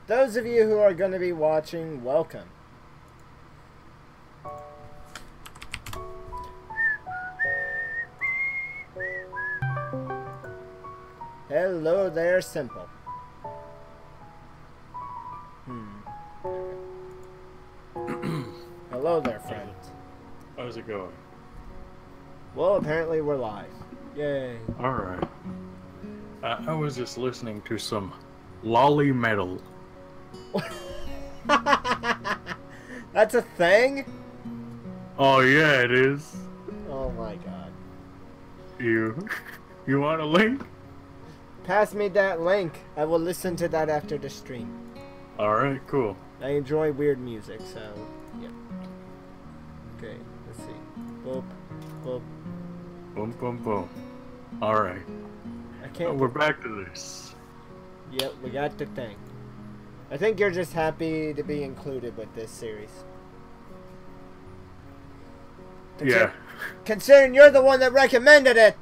Those of you who are going to be watching, welcome. Hello there, Simple. Hello there, friend. How's it going? Well, apparently we're live. Yay. Alright. I was just listening to some lolly metal. That's a thing? Oh yeah, it is. Oh my god. You want a link? Pass me that link. I will listen to that after the stream. Alright, cool. I enjoy weird music, so yeah. Okay, let's see. Boop, boop. Boom, boom, boom. Alright. I can't. We're back to this. Yep, we got the thing. I think you're just happy to be included with this series. Yeah. Considering you're the one that recommended it.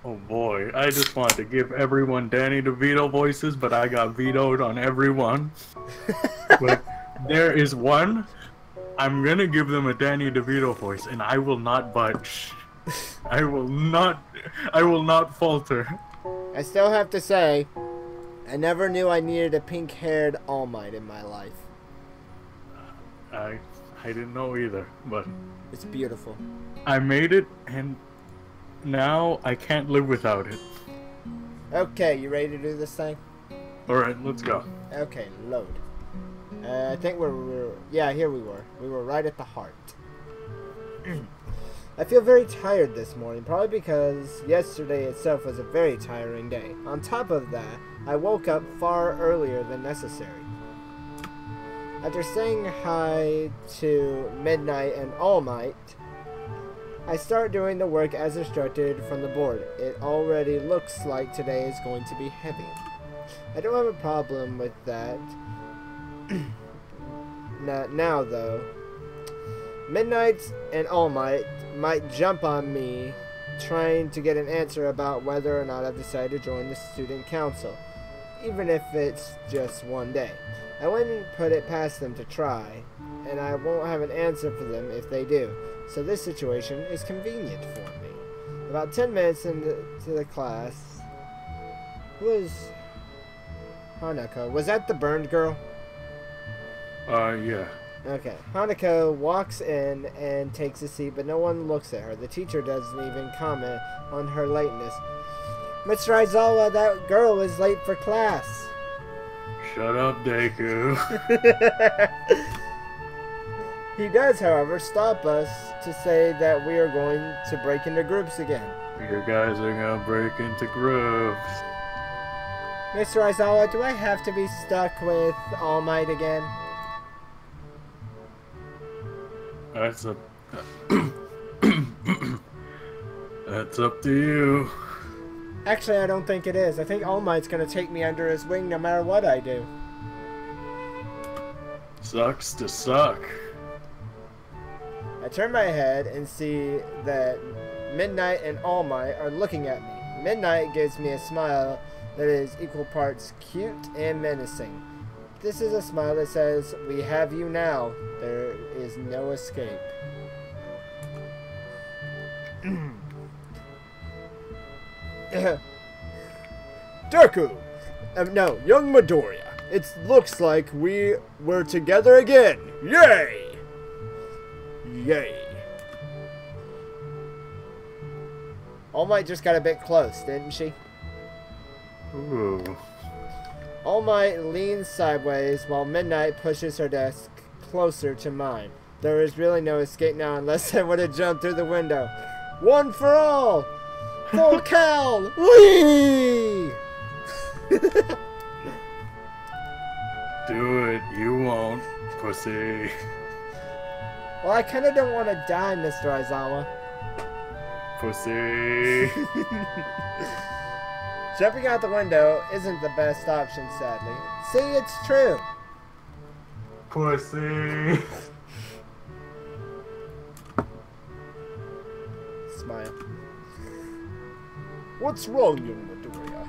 Oh boy, I just wanted to give everyone Danny DeVito voices, but I got vetoed on everyone. But there is one. I'm gonna give them a Danny DeVito voice, and I will not budge. I will not falter. I still have to say, I never knew I needed a pink-haired All Might in my life. I didn't know either, but It's beautiful. I made it, and now I can't live without it. Okay, you ready to do this thing? Alright, let's go. Okay, load. I think yeah, here we were. We were right at the heart. I feel very tired this morning, probably because yesterday itself was a very tiring day. On top of that, I woke up far earlier than necessary. After saying hi to Midnight and All Might, I start doing the work as instructed from the board. It already looks like today is going to be heavy. I don't have a problem with that. Now though, Midnight and All Might jump on me trying to get an answer about whether or not I've decided to join the student council, even if it's just one day. I wouldn't put it past them to try, and I won't have an answer for them if they do, so this situation is convenient for me. About 10 minutes into the class, who was Hanako? Was that the burned girl? Yeah. Okay. Hanako walks in and takes a seat, but no one looks at her. The teacher doesn't even comment on her lateness. Mr. Aizawa, that girl is late for class. Shut up, Deku. He does, however, stop us to say that we are going to break into groups again. You guys are gonna break into groups. Mr. Aizawa, do I have to be stuck with All Might again? That's up. That's up to you. Actually, I don't think it is. I think All Might's going to take me under his wing no matter what I do. Sucks to suck. I turn my head and see that Midnight and All Might are looking at me. Midnight gives me a smile that is equal parts cute and menacing. This is a smile that says, "We have you now. There is no escape." Deku! No, young Midoriya. It looks like we were together again. Yay! Yay. All Might just got a bit close, didn't she? Ooh. All Might leans sideways while Midnight pushes her desk closer to mine. There is really no escape now unless I would have jumped through the window. One for all! Full Cal! Whee! Do it. You won't, pussy. Well, I kind of don't want to die, Mr. Aizawa. Pussy. Jumping out the window isn't the best option, sadly. See, it's true. Pussy. Smile. What's wrong, young Midoriya?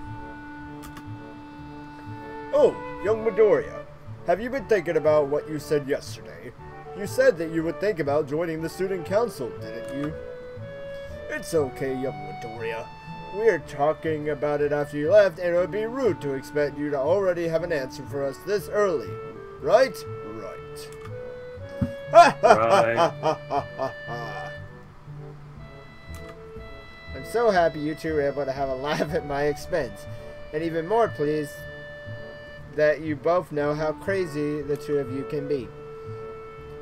Oh, young Midoriya, have you been thinking about what you said yesterday? You said that you would think about joining the student council, didn't you? It's okay, young Midoriya. We were talking about it after you left, and it would be rude to expect you to already have an answer for us this early. Right? Right. Right. I'm so happy you two were able to have a laugh at my expense, and even more pleased that you both know how crazy the two of you can be.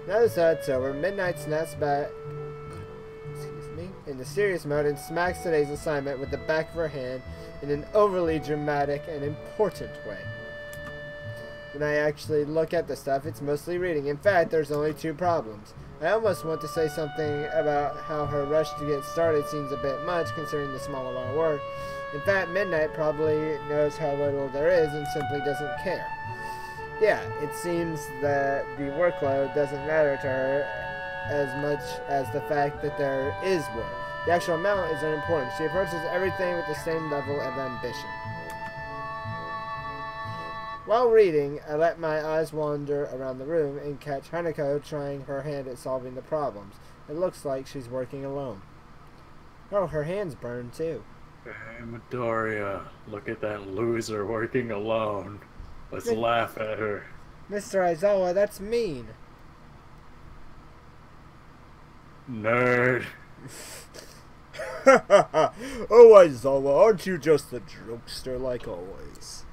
Now that that's over, Midnight snaps back in the serious mode and smacks today's assignment with the back of her hand in an overly dramatic and important way. When I actually look at the stuff, it's mostly reading. In fact, there's only 2 problems. I almost want to say something about how her rush to get started seems a bit much considering the small amount of work. In fact, Midnight probably knows how little there is and simply doesn't care. Yeah, it seems that the workload doesn't matter to her as much as the fact that there is work. The actual amount is unimportant. She approaches everything with the same level of ambition. While reading, I let my eyes wander around the room and catch Hanako trying her hand at solving the problems. It looks like she's working alone. Oh, her hand's burned too. Hey, Midoriya, look at that loser working alone. Let's laugh at her. Mr. Aizawa, that's mean. Nerd. Oh, Aizawa, aren't you just a jokester like always?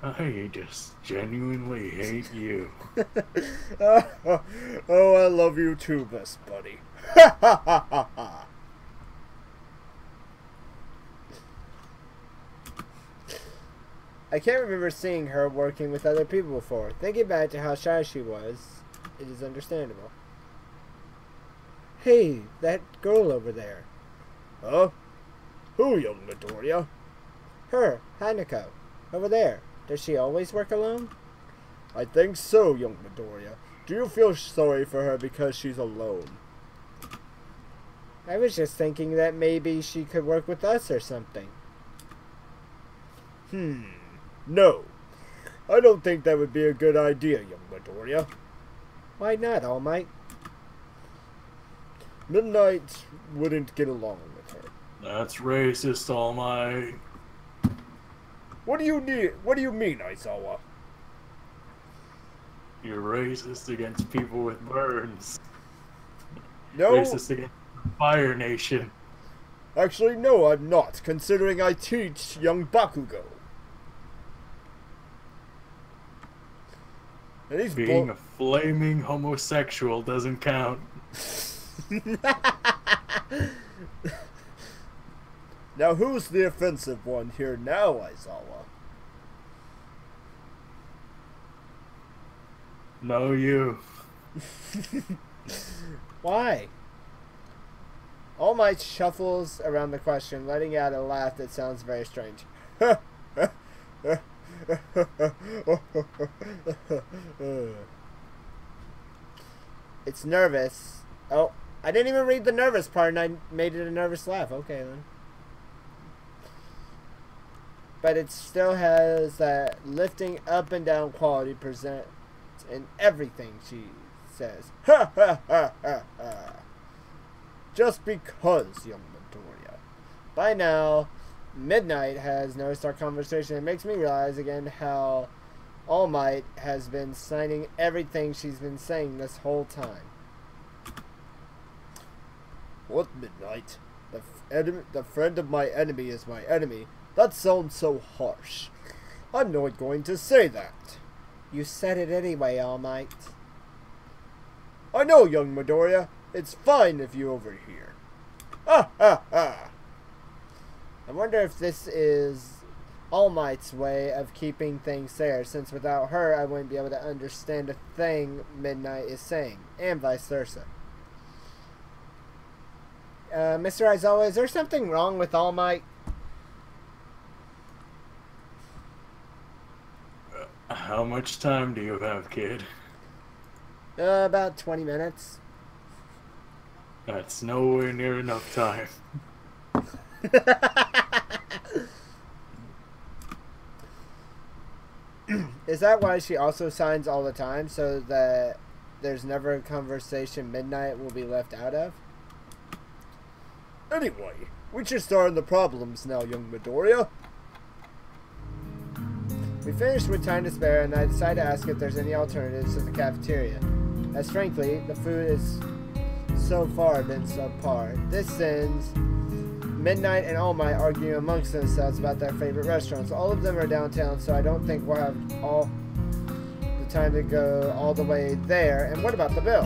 I just genuinely hate you. Oh, I love you too, best buddy. I can't remember seeing her working with other people before. Thinking back to how shy she was, it is understandable. Hey, that girl over there. Huh? Who, young Midoriya? Her, Hanako. Over there. Does she always work alone? I think so, young Midoriya. Do you feel sorry for her because she's alone? I was just thinking that maybe she could work with us or something. No. I don't think that would be a good idea, young Midoriya. Why not, All Might? Midnight wouldn't get along with her. That's racist, All Might. What do you mean, Aizawa? You're racist against people with burns. No. Racist against the Fire Nation. Actually, no, I'm not, considering I teach young Bakugo. And he's being a flaming homosexual doesn't count. Now who's the offensive one here now, Aizawa? No, you. Why? All Might shuffles around the question, letting out a laugh that sounds very strange. It's nervous. Oh, I didn't even read the nervous part and I made it a nervous laugh. Okay, then. But it still has that lifting up and down quality present in everything she says. Ha ha ha ha ha. Just because, young Midoriya. By now, Midnight has noticed our conversation. It makes me realize again how All Might has been signing everything she's been saying this whole time. What, Midnight? The friend of my enemy is my enemy. That sounds so harsh. I'm not going to say that. You said it anyway, All Might. I know, young Midoriya. It's fine if you overhear. Ha ha ha. I wonder if this is All Might's way of keeping things fair, since without her I wouldn't be able to understand a thing Midnight is saying, and vice versa. Mr. Aizawa, is there something wrong with All Might? How much time do you have, kid? About 20 minutes. That's nowhere near enough time. Is that why she also signs all the time, so that there's never a conversation Midnight will be left out of? Anyway, we should start on the problems now, young Midoriya. We finished with time to spare, and I decided to ask if there's any alternatives to the cafeteria, as frankly, the food is so far been subpar. This sends Midnight and All Might arguing amongst themselves about their favorite restaurants. All of them are downtown, so I don't think we'll have all the time to go all the way there. And what about the bill?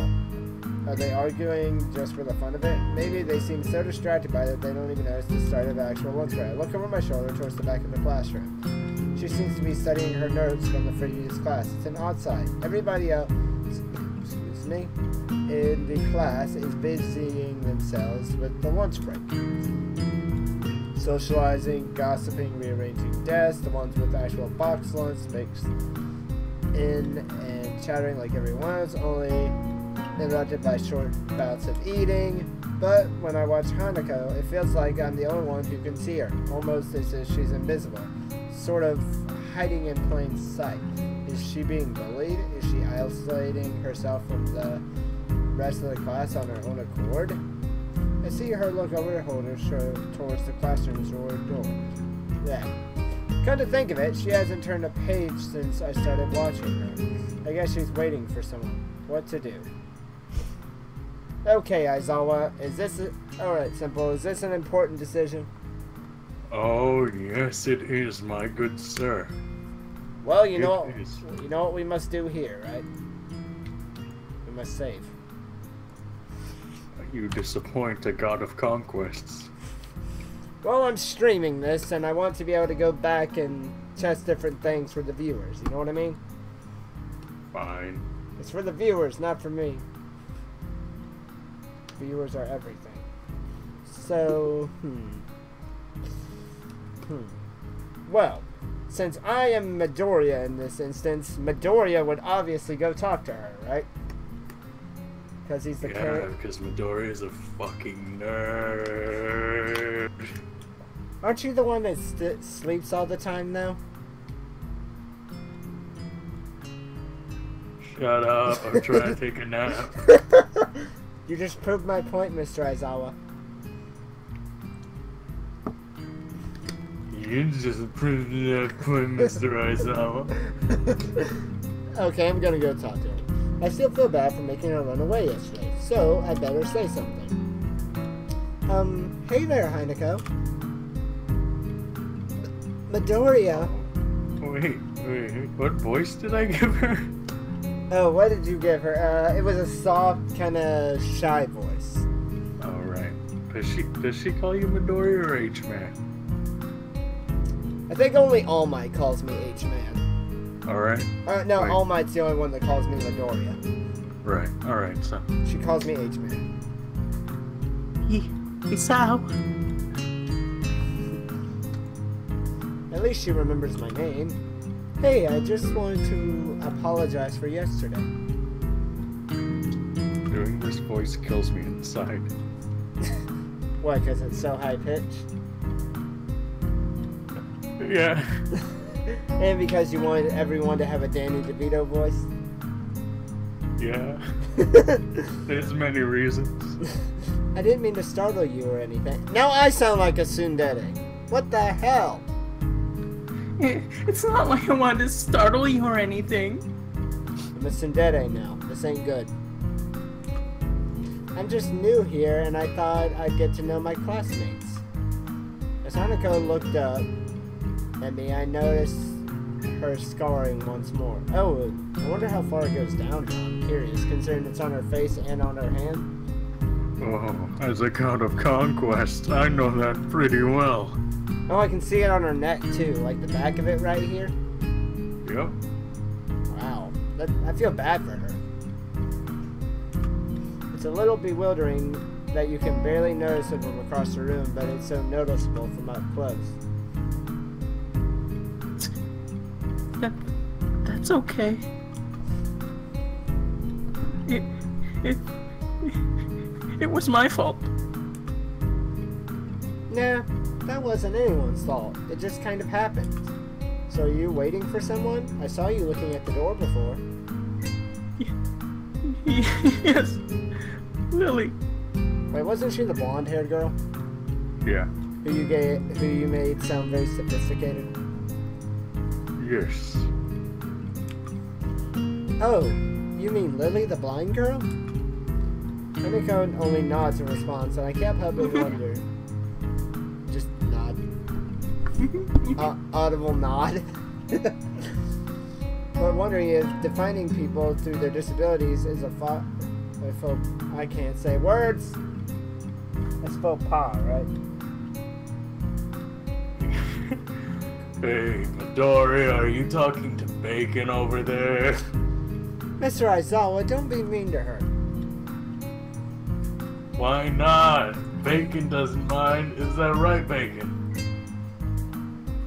Are they arguing just for the fun of it? Maybe they seem so distracted by it they don't even notice the start of the actual lunch break. I look over my shoulder towards the back of the classroom. She seems to be studying her notes from the previous class. It's an odd sight. Everybody else, excuse me, in the class is busying themselves with the lunch break. Socializing, gossiping, rearranging desks, the ones with actual box lunch mixed in and chattering like everyone else, only interrupted by short bouts of eating. But when I watch Hanako, it feels like I'm the only one who can see her, almost as if she's invisible, sort of hiding in plain sight. Is she being bullied? Is she isolating herself from the rest of the class on her own accord? I see her look over her shoulder towards the classroom's door. Yeah. Come to think of it, she hasn't turned a page since I started watching her. I guess she's waiting for someone. What to do? Okay, Aizawa, is this alright, Simple, is this an important decision? Oh, yes, it is, my good sir. Well, you know what we must do here, right? We must save. You disappoint a god of conquests. Well, I'm streaming this, and I want to be able to go back and test different things for the viewers, you know what I mean? Fine. It's for the viewers, not for me. Viewers are everything. So, Well, since I am Midoriya in this instance, Midoriya would obviously go talk to her, right? Because he's the character. Yeah, because Midoriya is a fucking nerd. Aren't you the one that sleeps all the time, though? Shut up, I'm trying to take a nap. You just proved my point, Mr. Aizawa. You just proved that point, Mr. Aizawa. Okay, I'm gonna go talk to her. I still feel bad for making her run away yesterday, so I better say something. Hey there, Hanako. Midoriya. Wait, what voice did I give her? Oh, what did you give her? It was a soft, kind of shy voice. Alright. Does she call you Midoriya or H-Man? I think only All Might calls me H-Man. Alright. No, Wait. All Might's the only one that calls me Midoriya. Right, alright, so. She calls me H-Man. Isao. At least she remembers my name. Hey, I just wanted to apologize for yesterday. Doing this voice kills me inside. Why, because it's so high-pitched? Yeah. And because you wanted everyone to have a Danny DeVito voice? Yeah. There's many reasons. I didn't mean to startle you or anything. Now I sound like a tsundere. What the hell? It's not like I wanted to startle you or anything. I'm a tsundere now. This ain't good. I'm just new here, and I thought I'd get to know my classmates. As Hanako looked up at me, I noticed her scarring once more. Oh, I wonder how far it goes down now. I'm curious, considering it's on her face and on her hand. Oh, as a god of conquest, I know that pretty well. Oh, I can see it on her neck, too. Like the back of it right here. Yep. Wow. I feel bad for her. It's a little bewildering that you can barely notice it from across the room, but it's so noticeable from up close. That's okay. It was my fault. Nah, that wasn't anyone's fault. It just kind of happened. So are you waiting for someone? I saw you looking at the door before. Yes, Lily. Wait, wasn't she the blonde-haired girl? Yeah. Who you made sound very sophisticated? Yes. Oh, you mean Lily, the blind girl? Honeycomb only nods in response, and I can't help but wonder. Just nod. Audible nod. But wondering if defining people through their disabilities is I can't say words. That's faux pas, right? Hey, Midori, are you talking to Bacon over there? Mr. Aizawa, don't be mean to her. Why not? Bacon doesn't mind. Is that right, Bacon?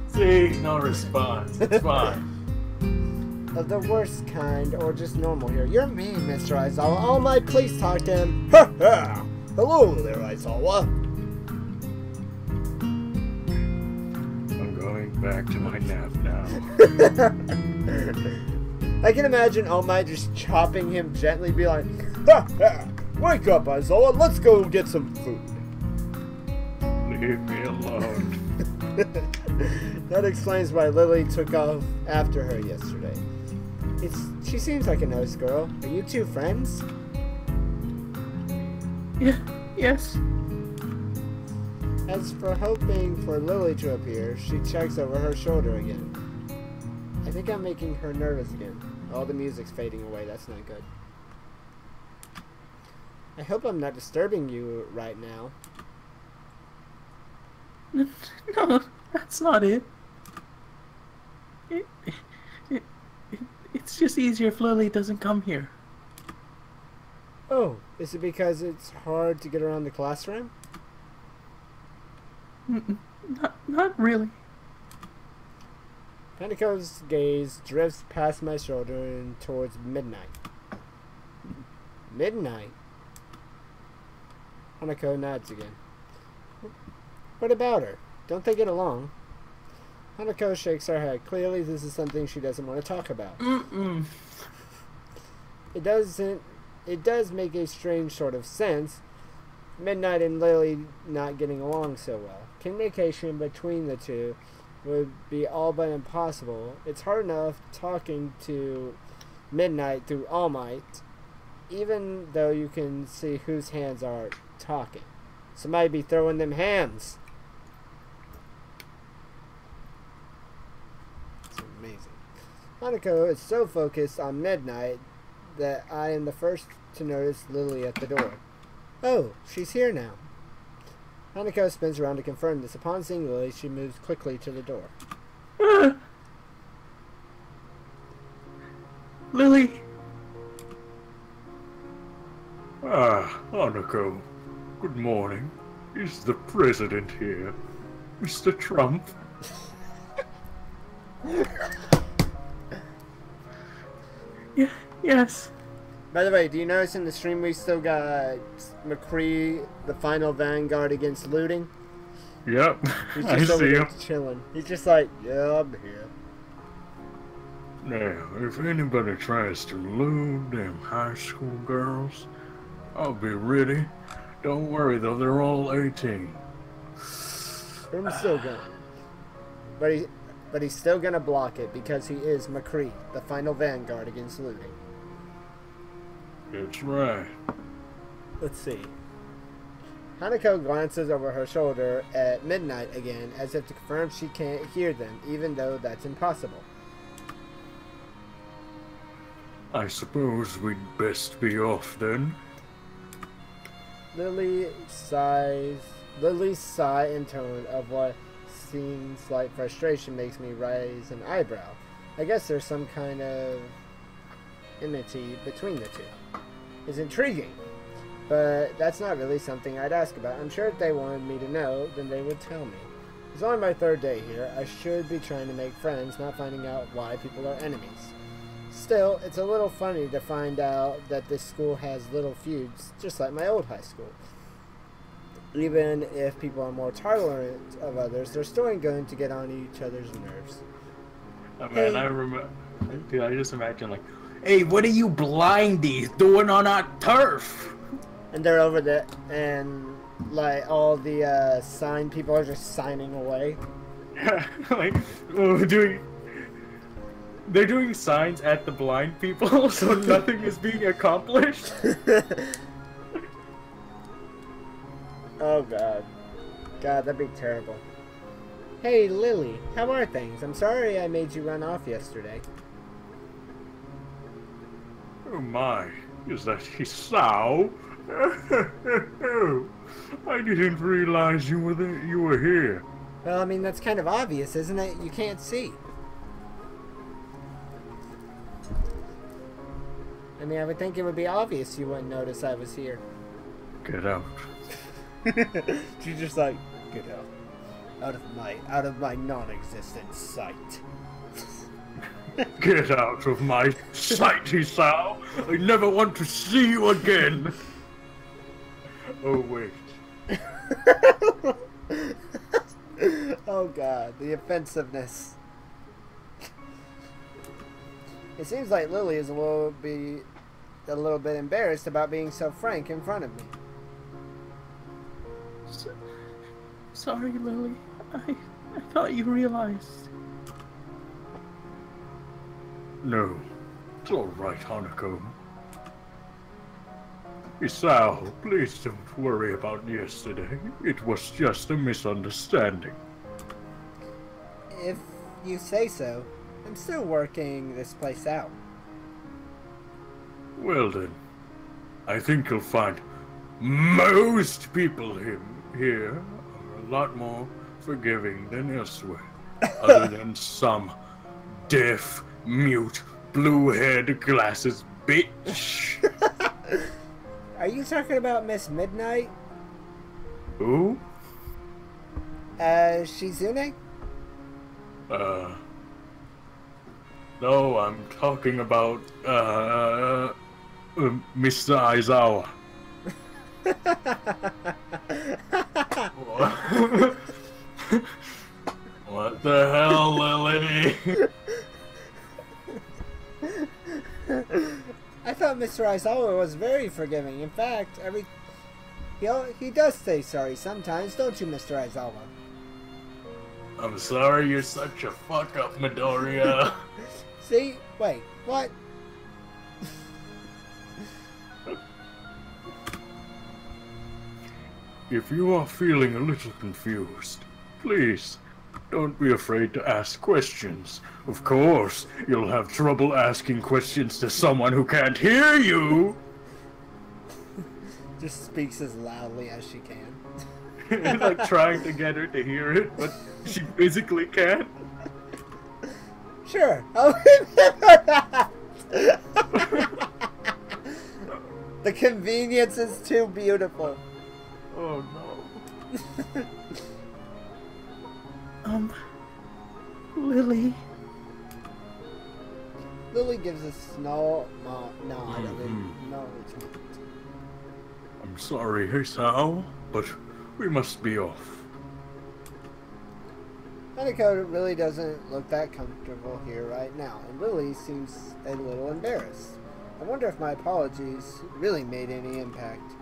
See, no response. It's fine. Of the worst kind, or just normal here. You're mean, Mr. Aizawa. All might, please talk to him. Ha ha! Hello there, Aizawa. I'm going back to my nap now. I can imagine All Might just chopping him gently, be like, ha ha! Wake up, Aizawa. Let's go get some food. Leave me alone. That explains why Lily took off after her yesterday. She seems like a nice girl. Are you two friends? Yeah, yes. As for hoping for Lily to appear, she checks over her shoulder again. I think I'm making her nervous again. All the music's fading away. That's not good. I hope I'm not disturbing you right now. No, that's not it. It's just easier if Lily doesn't come here. Oh, is it because it's hard to get around the classroom? Not really. Panico's gaze drifts past my shoulder and towards midnight. Midnight? Hanako nods again. What about her? Don't they get along? Hanako shakes her head. Clearly this is something she doesn't want to talk about. It does make a strange sort of sense. Midnight and Lily not getting along so well. Communication between the two would be all but impossible. It's hard enough talking to Midnight through All Might, even though you can see whose hands are talking. Somebody be throwing them hands. It's amazing. Hanako is so focused on Midnight that I am the first to notice Lily at the door. Oh, she's here now. Hanako spins around to confirm this. Upon seeing Lily, she moves quickly to the door. Lily! Ah, Hanako. Good morning. Is the president here? Mr. Trump? Yeah, yes. By the way, do you notice in the stream we still got McCree, the final vanguard against looting? Yep, He's I just over see there him. chilling. He's just like, yeah, I'm here. Now, if anybody tries to loot them high school girls, I'll be ready. Don't worry though, they're all 18. I'm still going. But he's still gonna block it because he is McCree, the final vanguard against looting. That's right. Let's see. Hanako glances over her shoulder at Midnight again, as if to confirm she can't hear them, even though that's impossible. I suppose we'd best be off then. Lily's sigh in tone of what seems like frustration makes me raise an eyebrow. I guess there's some kind of enmity between the two. It's intriguing, but that's not really something I'd ask about. I'm sure if they wanted me to know, then they would tell me. It's only my third day here. I should be trying to make friends, not finding out why people are enemies. Still, it's a little funny to find out that this school has little feuds, just like my old high school. Even if people are more tolerant of others, they're still going to get on each other's nerves. Oh, Hey. man, I remember. Dude, I just imagine like, hey, what are you blindies doing on our turf? And they're over there, and like all the sign people are just signing away. Like, oh, they're doing signs at the blind people, so nothing is being accomplished. Oh god. God, that'd be terrible. Hey Lily, how are things? I'm sorry I made you run off yesterday. Oh my, is that Hisao? I didn't realize you were here. Well, I mean, that's kind of obvious, isn't it? You can't see. I mean, I would think it would be obvious you wouldn't notice I was here. Get out. She's just like, get out. Out of my non-existent sight. Get out of my sight, Hisao. I never want to see you again. Oh, wait. Oh god, the offensiveness. It seems like Lily is a little bit embarrassed about being so frank in front of me. Sorry, Lily. I thought you realized. No, it's all right, Hanako. Isao, please don't worry about yesterday. It was just a misunderstanding. If you say so, I'm still working this place out. Well then, I think you'll find most people here are a lot more forgiving than elsewhere. Other than some deaf, mute, blue-haired glasses bitch. Are you talking about Miss Midnight? Who? Shizune? No, I'm talking about, Mr. Aizawa. What the hell, Lily? I thought Mr. Aizawa was very forgiving. In fact, he does say sorry sometimes, don't you, Mr. Aizawa? I'm sorry you're such a fuck-up, Midoriya. See? Wait, what? If you are feeling a little confused, please, don't be afraid to ask questions. Of course, you'll have trouble asking questions to someone who can't hear you! Just speaks as loudly as she can. Like trying to get her to hear it, but she physically can't. Sure, I'll remember that! The convenience is too beautiful. Oh no. Lily. Lily gives a nod of acknowledgement. I'm sorry, Hisao, but we must be off. Hanako really doesn't look that comfortable here right now, and Lily seems a little embarrassed. I wonder if my apologies really made any impact.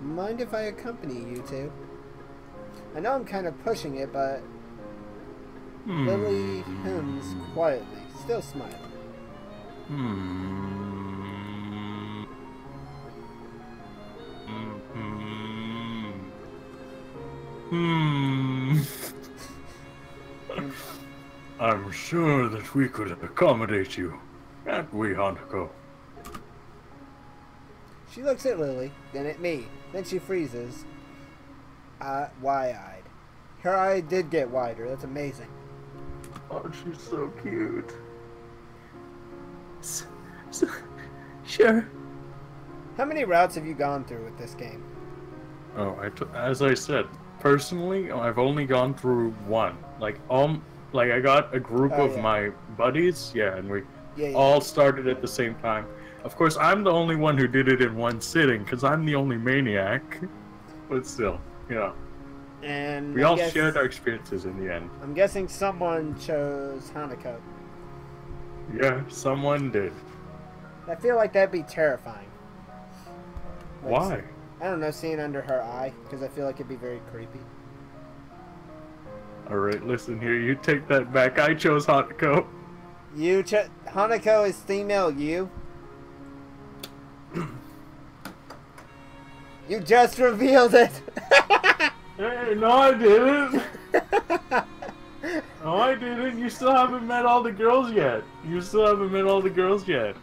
Mind if I accompany you two? I know I'm kind of pushing it, but Lily hums quietly, still smiling. I'm sure that we could accommodate you, can't we, Hanako? She looks at Lily, then at me, then she freezes, wide-eyed. Her eye did get wider, that's amazing. Oh, she's so cute. Sure. How many routes have you gone through with this game? Oh, as I said, personally, I've only gone through one. Like I got a group of my buddies, and we all started at the same time. Of course, I'm the only one who did it in one sitting, because I'm the only maniac. But still, you know. And we all shared our experiences in the end. I'm guessing someone chose Hanako. Yeah, someone did. I feel like that'd be terrifying. Like, Why? I don't know, seeing under her eye, because I feel like it'd be very creepy. Alright, listen here, you take that back. I chose Hanako. Hanako is female you? You just revealed it! Hey, no I didn't! No I didn't, you still haven't met all the girls yet. You still haven't met all the girls yet.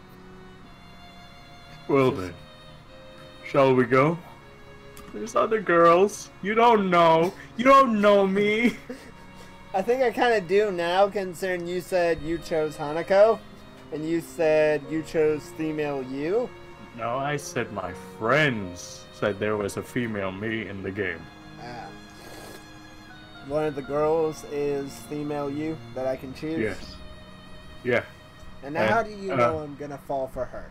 Well then, shall we go? There's other girls. You don't know. You don't know me. I think I kind of do now, considering you said you chose Hanako, and you said you chose female you. No, I said my friends said there was a female me in the game. One of the girls is female you that I can choose? Yes. Yeah. And now how do you know I'm gonna fall for her?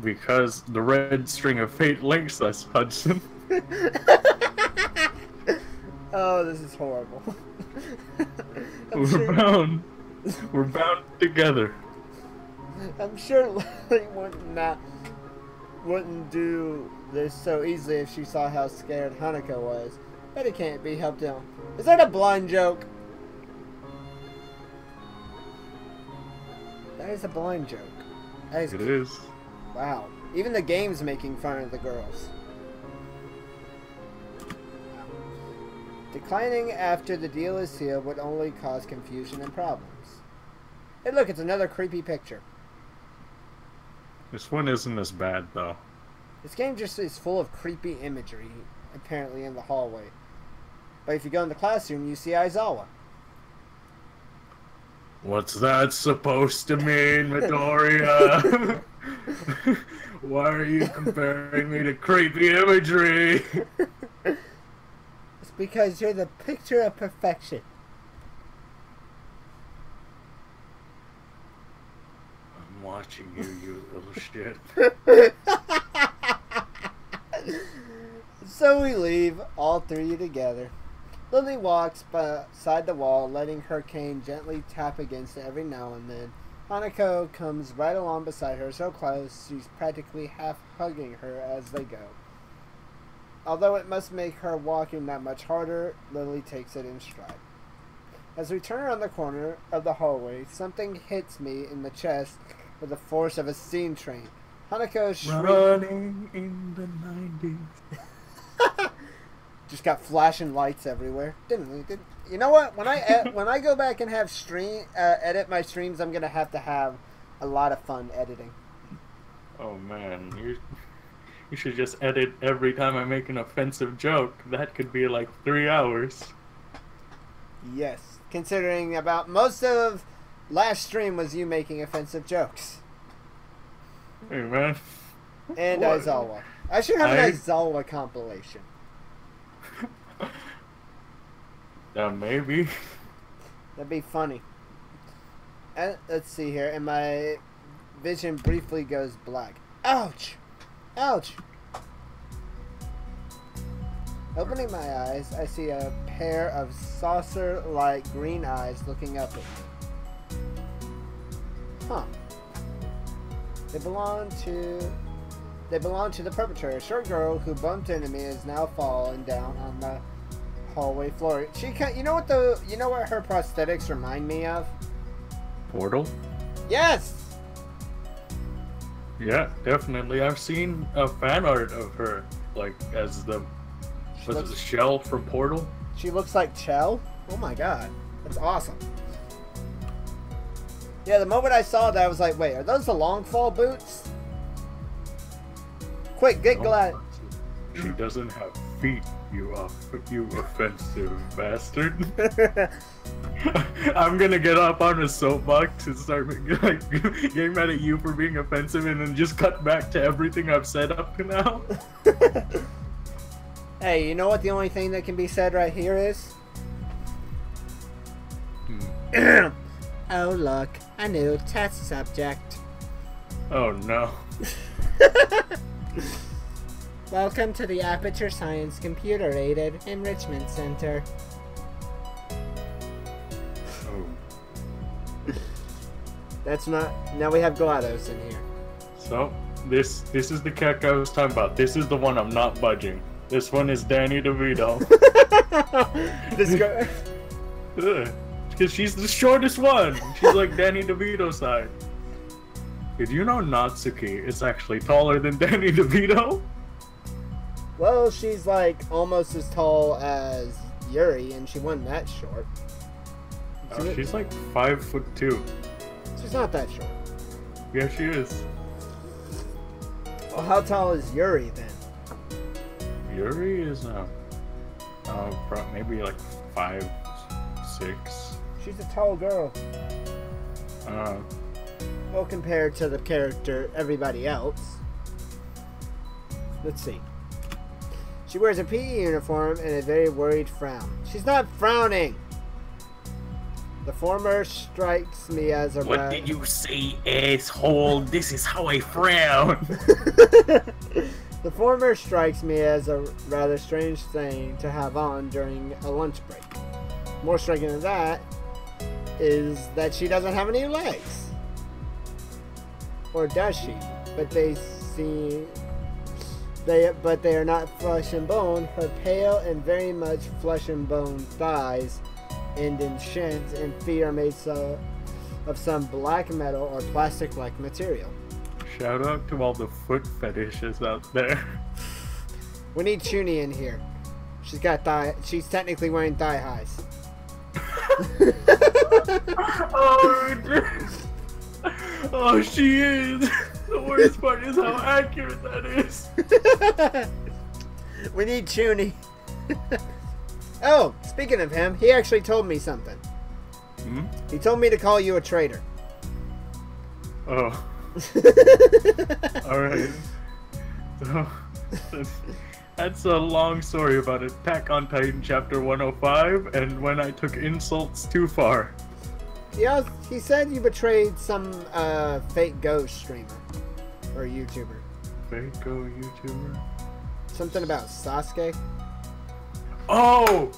Because the red string of fate links us, Hudson. Oh, this is horrible. We're bound together. I'm sure Lily wouldn't do this so easily if she saw how scared Hanako was. But it can't be helped out. Is that a blind joke? That is a blind joke. It is. Wow. Even the game's making fun of the girls. Declining after the deal is sealed would only cause confusion and problems. Hey look, it's another creepy picture. This one isn't as bad, though. This game just is full of creepy imagery, apparently, in the hallway. But if you go in the classroom, you see Aizawa. What's that supposed to mean, Midoriya? Why are you comparing me to creepy imagery? It's because you're the picture of perfection. I'm watching you, you little shit. So we leave, all three together. Lily walks beside the wall, letting her cane gently tap against it every now and then. Hanako comes right along beside her, so close she's practically half hugging her as they go. Although it must make her walking that much harder, Lily takes it in stride. As we turn around the corner of the hallway, something hits me in the chest with the force of a steam train. Hanako running in the 90s. Just got flashing lights everywhere. You know what? When I go back and have edit my streams, I'm gonna have to have a lot of fun editing. Oh man, you should just edit every time I make an offensive joke. That could be like 3 hours. Yes, considering about most of last stream was you making offensive jokes. Hey man. And What? Aizawa. I should have an Aizawa compilation. Maybe. That'd be funny. And let's see here, and my vision briefly goes black. Ouch! Ouch! Opening my eyes, I see a pair of saucer-like green eyes looking up at me. Huh. They belong to the perpetrator. A short girl who bumped into me is now falling down on the hallway floor. You know what her prosthetics remind me of? Portal? Yes! Yeah, definitely. I've seen a fan art of her, like, as the Shell from Portal. She looks like Chell? Oh my god. That's awesome. Yeah, the moment I saw that, I was like, wait, are those the long fall boots? Quick, get glad. She doesn't have feet, you offensive bastard. I'm gonna get up on a soapbox and start getting mad at you for being offensive and then just cut back to everything I've said up to now. Hey, you know what the only thing that can be said right here is? Oh look, a new test subject. Oh no. Welcome to the Aperture Science Computer-Aided Enrichment Center. Oh. That's not... Now we have GLaDOS in here. So, this is the cat I was talking about. This is the one I'm not budging. This one is Danny DeVito. This girl... Because she's the shortest one. She's like Danny DeVito side. Did you know Natsuki is actually taller than Danny DeVito? Well, she's like almost as tall as Yuri, and she wasn't that short. Oh, she's like 5'2". She's not that short. Yeah, she is. Well, how tall is Yuri then? Yuri is maybe like 5'6". She's a tall girl. Uh, Well, compared to the character everybody else. Let's see. She wears a PE uniform and a very worried frown. She's not frowning! The former strikes me as a... What did you say, asshole? This is how I frown. The former strikes me as a rather strange thing to have on during a lunch break. More striking than that is that she doesn't have any legs. Or does she? But they are not flesh and bone. Her pale and very much flesh and bone thighs end in shins, and feet are made of some black metal or plastic-like material. Shout out to all the foot fetishes out there. We need Chuni in here. She's technically wearing thigh highs. Oh, she is. The worst part is how accurate that is. We need Chuni. Oh, speaking of him, he actually told me something. Hmm? He told me to call you a traitor. Oh. Alright. So, that's a long story about Attack on Titan chapter 105 and when I took insults too far. Yeah, he said you betrayed some fake ghost streamer or YouTuber. Fake YouTuber? Something about Sasuke. Oh!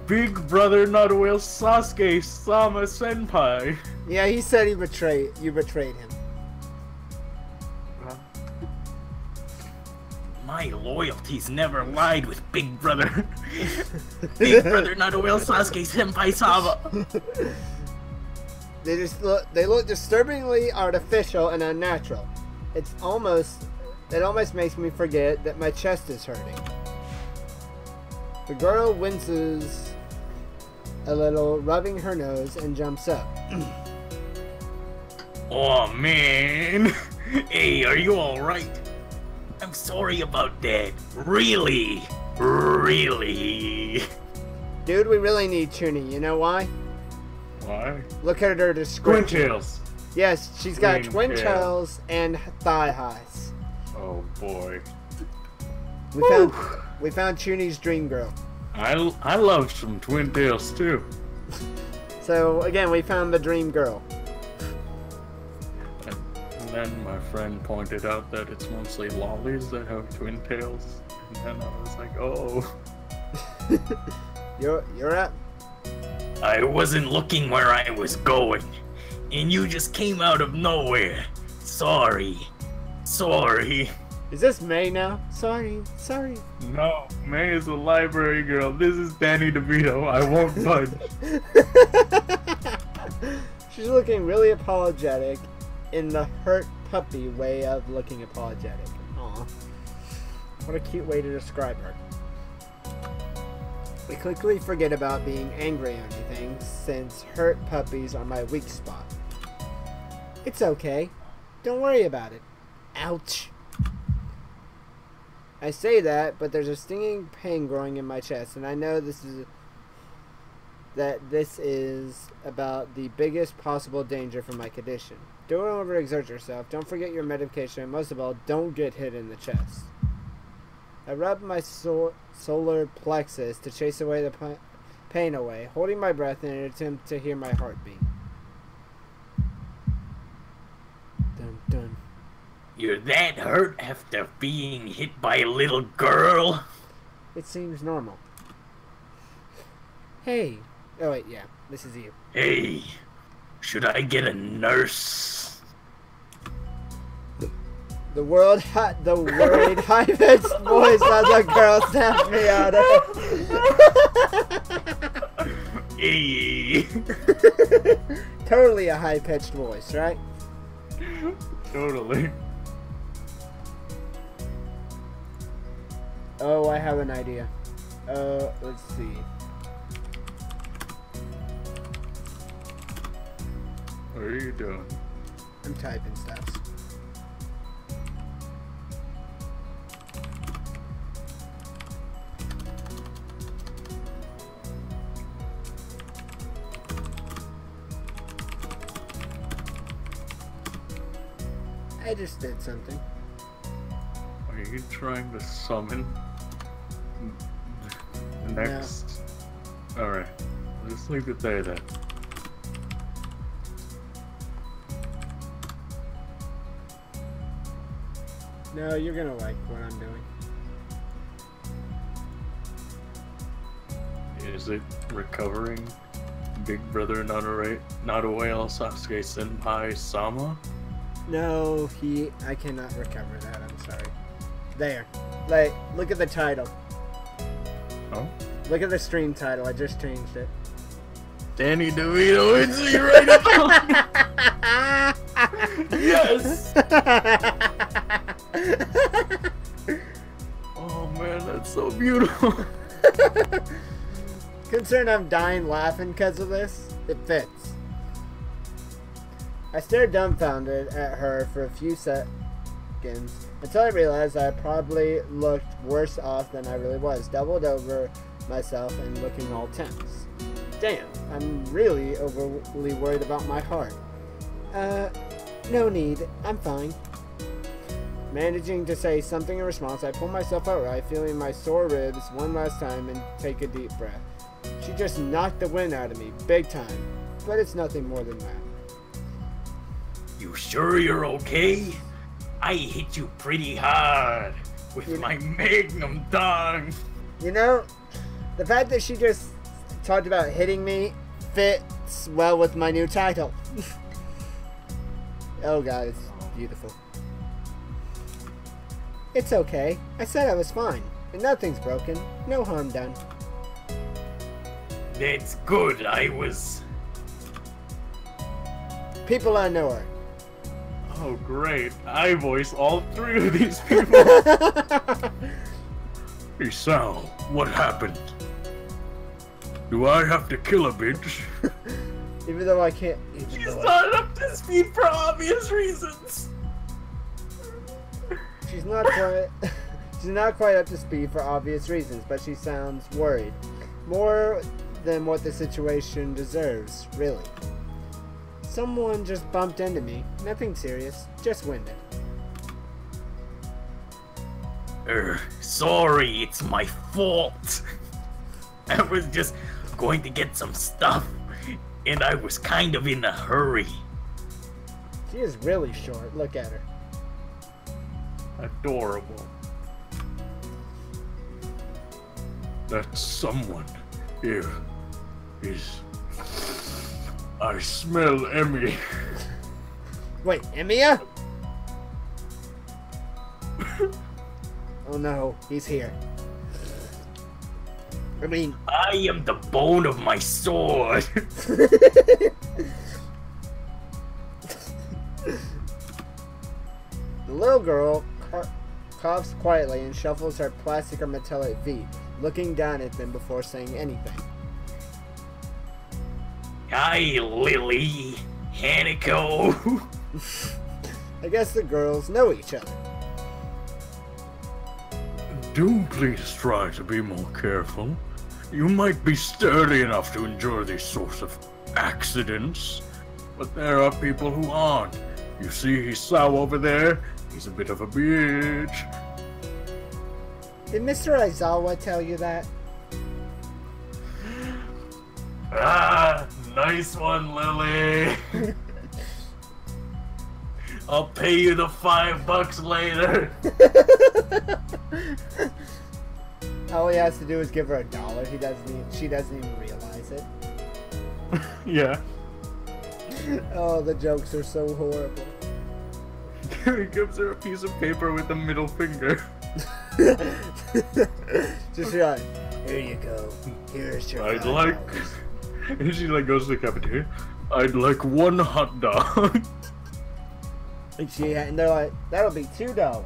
Big Brother Not a Whale Sasuke Sama Senpai. Yeah, he said you betrayed him. My loyalties never lied with Big Brother. Big Brother Not a Whale Sasuke Senpai Sama. They look disturbingly artificial and unnatural. It almost makes me forget that my chest is hurting. The girl winces a little, rubbing her nose, and jumps up. Oh man. Hey, are you alright? I'm sorry about that. Really? Really? Dude, we really need Chuni. You know why? Why? Look at her description. Twin tails. Yes, she's got twin tails. tails and thigh highs. Oh boy. We found Chuni's dream girl. I love some twin tails too. So again, we found the dream girl. And then my friend pointed out that it's mostly lollies that have twin tails. And then I was like, oh. You're up. I wasn't looking where I was going, and you just came out of nowhere. Sorry. Sorry. Is this May now? Sorry. No, May is a library girl. This is Danny DeVito. I won't budge. She's looking really apologetic in the hurt puppy way of looking apologetic. Aw. What a cute way to describe her. We quickly forget about being angry on anything, since hurt puppies are my weak spot. It's okay. Don't worry about it. Ouch. I say that, but there's a stinging pain growing in my chest, and I know this is about the biggest possible danger for my condition. Don't overexert yourself. Don't forget your medication, and most of all, don't get hit in the chest. I rub my solar plexus to chase away the pain away, holding my breath in an attempt to hear my heartbeat. Dun dun. You're that hurt after being hit by a little girl? It seems normal. Hey. Oh wait, yeah. This is you. Hey. Should I get a nurse? The worried high-pitched voice of the girl snapped me out of. Hey. Totally a high-pitched voice, right? Totally. Oh, I have an idea. Let's see. What are you doing? I'm typing stuff. I just did something. Are you trying to summon the next? No. Alright. I'll just leave it there then. No, you're gonna like what I'm doing. Is it recovering Big Brother Naruel Sasuke Senpai Sama? No, I cannot recover that, I'm sorry. There. Like, look at the title. Oh? Look at the stream title, I just changed it. Danny DeVito, it's me right now! Yes! Oh man, that's so beautiful. Concerned I'm dying laughing because of this? It fits. I stared dumbfounded at her for a few seconds until I realized I probably looked worse off than I really was, doubled over myself and looking all tense. Damn, I'm really overly worried about my heart. No need, I'm fine. Managing to say something in response, I pull myself outright, feeling my sore ribs one last time and take a deep breath. She just knocked the wind out of me, big time, but it's nothing more than that. You sure you're okay? I hit you pretty hard with my magnum tongue. You know, the fact that she just talked about hitting me fits well with my new title. Oh god, it's beautiful. It's okay. I said I was fine. And nothing's broken. No harm done. That's good. I was... People I know her. Oh great, I voice all three of these people. Hey Sal, what happened? Do I have to kill a bitch? Even though I can't... She's not up to speed for obvious reasons. She's not quite up to speed for obvious reasons, but she sounds worried. More than what the situation deserves, really. Someone just bumped into me. Nothing serious, just winded. Sorry, it's my fault. I was just going to get some stuff, and I was kind of in a hurry. She is really short, look at her. Adorable. That someone here is... I smell Emmy. Wait, Emiya? Oh no, he's here. I mean... I am the bone of my sword. The little girl coughs quietly and shuffles her plastic or metallic feet, looking down at them before saying anything. Hi, Lily. Hanako. I guess the girls know each other. Do please try to be more careful. You might be sturdy enough to endure these sorts of accidents, but there are people who aren't. You see Hisao over there? He's a bit of a bitch. Did Mr. Aizawa tell you that? Ah, nice one, Lily. I'll pay you the $5 later. All he has to do is give her $1. She doesn't even realize it. Yeah. Oh, the jokes are so horrible. He gives her a piece of paper with a middle finger. Just right. Here you go. Here's your I'd $5. like. And she like goes to the cafeteria. I'd like 1 hot dog. And they're like, that'll be $2.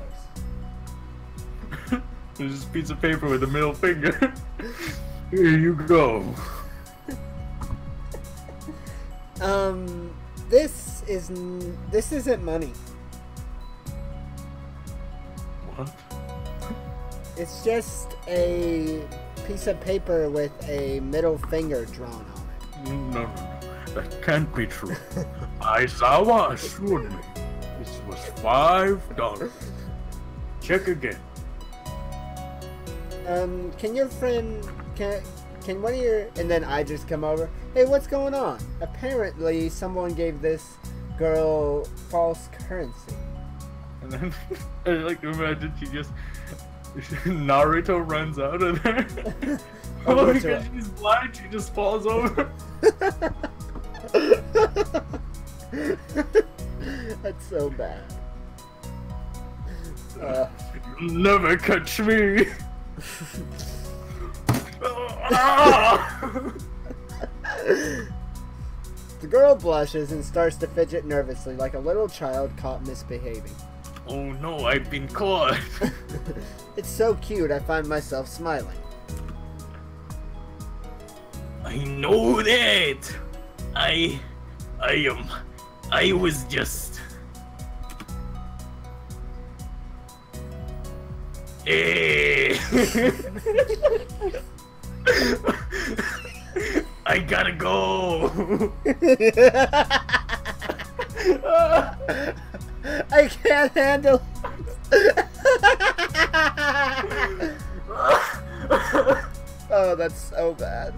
There's this piece of paper with a middle finger. Here you go. This isn't money. What? It's just a piece of paper with a middle finger drawn on it. No. That can't be true. Aizawa assured me this was $5. Check again. Can your friend, can one of your, and then I just come over, hey, what's going on? Apparently someone gave this girl false currency. And then I like to imagine she just Naruto runs out of there. Oh, because she's blind, she just falls over. That's so bad. You'll never catch me. The girl blushes and starts to fidget nervously like a little child caught misbehaving. Oh no, I've been caught. It's so cute, I find myself smiling. I know that. I was just. I gotta go. I can't handle Oh, that's so bad.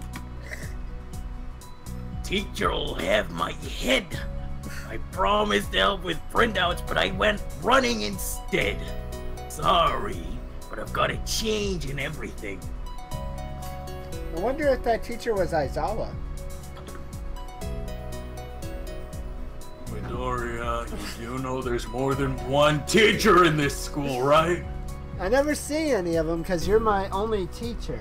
Teacher'll have my head. I promised to help with printouts, but I went running instead. Sorry, but I've got a change in everything. I wonder if that teacher was Aizawa. Midoriya, you know there's more than one teacher in this school, right? I never see any of them because you're my only teacher.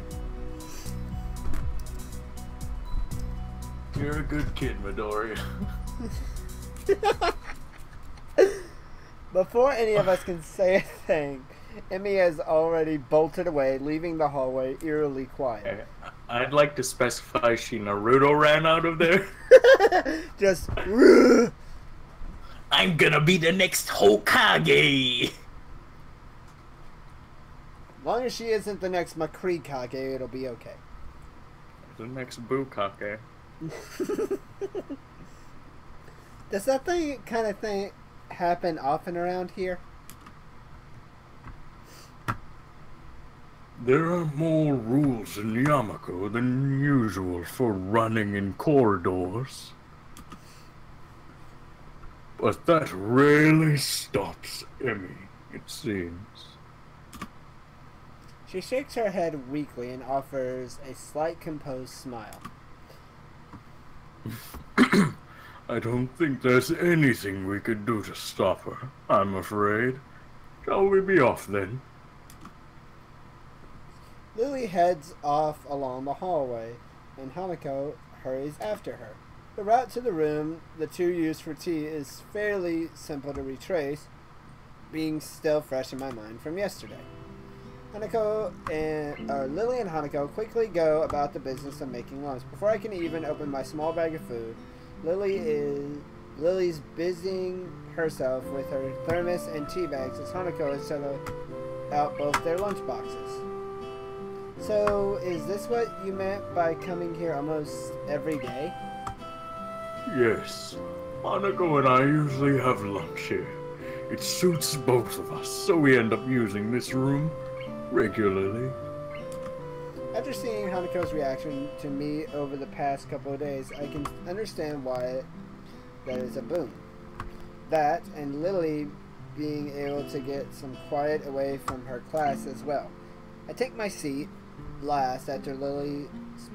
You're a good kid, Midoriya. Before any of us can say a thing, Emmy has already bolted away, leaving the hallway eerily quiet. I'd like to specify she Naruto ran out of there. Just I'm gonna be the next Hokage. As long as she isn't the next Makri Kage, it'll be okay. The next Bukake. Does that kind of thing happen often around here? There are more rules in Yamako than usual for running in corridors. But that rarely stops Emmy, it seems. She shakes her head weakly and offers a slight composed smile. I don't think there's anything we could do to stop her, I'm afraid. Shall we be off then? Lily heads off along the hallway, and Hanako hurries after her. The route to the room the two used for tea is fairly simple to retrace, being still fresh in my mind from yesterday. Lily and Hanako quickly go about the business of making lunch. Before I can even open my small bag of food, Lily's busying herself with her thermos and tea bags as Hanako is settled out both their lunch boxes. So, is this what you meant by coming here almost every day? Yes. Hanako and I usually have lunch here. It suits both of us, so we end up using this room regularly. After seeing Hanako's reaction to me over the past couple of days, I can understand why that is a boon. That, and Lily being able to get some quiet away from her class as well. I take my seat last after Lily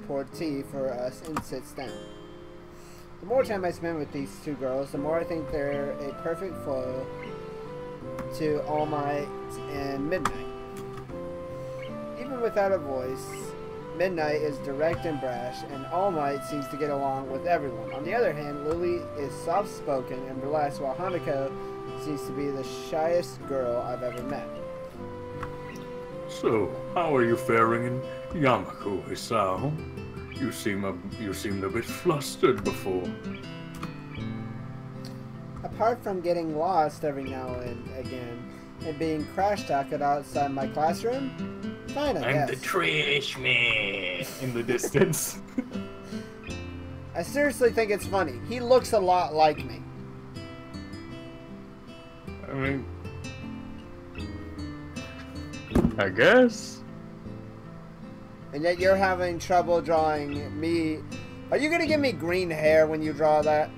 poured tea for us and sits down. The The more time I spend with these two girls, the more I think they're a perfect foil to All Might and Midnight. Even without a voice, Midnight is direct and brash, and All Might seems to get along with everyone. On the other hand, Lily is soft-spoken and relaxed, while Hanako seems to be the shyest girl I've ever met. So, how are you faring in Yamaku, Isao? You seemed a bit flustered before. Apart from getting lost every now and again and being crash-talked outside my classroom, fine, I guess. I'm the trash man. In the distance. I seriously think it's funny. He looks a lot like me. I mean, I guess. And yet you're having trouble drawing me. Are you gonna give me green hair when you draw that?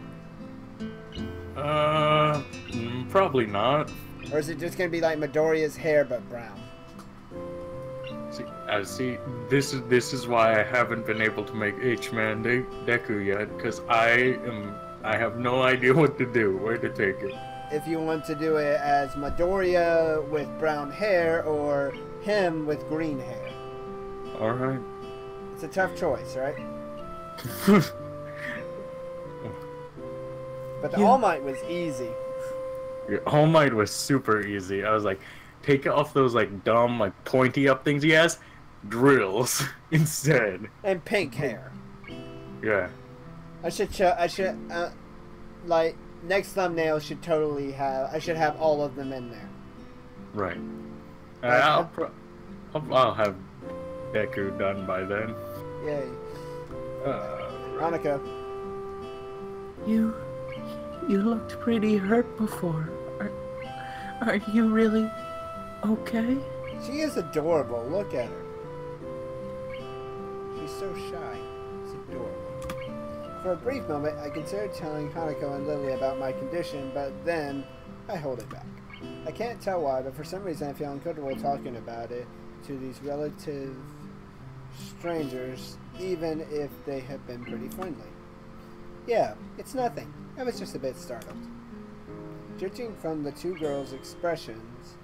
Probably not. Or is it just gonna be like Midoriya's hair but brown? See, this is why I haven't been able to make H-Man Deku yet, because I have no idea what to do, where to take it. If you want to do it as Midoriya with brown hair or him with green hair. Alright. It's a tough choice, right? But the All Might was easy. Yeah, All Might was super easy. I was like, take off those like dumb like pointy up things he has, drills instead. And pink hair. Yeah. Like, next thumbnail should totally have, I should have all of them in there. Right. I'll have Deku done by then. Yay. Hanako. You looked pretty hurt before. Are you really okay? She is adorable. Look at her. She's so shy. It's adorable. For a brief moment, I considered telling Hanako and Lily about my condition, but then I hold it back. I can't tell why, but for some reason I feel uncomfortable talking about it to these relative strangers, even if they have been pretty friendly. Yeah, it's nothing. I was just a bit startled. Judging from the two girls' expressions,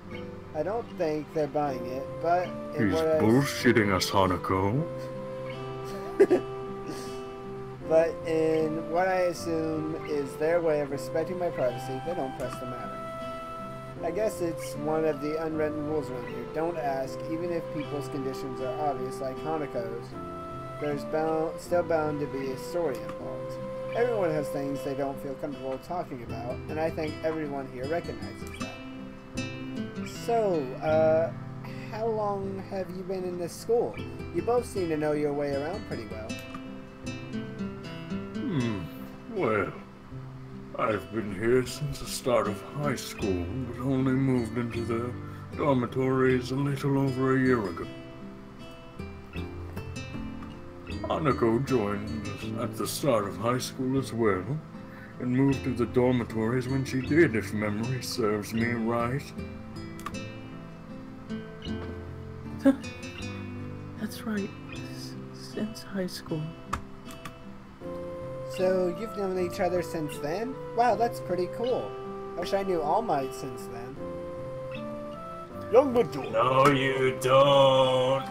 I don't think they're buying it, but... He's bullshitting us, Hanako. But in what I assume is their way of respecting my privacy, they don't press the matter. I guess it's one of the unwritten rules around here. Don't ask, even if people's conditions are obvious, like Hanako's. There's still bound to be a story involved. Everyone has things they don't feel comfortable talking about, and I think everyone here recognizes that. So, how long have you been in this school? You both seem to know your way around pretty well. Well, I've been here since the start of high school, but only moved into the dormitories a little over a year ago. Hanako joined us at the start of high school as well, and moved to the dormitories when she did, if memory serves me right. That's right. Since high school. So, you've known each other since then? Wow, that's pretty cool. I wish I knew All Might since then. Young Midoriya. No, you don't.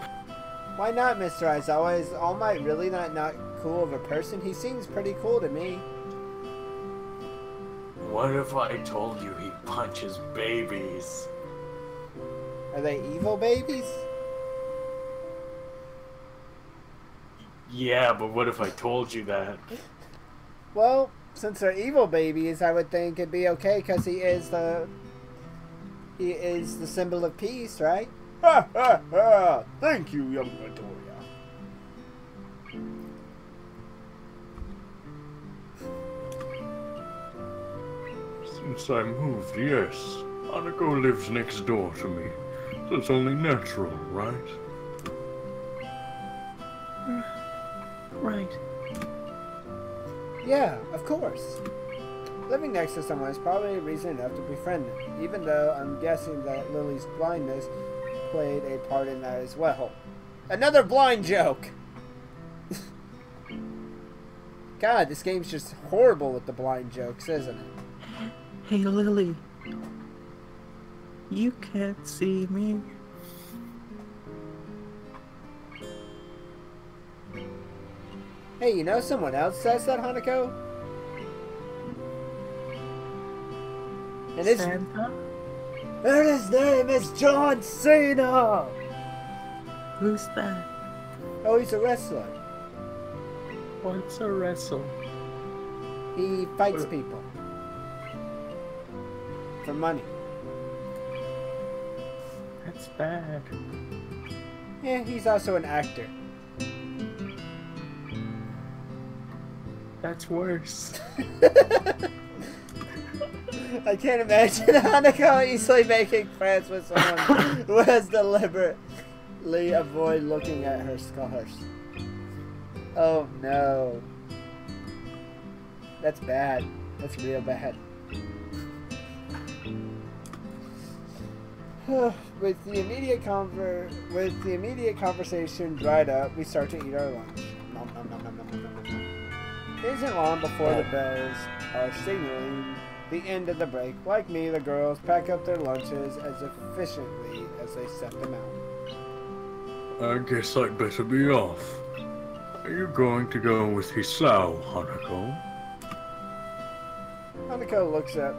Why not, Mr. Aizawa? Is All Might really not cool of a person? He seems pretty cool to me. What if I told you he punches babies? Are they evil babies? Yeah, but what if I told you that? Well, since they're evil babies, I would think it'd be okay because he is the symbol of peace, right? Ha ha ha! Thank you, young Midoriya. Since I moved, yes. Hanako lives next door to me, so it's only natural, right? Right. Yeah, of course. Living next to someone is probably reason enough to befriend them, even though I'm guessing that Lily's blindness played a part in that as well. Another blind joke! God, this game's just horrible with the blind jokes, isn't it? Hey, Lily. You can't see me. Hey, you know someone else says that, Hanako? And Santa? and his name is John Cena! Who's that? Oh, he's a wrestler. What's a wrestle? He fights people. For money. That's bad. Yeah, he's also an actor. That's worse. I can't imagine Hanako easily making friends with someone who has deliberately avoid looking at her scars. Oh no. That's bad. That's real bad. With the immediate conversation dried up, we start to eat our lunch. Nom, nom, nom, nom, nom, nom, nom, nom. It isn't long before the bells are signaling the end of the break. Like me, the girls pack up their lunches as efficiently as they set them out. I guess I'd better be off. Are you going to go with Hisao, Hanako? Hanako looks up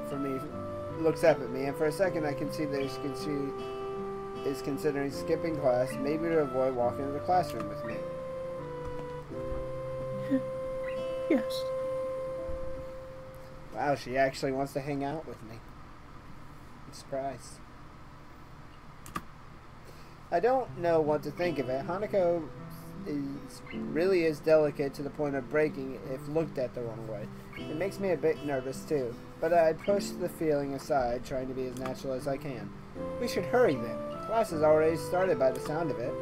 at me, and for a second I can see that she is considering skipping class, maybe to avoid walking into the classroom with me. Yes. Wow, she actually wants to hang out with me. I'm surprised. I don't know what to think of it. Hanako really is delicate to the point of breaking if looked at the wrong way. It makes me a bit nervous too, but I push the feeling aside, trying to be as natural as I can. We should hurry then. Class has already started by the sound of it.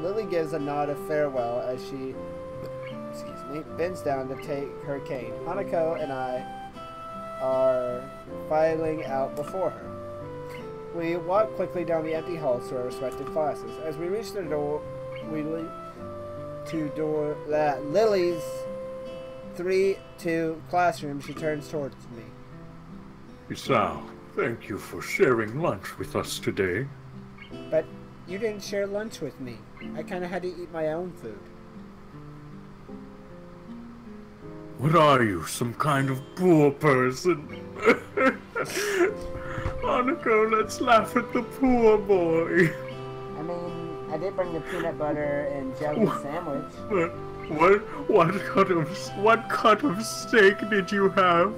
Lily gives a nod of farewell as she bends down to take her cane. Hanako and I are filing out before her. We walk quickly down the empty halls to our respective classes. As we reach the door, we leave to Lily's 3-2 classroom. She turns towards me. Hisao, thank you for sharing lunch with us today. But you didn't share lunch with me. I kind of had to eat my own food. What are you, some kind of poor person? Hanako, let's laugh at the poor boy. I mean, I did bring the peanut butter and jelly sandwich. What cut of steak did you have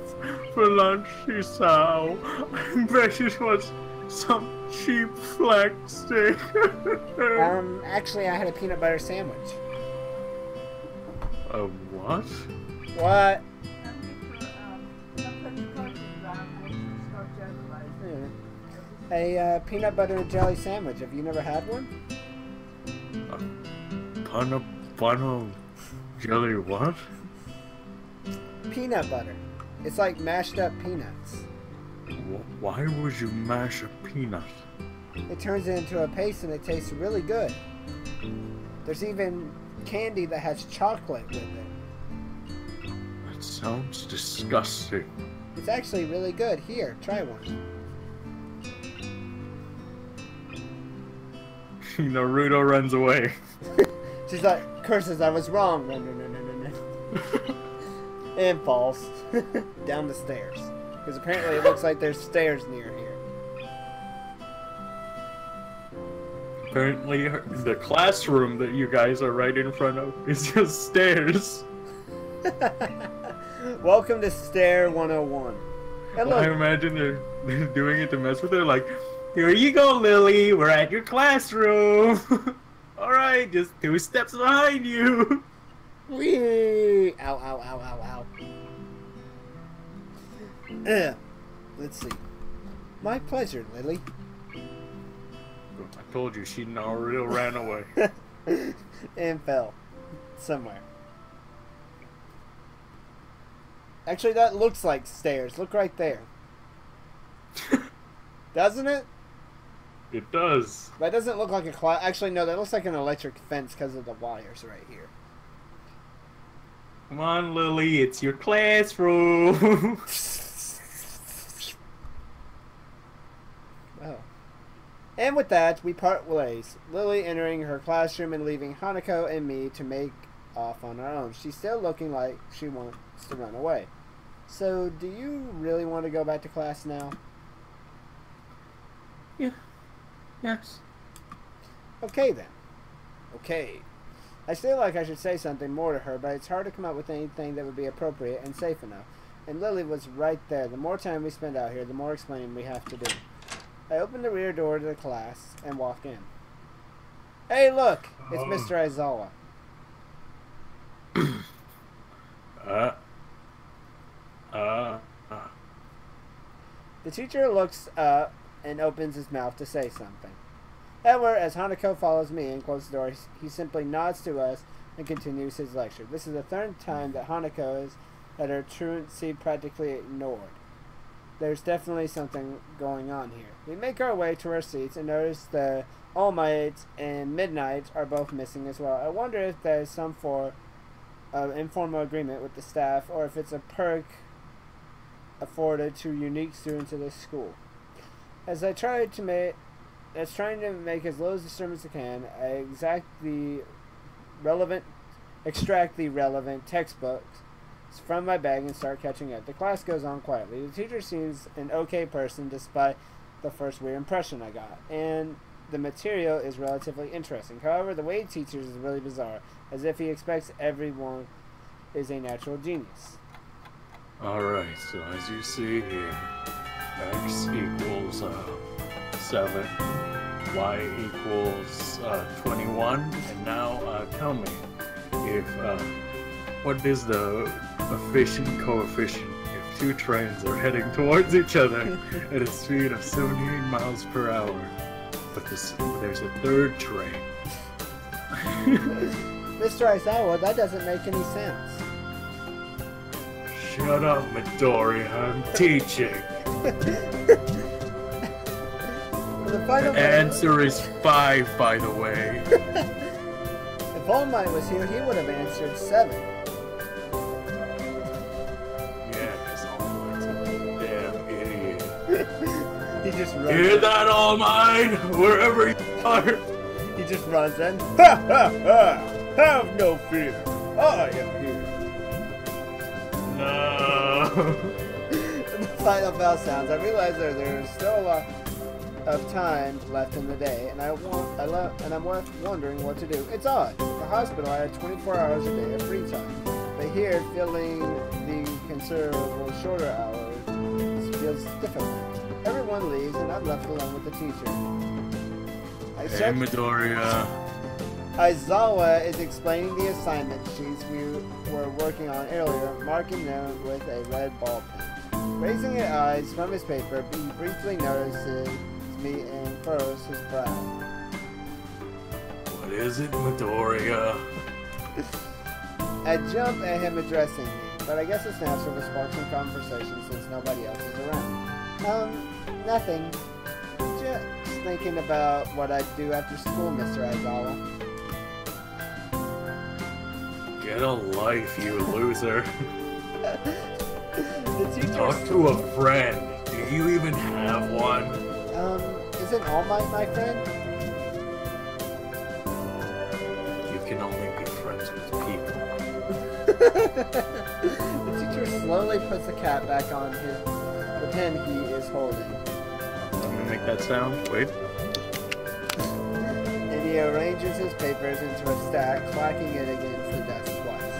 for lunch, Hisao? I bet it was some cheap flex steak. Actually, I had a peanut butter sandwich. A what? What? A peanut butter and jelly sandwich. Have you never had one? Bun jelly what? Peanut butter. It's like mashed up peanuts. Why would you mash a peanut? It turns it into a paste and it tastes really good. There's even candy that has chocolate with it. That sounds disgusting. It's actually really good. Here, try one. Naruto runs away. She's like, curses, I was wrong. No. And falls down the stairs. Because apparently it looks like there's stairs near here. Apparently the classroom that you guys are right in front of is just stairs. Welcome to Stair 101. And look, I imagine they're doing it to mess with her, like, here you go, Lily, we're at your classroom. Alright, just 2 steps behind you. wee! Ow. Let's see. My pleasure, Lily. I told you, she Naruto ran away. And fell. Somewhere. Actually, that looks like stairs. Look right there. Doesn't it? It does. That doesn't look like a class. Actually, no, that looks like an electric fence because of the wires right here. Come on, Lily, it's your classroom. Oh. And with that, we part ways. Lily entering her classroom and leaving Hanako and me to make off on our own. She's still looking like she wants to run away. So, do you really want to go back to class now? Yeah. Yes. Okay then. Okay. I feel like I should say something more to her, but it's hard to come up with anything that would be appropriate and safe enough. And Lily was right there. The more time we spend out here, the more explaining we have to do. I opened the rear door to the class and walked in. Hey, look! It's Mr. Aizawa. The teacher looks up and opens his mouth to say something. However, as Hanako follows me and closes the door, he simply nods to us and continues his lecture. This is the third time that Hanako has had her truancy practically ignored. There's definitely something going on here. We make our way to our seats and notice the All Mights and Midnights are both missing as well. I wonder if there's some form of informal agreement with the staff or if it's a perk afforded to unique students of this school. As I trying to make as little disturbance as I can, I extract the relevant textbooks from my bag and start catching up. The class goes on quietly. The teacher seems an okay person despite the first weird impression I got, and the material is relatively interesting. However, the way he teaches is really bizarre, as if he expects everyone is a natural genius. Alright, so as you see here, x equals 7, y equals 21, and now tell me, if what is the efficient coefficient if two trains are heading towards each other at a speed of 78 miles per hour, but there's a third train? Mr. Aizawa, that doesn't make any sense. Shut up, Midoriya, I'm teaching. The answer is 5, by the way. If All Might was here, he would have answered 7. Yeah, because All Might's a damn idiot. He just runs. Hear that, All Might? Wherever you are. He just runs in. Ha ha ha! Have no fear. I am here. No. The final bell sounds. I realize there's still a lot of time left in the day, and I'm wondering what to do. It's odd. At the hospital, I had 24 hours a day of free time, but here, filling the considerable shorter hours feels difficult. Everyone leaves, and I'm left alone with the teacher. Hey, Midoriya. Aizawa is explaining the assignment sheets we were working on earlier, marking them with a red ball pen. Raising his eyes from his paper, he briefly notices me and furrows his brow. What is it, Midoriya? I jump at him addressing me, but I guess it's natural to spark some conversation since nobody else is around. Nothing. Just thinking about what I'd do after school, Mr. Aizawa. Get a life, you loser. The teacher Talk to a friend. Do you even have one? Isn't All Might my friend? You can only be friends with people. The teacher slowly puts the cap back on the pen he is holding. Let me make that sound. Wait. And he arranges his papers into a stack, clacking it against the desk twice.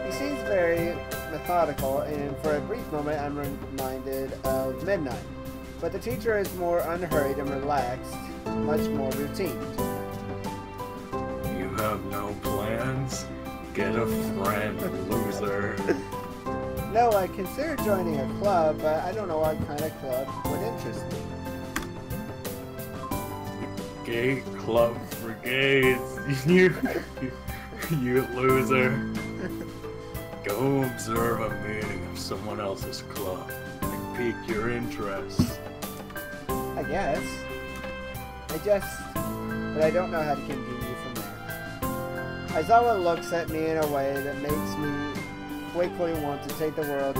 He seems very methodical, and for a brief moment I'm reminded of Midnight. But the teacher is more unhurried and relaxed, much more routine. You have no plans? Get a friend, loser. No, I considered joining a club, but I don't know what kind of club would interest me. Gay club for gays. You loser. Go observe a meeting of someone else's club and pique your interest. I guess. But I don't know how to continue from there. Aizawa looks at me in a way that makes me quickly want to take the words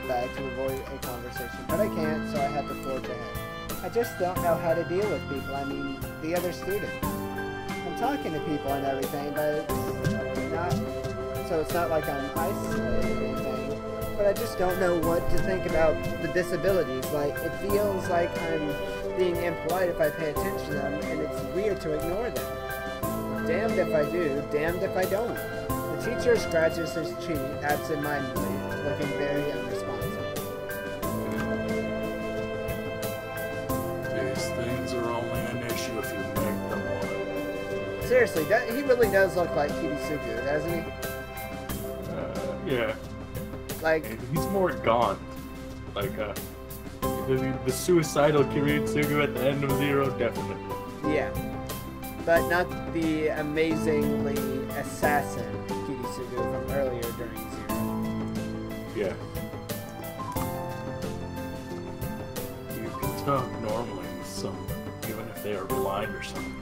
back to avoid a conversation, but I can't, so I have to forge ahead. I just don't know how to deal with people, I mean, the other students. I'm talking to people and everything, but it's not like I'm isolated or anything, but I just don't know what to think about the disabilities. Like, it feels like I'm being impolite if I pay attention to them, and it's weird to ignore them. Damned if I do, damned if I don't. The teacher scratches his cheek absent-mindedly, looking very unresponsive. These things are only an issue if you make them one. Seriously, he really does look like Kirisugu, doesn't he? Yeah. Like, he's more gaunt. Like, the suicidal Kiritsugu at the end of Zero, definitely. yeah. But not the amazingly assassin Kirisugu from earlier during Zero. Yeah. You can talk normally with someone, even if they are blind or something.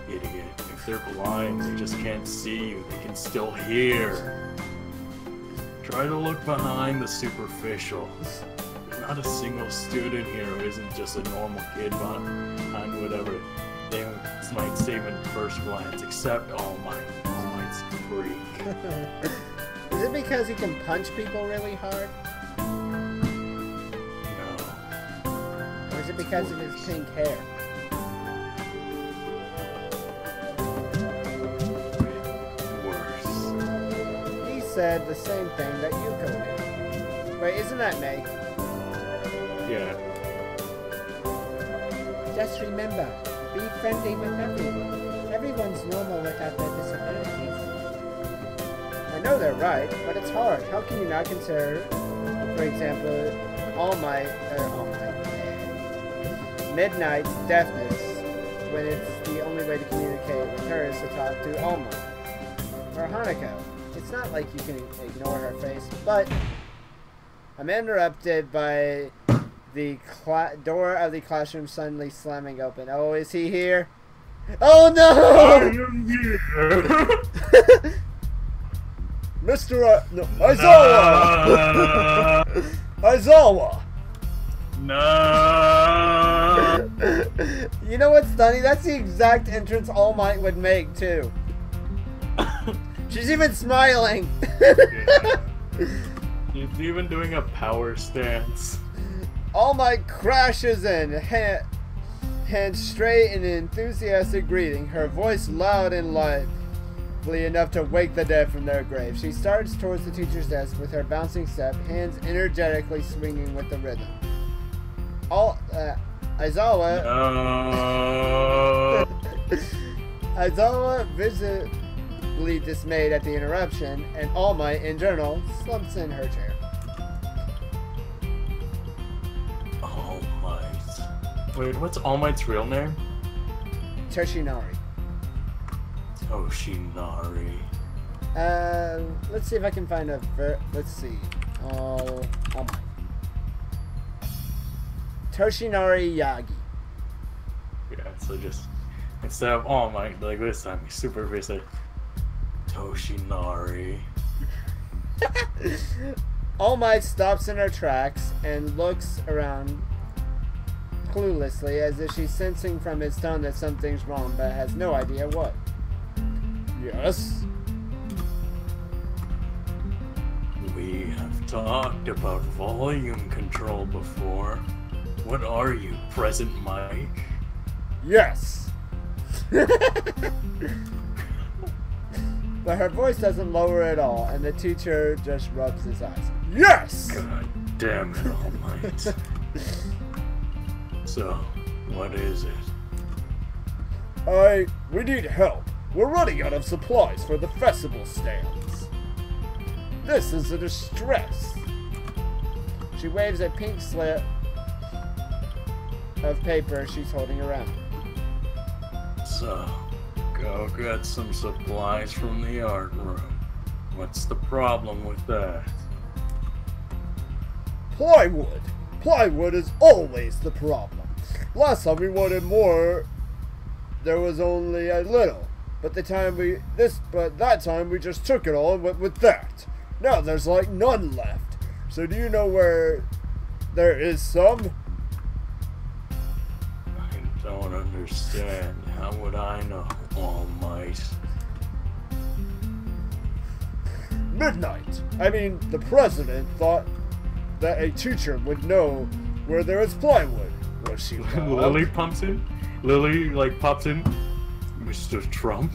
Idiot. If they're blind, they just can't see you. They can still hear. Try to look behind the superficial. There's not a single student here who isn't just a normal kid behind whatever they might seem at first glance, except All Might. All Might's a freak. Is it because he can punch people really hard? No. Or is it because of his pink hair? Worse. He said the same thing that Yuko did. Wait, isn't that May? Yeah. Just remember, be friendly with everyone. Everyone's normal without their disabilities. I know they're right, but it's hard. How can you not consider, for example, Midnight's deafness when it's the only way to communicate with her is to talk to All Might? Or Hanako. It's not like you can ignore her face, but I'm interrupted by the door of the classroom suddenly slamming open. Oh, is he here? Oh no! I am here! Mr. No, Aizawa! Aizawa! No! You know what's funny? That's the exact entrance All Might would make, too. She's even smiling! Yeah. She's even doing a power stance. All Might crashes in, hands straight in an enthusiastic greeting, her voice loud and lively enough to wake the dead from their graves. She starts towards the teacher's desk with her bouncing step, hands energetically swinging with the rhythm. Aizawa... No. Aizawa, visibly dismayed at the interruption, and All Might, in general, slumps in her chair. All Might. Wait, what's All Might's real name? Toshinari. Toshinari. Let's see if I can find a let's see. All Might. Toshinari Yagi. Yeah, so just instead of All Might, like this time, he's super basic. Toshinari. All Might stops in her tracks and looks around cluelessly as if she's sensing from his tone that something's wrong but has no idea what. Yes? We have talked about volume control before. What are you, present Mike? Yes! But her voice doesn't lower at all, and the teacher just rubs his eyes. Yes! God damn it, All Might. So, what is it? We need help. We're running out of supplies for the festival stands. This is a distress. She waves a pink slip of paper she's holding around. So, go get some supplies from the art room. What's the problem with that? Plywood. Plywood is always the problem. Last time we wanted more, there was only a little. But that time we just took it all and went with that. Now there's like none left. So do you know where there is some? I don't understand. How would I know, All Might? Midnight. I mean, the president thought that a teacher would know where there is plywood. Was she wrong? Lily pumps in. Lily like pops in. Mr. Trump.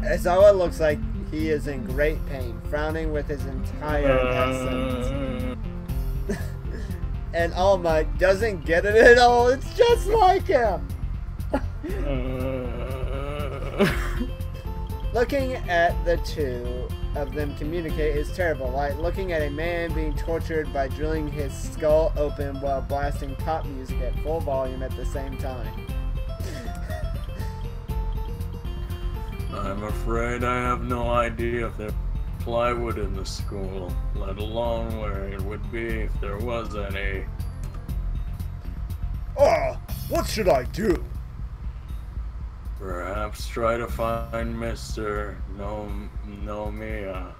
Aizawa looks like he is in great pain, frowning with his entire essence. And All Might doesn't get it at all. It's just like him. Looking at the two of them communicate is terrible, like looking at a man being tortured by drilling his skull open while blasting pop music at full volume at the same time. I'm afraid I have no idea if there's plywood in the school, let alone where it would be if there was any. What should I do? Perhaps try to find Mr. Nomiya.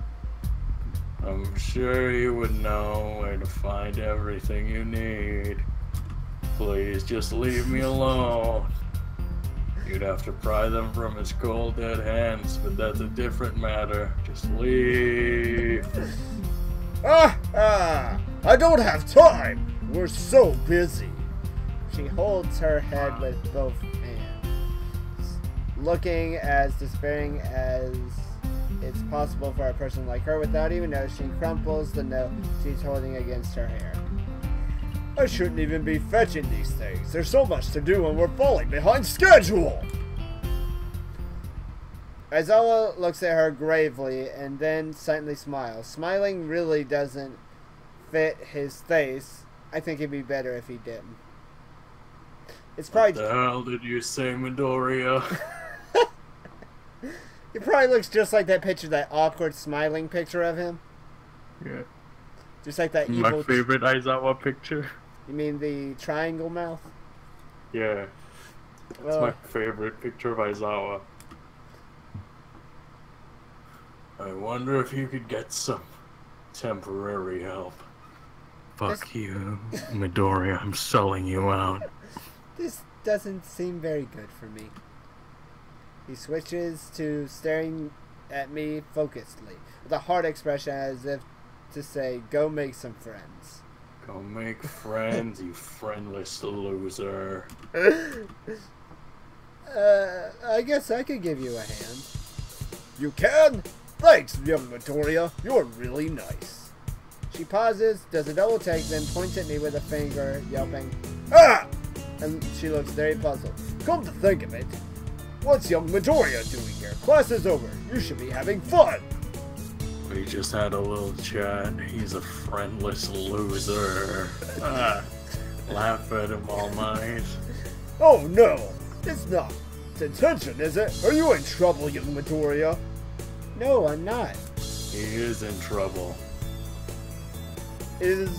I'm sure he would know where to find everything you need. Please just leave me alone. You'd have to pry them from his cold dead hands, but that's a different matter. Just leave. I don't have time. We're so busy. She holds her head with both hands, looking as despairing as it's possible for a person like her. Without even noticing, she crumples the note she's holding against her hair. I shouldn't even be fetching these things. There's so much to do and we're falling behind schedule. Aizawa looks at her gravely and then silently smiles. Smiling really doesn't fit his face. I think it'd be better if he didn't. It's probably. What the hell did you say, Midoriya? He probably looks just like that picture, that awkward smiling picture of him. Yeah. Just like that evil. My favorite Aizawa picture. You mean the triangle mouth? Yeah. That's my favorite picture of Aizawa. I wonder if you could get some temporary help. Fuck you, Midoriya. I'm selling you out. This doesn't seem very good for me. He switches to staring at me focusedly, with a hard expression as if to say, go make some friends. Go make friends, you friendless loser. I guess I could give you a hand. You can? Thanks, young Midoriya. You're really nice. She pauses, does a double take, then points at me with a finger, yelping, ah! And she looks very puzzled. Come to think of it, what's young Midoriya doing here? Class is over. You should be having fun. We just had a little chat. He's a friendless loser. Laugh at him, All Might. Oh no, it's not. Detention, is it? Are you in trouble, young Midoriya? No, I'm not. He is in trouble. Is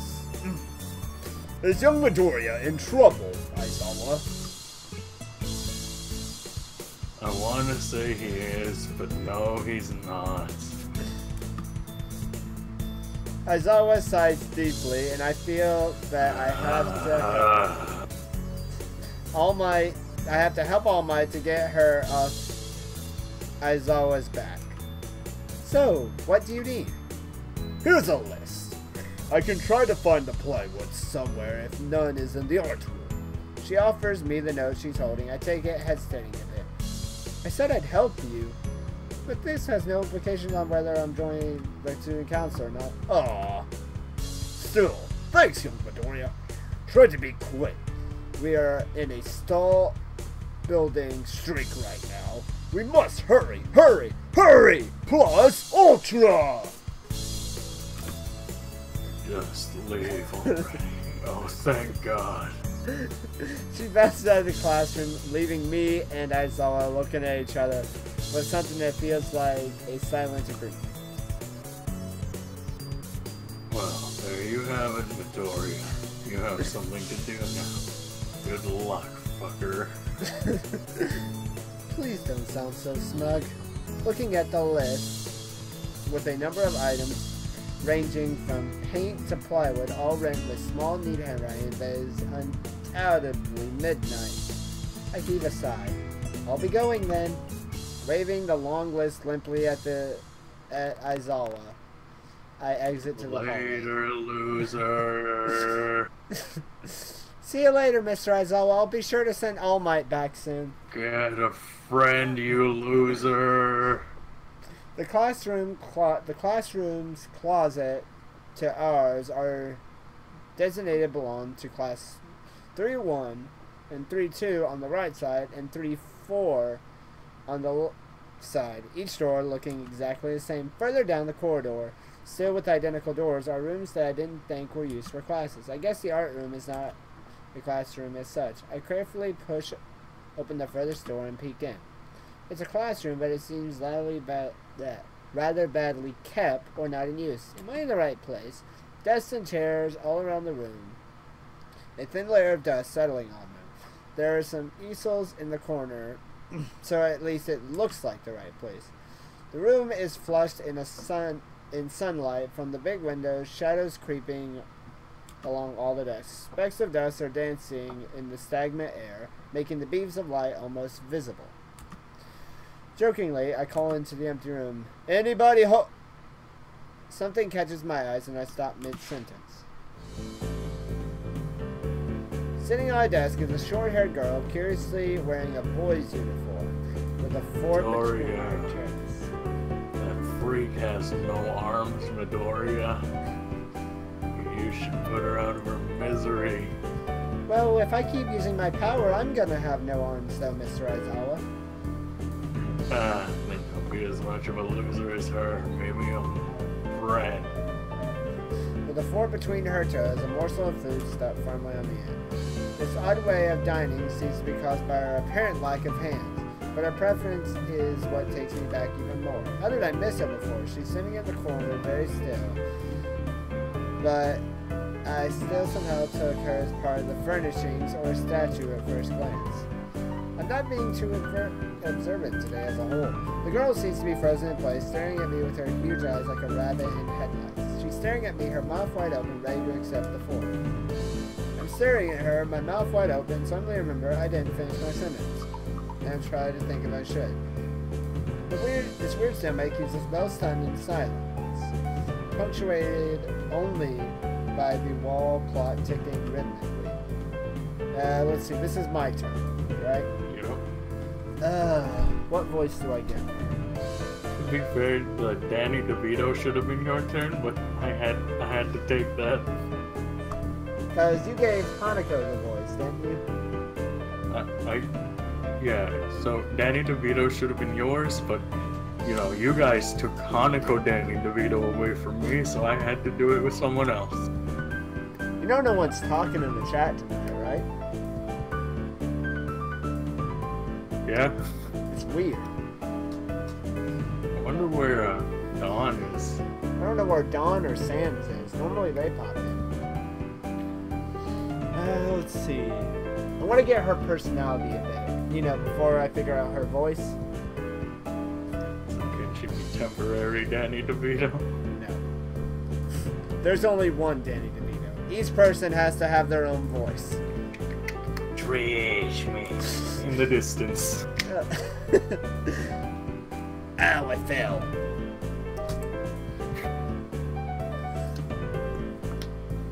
young Midoriya in trouble, Aizawa? I want to say he is, but no, he's not. Aizawa sighs deeply, and I feel that I have to I have to help All Might to get her off Aizawa's back. So, what do you need? Here's a list. I can try to find the plywood somewhere if none is in the art room. She offers me the note she's holding. I take it, hesitating a bit. I said I'd help you, but this has no implications on whether I'm joining the student council or not. Aww. Still, thanks, young Midoriya. Try to be quick. We are in a stall building streak right now. We must hurry, hurry, hurry! Plus Ultra! Just leave already. Oh, thank God. She bounces out of the classroom, leaving me and Aizawa looking at each other with something that feels like a silent agreement. Well, there you have it, Midoriya. You have something to do now. Good luck, motherfucker. Please don't sound so smug. Looking at the list, with a number of items ranging from paint to plywood, all written with small, neat handwriting that is undoubtedly midnight, I heave a sigh. I'll be going then, waving the long list limply at Aizawa. I exit to the hallway. Later, loser. See you later, Mr. Aizawa. I'll be sure to send All Might back soon. Get a friend, you loser. The classroom's closet to ours are designated belong to class 3-1 and 3-2 on the right side and 3-4 on the side. Each door looking exactly the same. Further down the corridor, still with identical doors, are rooms that I didn't think were used for classes. I guess the art room is not a classroom as such. I carefully push open the furthest door and peek in. It's a classroom, but it seems rather badly kept or not in use. Am I in the right place? Desks and chairs all around the room. A thin layer of dust settling on them. There are some easels in the corner, so at least it looks like the right place. The room is flushed in sunlight from the big windows, shadows creeping along all the desks. Specks of dust are dancing in the stagnant air, making the beams of light almost visible. Jokingly, I call into the empty room. Anybody Something catches my eyes and I stop mid-sentence. Sitting on a desk is a short-haired girl, curiously wearing a boy's uniform, with a fork between her chest. That freak has no arms, Midoriya. You should put her out of her misery. Well, if I keep using my power, I'm gonna have no arms though, Mr. Aizawa. Then don't be as much of a loser as her. Maybe a friend. With a fork between her toes, a morsel of food stuck firmly on the end. This odd way of dining seems to be caused by her apparent lack of hands, but her preference is what takes me back even more. How did I miss her before? She's sitting in the corner, very still, but I still somehow took her as part of the furnishings or a statue at first glance. I'm not being too observant today as a whole. The girl seems to be frozen in place, staring at me with her huge eyes like a rabbit in headlights. She's staring at me, her mouth wide open, ready to accept the fork. I'm staring at her, my mouth wide open, suddenly remember I didn't finish my sentence. And try to think if I should. This weird stalemate keeps us both stunned in silence, punctuated only by the wall clock ticking rhythmically. Let's see, this is my turn, right? Yep. What voice do I get? To be fair, Danny DeVito should have been your turn, but I had to take that. Because you gave Hanako the voice, didn't you? Yeah, so Danny DeVito should have been yours, but, you know, you guys took Hanako Danny DeVito away from me, so I had to do it with someone else. You know no one's talking in the chat tonight, right? Yeah? It's weird. I wonder where Dawn is. I don't know where Dawn or Sam's is. Normally they pop in. Let's see. I want to get her personality a bit. You know, before I figure out her voice. Can she be temporary Danny DeVito? No. There's only one Danny DeVito. Each person has to have their own voice. Trash me. In the distance. Ow, I fell.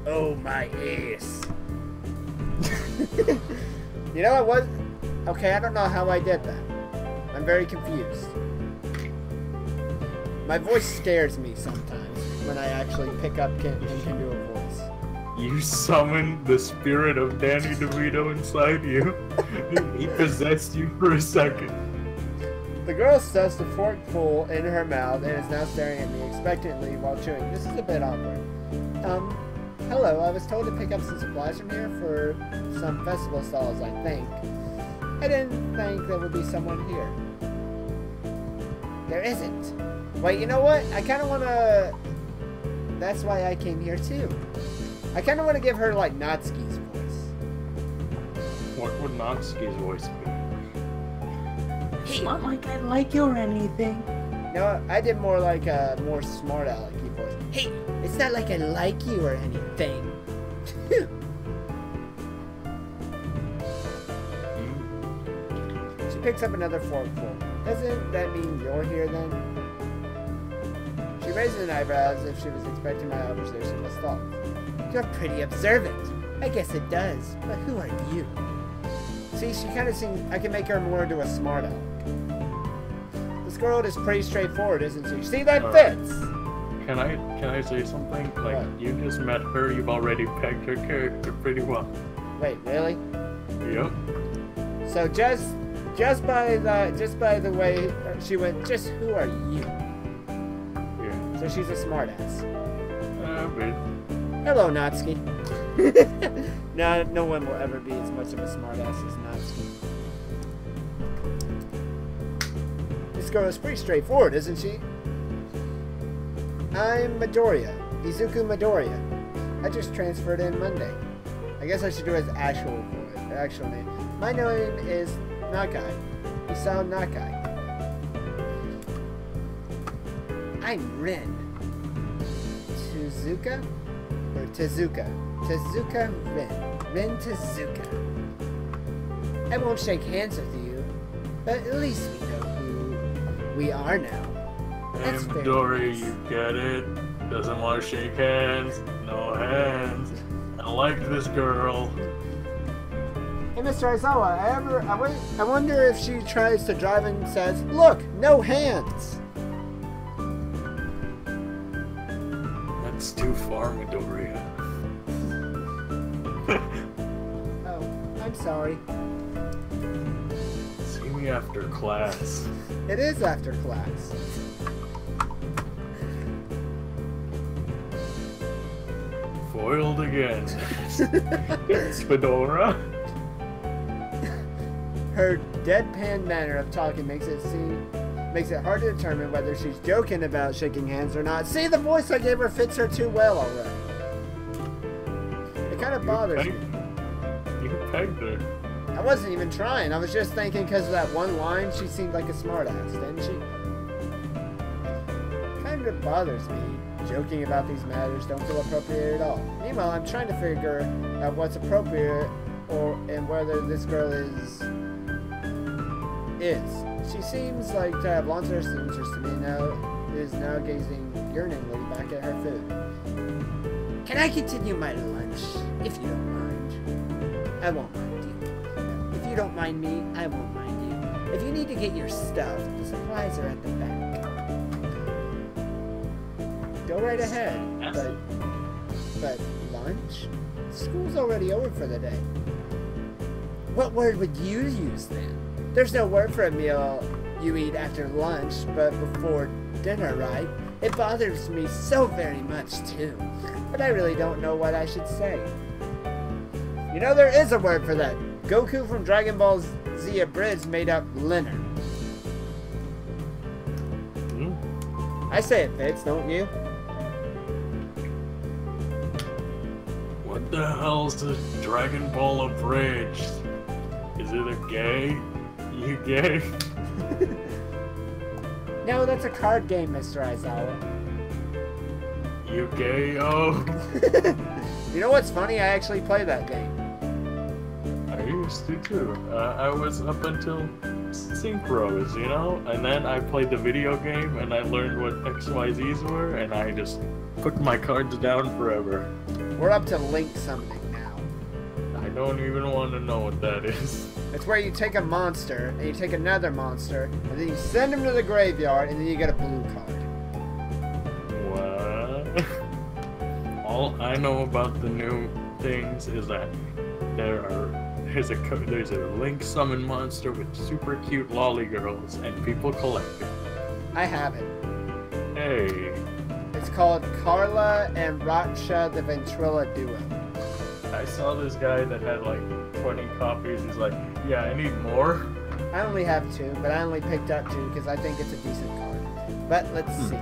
Oh, my ass. You know, okay, I don't know how I did that. I'm very confused. My voice scares me sometimes when I actually pick up and can do a voice. You summoned the spirit of Danny DeVito inside you. He possessed you for a second. The girl stuffs the fork full in her mouth and is now staring at me expectantly while chewing. This is a bit awkward. Hello, I was told to pick up some supplies from here for some festival stalls, I think. I didn't think there would be someone here. There isn't. Wait, you know what? I kind of want to... That's why I came here, too. I kind of want to give her, like, Natsuki's voice. What would would Natsuki's voice be? It's not like I like you or anything. No, I did more like a more smart alecky voice. Hey, it's not like I like you or anything. She picks up another forkful. Doesn't that mean you're here then? She raises an eyebrow as if she was expecting my observation was thoughts. You're pretty observant. I guess it does. But who are you? See, she kind of seems... I can make her more into a smart aleck. This girl is pretty straightforward, isn't she? See, that fits! Can I say something? Like, what? You just met her, you've already pegged her character pretty well. Wait, really? Yep. So just by the way she went, just who are you? Yeah. So she's a smartass. But Hello, Natsuki. No one will ever be as much of a smartass as Natsuki. This girl is pretty straightforward, isn't she? I'm Midoriya. Izuku Midoriya. I just transferred in Monday. I guess I should do his actual name. My name is Nakai. Isao Nakai. I'm Rin. Tezuka? Or Tezuka? Tezuka Rin. Rin Tezuka. I won't shake hands with you, but at least we know who we are now. hey, Midori, you get it? Doesn't want to shake hands. No hands. I like this girl. Hey, Mr. Aizawa, I wonder if she tries to drive and says, look, no hands. That's too far, Midoriya. Oh, I'm sorry. See me after class. It is after class. Foiled again. It's Fedora. Her deadpan manner of talking makes it hard to determine whether she's joking about shaking hands or not. See, the voice I gave her fits her too well already. It kind of bothers me. You pegged her. I wasn't even trying. I was just thinking because of that one line, she seemed like a smartass, didn't she? Kind of bothers me. Joking about these matters don't feel appropriate at all. Meanwhile, I'm trying to figure out what's appropriate and whether this girl is. She seems like to have lots of interest in me now. Is now gazing yearningly back at her food. Can I continue my lunch, if you don't mind? I won't mind you. If you don't mind me, I won't mind you. If you need to get your stuff, the supplies are at the back. Go right ahead. But lunch? School's already over for the day. What word would you use then? There's no word for a meal you eat after lunch, but before dinner, right? It bothers me so very much, too. But I really don't know what I should say. You know, there is a word for that. Goku from Dragon Ball Z Abridged made up Leonard. I say it fits, don't you? What the hell's a Dragon Ball Abridged? Is it a gay? You gay? No, that's a card game, Mr. Aizawa. You gay? Oh. You know what's funny? I actually play that game. I used to too. I was up until synchros, you know? And then I played the video game and I learned what XYZs were and I just put my cards down forever. We're up to link summoning now. I don't even want to know what that is. It's where you take a monster, and you take another monster, and then you send them to the graveyard, and then you get a blue card. What? All I know about the new things is that there's a Link summon monster with super cute lolly girls, and people collect it. I have it. Hey. It's called Carla and Raksha the Ventrilla Duo. I saw this guy that had like 20 copies. He's like, yeah, I need more. I only have 2, but I only picked up 2 because I think it's a decent card. But let's see.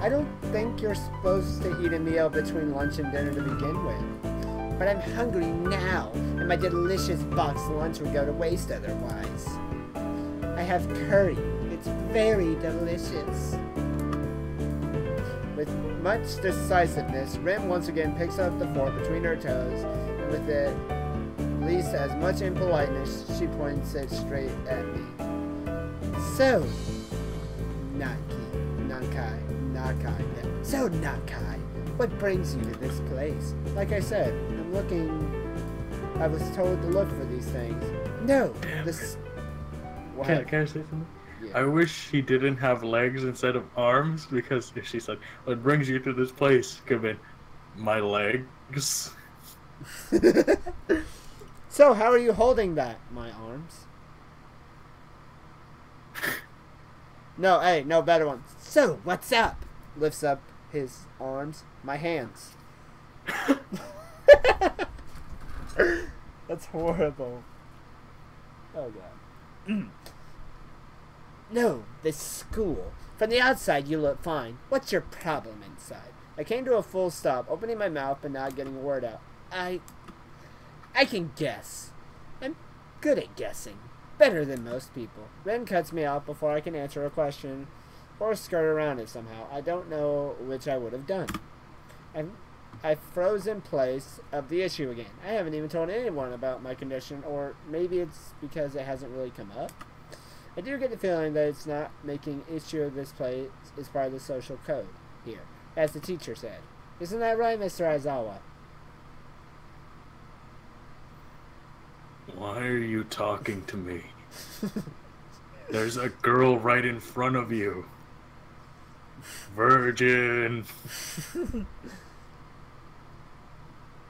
I don't think you're supposed to eat a meal between lunch and dinner to begin with. but I'm hungry now, and my delicious boxed lunch would go to waste otherwise. I have curry. It's very delicious. With much decisiveness, Rim once again picks up the fork between her toes, and with at least as much impoliteness, she points it straight at me. So, Nakai, what brings you to this place? Like I said, I was told to look for these things. No, this... Can I say something? Yeah. I wish he didn't have legs instead of arms, because if she said, what brings you to this place, could have been my legs. So, how are you holding that, my arms? No, hey, no, better one. So, what's up? Lifts up his arms. My hands. That's horrible. Oh, God. No, this school. From the outside, you look fine. What's your problem inside? I came to a full stop, opening my mouth but not getting a word out. I can guess. I'm good at guessing. Better than most people. Ren cuts me off before I can answer a question or skirt around it somehow. I don't know which I would have done. I froze in place of the issue again. I haven't even told anyone about my condition, or maybe it's because it hasn't really come up. I do get the feeling that it's not making issue of this place is part of the social code here, as the teacher said. Isn't that right, Mr. Aizawa? Why are you talking to me? There's a girl right in front of you. Virgin.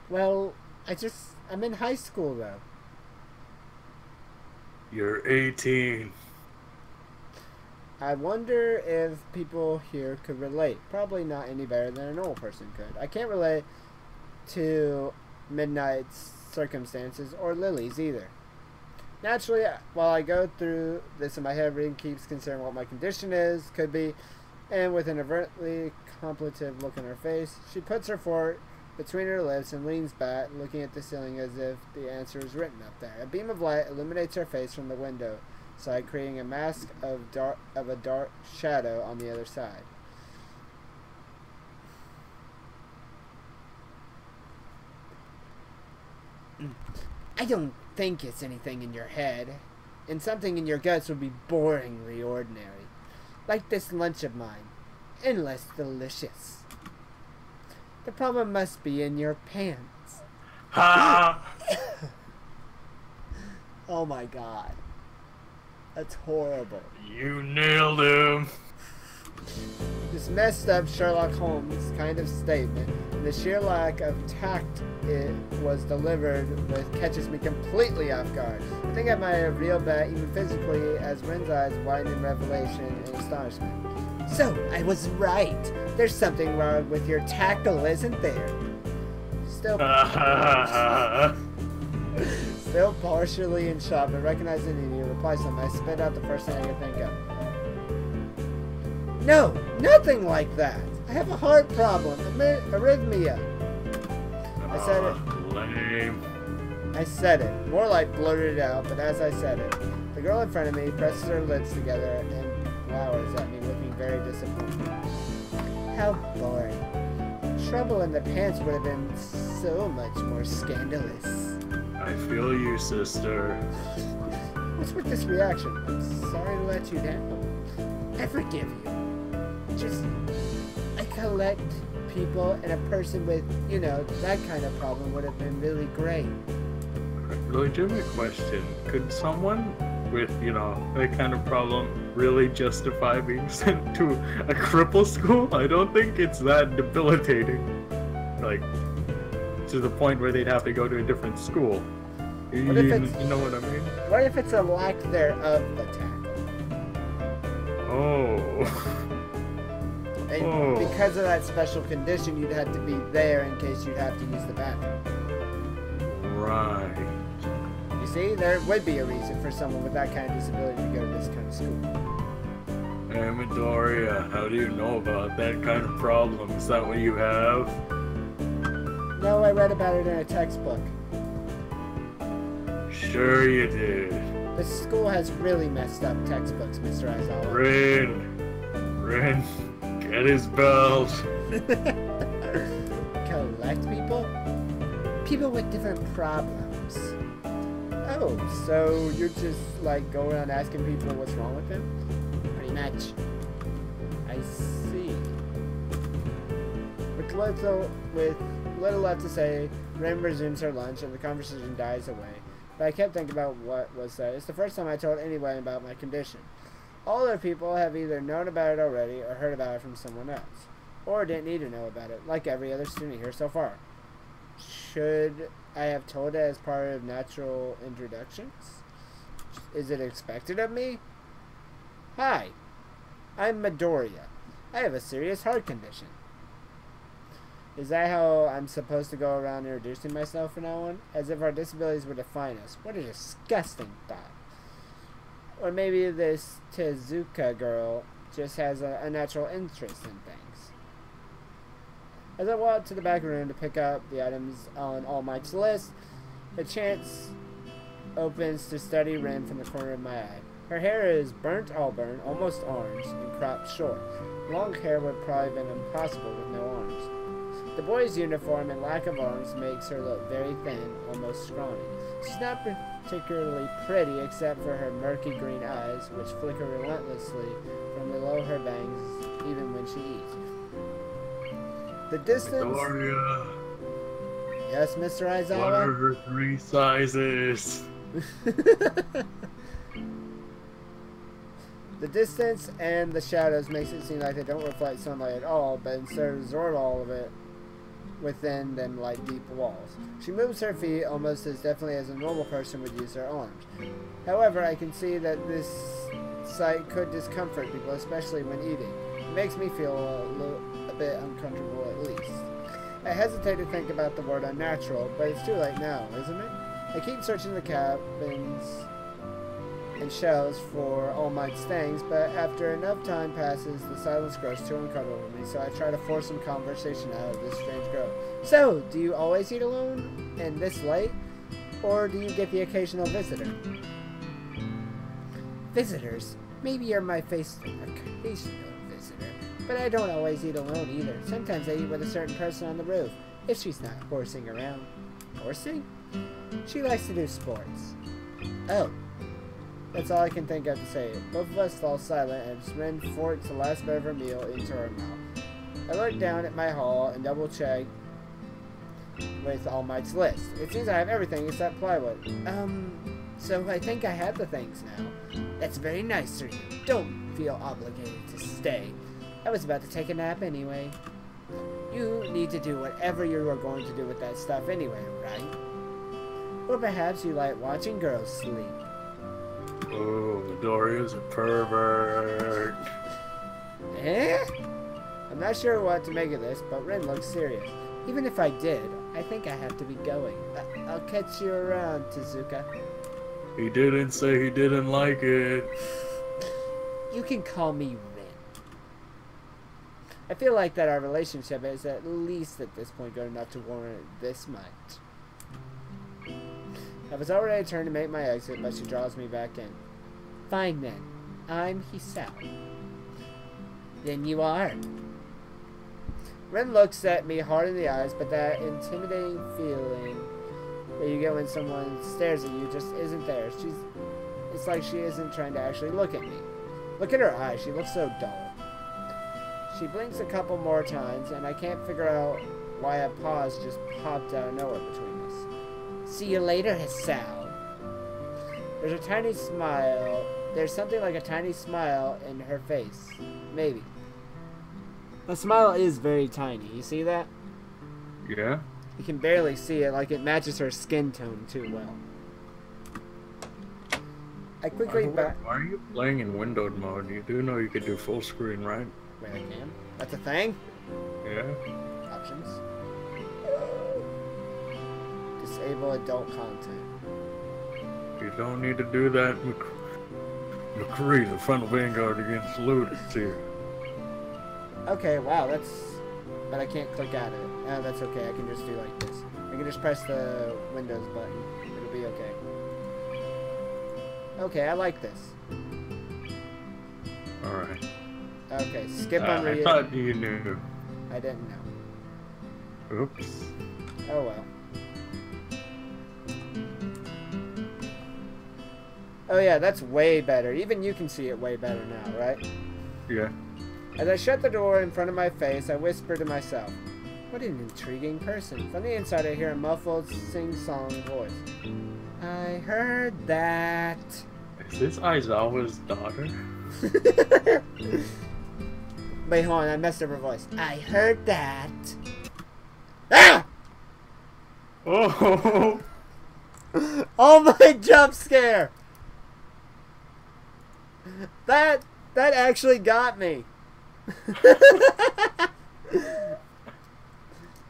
Well, I'm in high school, though. You're 18. I wonder if people here could relate. Probably not any better than a normal person could. I can't relate to Midnight's circumstances or Lily's either. Naturally, while I go through this in my head, Rin keeps considering what my condition is, could be, and with an overtly contemplative look on her face, she puts her fork between her lips and leans back, looking at the ceiling as if the answer is written up there. A beam of light illuminates her face from the window side, creating a mask of a dark shadow on the other side. I don't think it's anything in your head, and something in your guts would be boringly ordinary. Like this lunch of mine. Endless delicious. The problem must be in your pants. Ha! Oh my God. That's horrible. You nailed him. This messed up Sherlock Holmes kind of statement, and the sheer lack of tact it was delivered with catches me completely off guard. I think I might have reeled back even physically as Ren's eyes widened in revelation and astonishment. So, I was right. There's something wrong with your tackle, isn't there? Still partially in shock, but recognizing the idiot reply something, I spit out the first thing I could think of. No, nothing like that. I have a heart problem, arrhythmia. I said it. Lame. I said it. More like blurted it out, but as I said it, the girl in front of me presses her lips together and glowers at me, looking very disappointed. How boring. Trouble in the pants would have been so much more scandalous. I feel you, sister. What's with this reaction? I'm sorry to let you down. I forgive you. I collect people, and a person with, that kind of problem would have been really great. Legitimate question. Could someone with, that kind of problem really justify being sent to a cripple school? I don't think it's that debilitating. Like, to the point where they'd have to go to a different school. You know what I mean? What if it's a lack thereof attack? Oh. And because of that special condition, you'd have to be there in case you'd have to use the bathroom. Right. You see, there would be a reason for someone with that kind of disability to go to this kind of school. Hey, Midoriya, how do you know about that kind of problem? Is that what you have? No, I read about it in a textbook. Sure you did. The school has really messed up textbooks, Mr. Aizawa. Rin, get his belt. Collect people? People with different problems. Oh, so you're just like going around asking people what's wrong with them? Pretty much. I see. With little left to say, Ren resumes her lunch and the conversation dies away. But I kept thinking about what was said. It's the first time I told anyone about my condition. All other people have either known about it already or heard about it from someone else. Or didn't need to know about it, like every other student here so far. Should I have told it as part of natural introductions? Is it expected of me? Hi, I'm Midoriya. I have a serious heart condition. Is that how I'm supposed to go around introducing myself from now on? As if our disabilities would define us. What a disgusting thought. Or maybe this Tezuka girl just has a natural interest in things. As I walk to the back room to pick up the items on All Might's list, a chance opens to study Rin from the corner of my eye. Her hair is burnt auburn, almost orange, and cropped short. Long hair would probably have been impossible with no arms. The boy's uniform and lack of arms makes her look very thin, almost scrawny. She's not particularly pretty except for her murky green eyes, which flicker relentlessly from below her bangs even when she eats. The distance... Midoriya. Yes, Mr. Aizawa? What are her 3 sizes? The distance and the shadows makes it seem like they don't reflect sunlight at all, but instead absorb all of it within them like deep walls. She moves her feet almost as definitely as a normal person would use their arms. However, I can see that this sight could discomfort people, especially when eating. It makes me feel a bit uncomfortable at least. I hesitate to think about the word unnatural, but it's too late now, isn't it? I keep searching the cabins and shelves for All Might's things, but after enough time passes, the silence grows too uncomfortable for me, so I try to force some conversation out of this strange girl. So, do you always eat alone and this late? Or do you get the occasional visitor? Visitors? Maybe you're my occasional visitor, but I don't always eat alone either. Sometimes I eat with a certain person on the roof, if she's not horsing around. Horsing? She likes to do sports. Oh. That's all I can think of to say. Both of us fall silent as Rin forks the last bit of her meal into her mouth. I look down at my haul and double check with All Might's list. It seems I have everything except plywood. So I think I have the things now. That's very nice of you. Don't feel obligated to stay. I was about to take a nap anyway. You need to do whatever you are going to do with that stuff anyway, right? Or perhaps you like watching girls sleep. Oh, Midoriya's a pervert. Eh? I'm not sure what to make of this, but Rin looks serious. Even if I did, I think I have to be going. I'll catch you around, Tezuka. He didn't say he didn't like it. You can call me Rin. I feel like that our relationship is at least at this point good enough to warrant this much. I was already turned to make my exit, but she draws me back in. Fine then. I'm Hisao. Then you are. Ren looks at me hard in the eyes, but that intimidating feeling that you get when someone stares at you just isn't there. It's like she isn't trying to actually look at me. Look at her eyes. She looks so dull. She blinks a couple more times, and I can't figure out why a pause just popped out of nowhere between us. See you later, Hisao. There's a tiny smile. There's something like a tiny smile in her face. Maybe. The smile is very tiny. You see that? Yeah? You can barely see it, like it matches her skin tone too well. I quickly Why are you playing in windowed mode? You do know you could do full screen, right? Wait, I can? That's a thing? Yeah. Options. Disable adult content. You don't need to do that, McCree. The frontal vanguard against Ludus here. Okay, wow, that's but I can't click out of it. Oh, that's okay. I can just do like this. I can just press the Windows button. It'll be okay. Okay, I like this. Alright. Okay, skip on I thought you knew. I didn't know. Oops. Oh well. Oh yeah, that's way better. Even you can see it way better now, right? Yeah. As I shut the door in front of my face, I whisper to myself, what an intriguing person. From the inside, I hear a muffled, sing-song voice. I heard that. Is this Aizawa's daughter? Wait, hold on, I messed up her voice. I heard that. Ah! Oh! Oh my jump scare! That actually got me.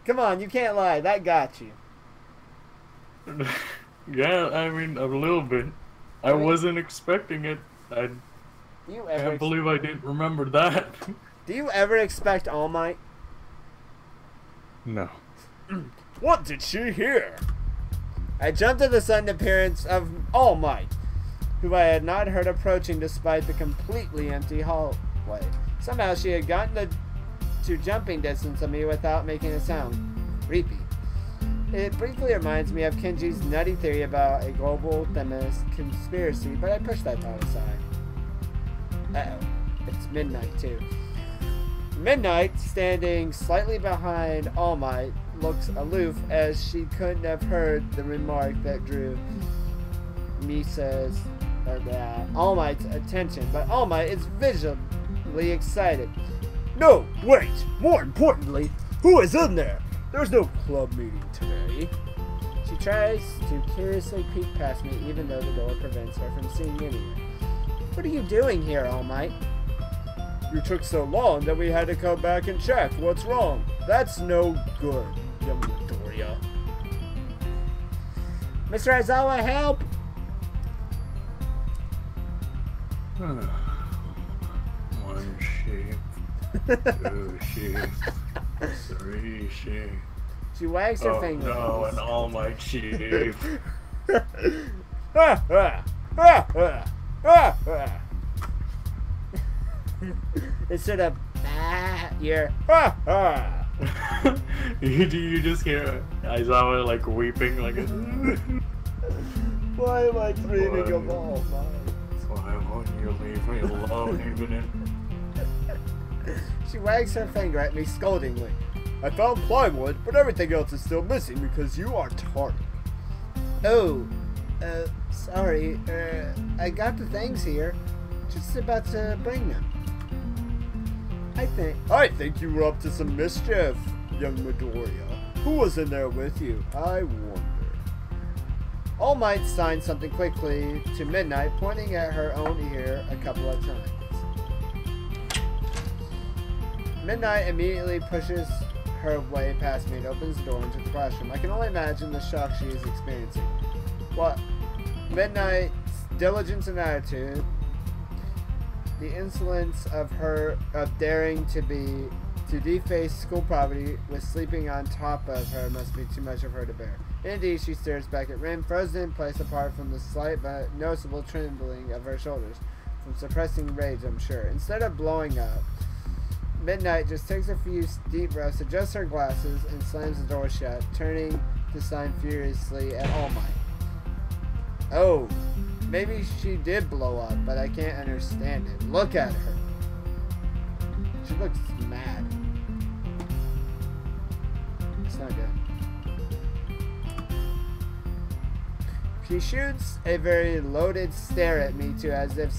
Come on, you can't lie. That got you. Yeah, I mean, a little bit. I wasn't expecting it. I can't believe I didn't remember that. Do you ever expect All Might? No. What did she hear? I jumped at the sudden appearance of All Might, who I had not heard approaching despite the completely empty hallway. Somehow she had gotten to jumping distance of me without making a sound. Creepy. It briefly reminds me of Kenji's nutty theory about a global feminist conspiracy, but I pushed that thought aside. Uh-oh. It's Midnight, too. Midnight, standing slightly behind All Might, looks aloof as she couldn't have heard the remark that drew Misa's All Might's attention, but All Might is visibly excited. No, wait! More importantly, who is in there? There's no club meeting today. She tries to curiously peek past me, even though the door prevents her from seeing anyway. What are you doing here, All Might? You took so long that we had to come back and check. What's wrong? That's no good, young Midoriya. Mr. Aizawa, help! One sheep, two sheep, three sheep. She wags her finger. No, an All Might sheep. Instead of you're you just hear Aizawa like weeping like a why am I dreaming of All Might? Why won't you leave me alone even in... She wags her finger at me scoldingly. I found plywood, but everything else is still missing because you are tardy. Oh, sorry. I got the things here. Just about to bring them. I think you were up to some mischief, young Midoriya. Who was in there with you? I wonder. All Might signed something quickly to Midnight, pointing at her own ear a couple of times. Midnight immediately pushes her way past me and opens the door into the classroom. I can only imagine the shock she is experiencing. What? Midnight's diligence and attitude, the insolence of her daring to deface school property with sleeping on top of her must be too much of her to bear. Indeed, she stares back at Rin, frozen in place apart from the slight but noticeable trembling of her shoulders. From suppressing rage, I'm sure. Instead of blowing up, Midnight just takes a few deep breaths, adjusts her glasses, and slams the door shut, turning to sign furiously at All Might. Oh, maybe she did blow up, but I can't understand it. Look at her. She looks mad. It's not good. She shoots a very loaded stare at me too, as if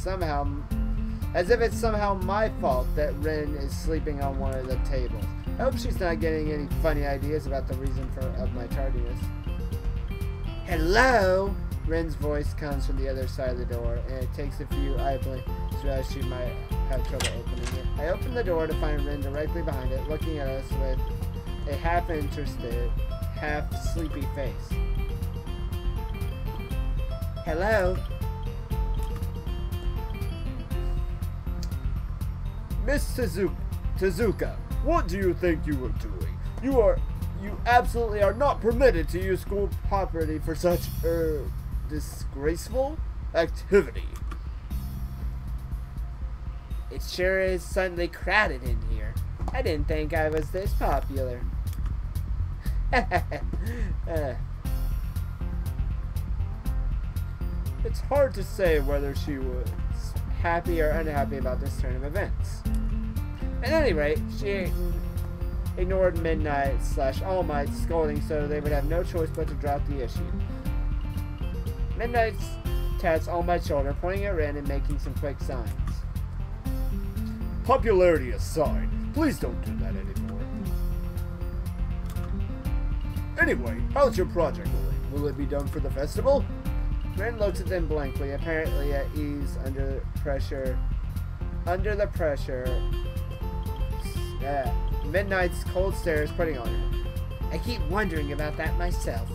it's somehow my fault that Rin is sleeping on one of the tables. I hope she's not getting any funny ideas about the reason of my tardiness. Hello? Rin's voice comes from the other side of the door, and it takes a few eyeblink so she might have trouble opening it. I open the door to find Rin directly behind it, looking at us with a half-interested, half-sleepy face. Hello? Miss Tezuka, What do you think you were doing? You absolutely are not permitted to use school property for such, disgraceful activity. It sure is suddenly crowded in here. I didn't think I was this popular. It's hard to say whether she was happy or unhappy about this turn of events. At any rate, she ignored Midnight/All Might's scolding, so they would have no choice but to drop the issue. Midnight taps All Might's shoulder, pointing at Ren and making some quick signs. Popularity aside, please don't do that anymore. Anyway, how's your project going? Will it be done for the festival? Ren looks at them blankly, apparently at ease under pressure. Under the pressure, Midnight's cold stare is putting on her. I keep wondering about that myself.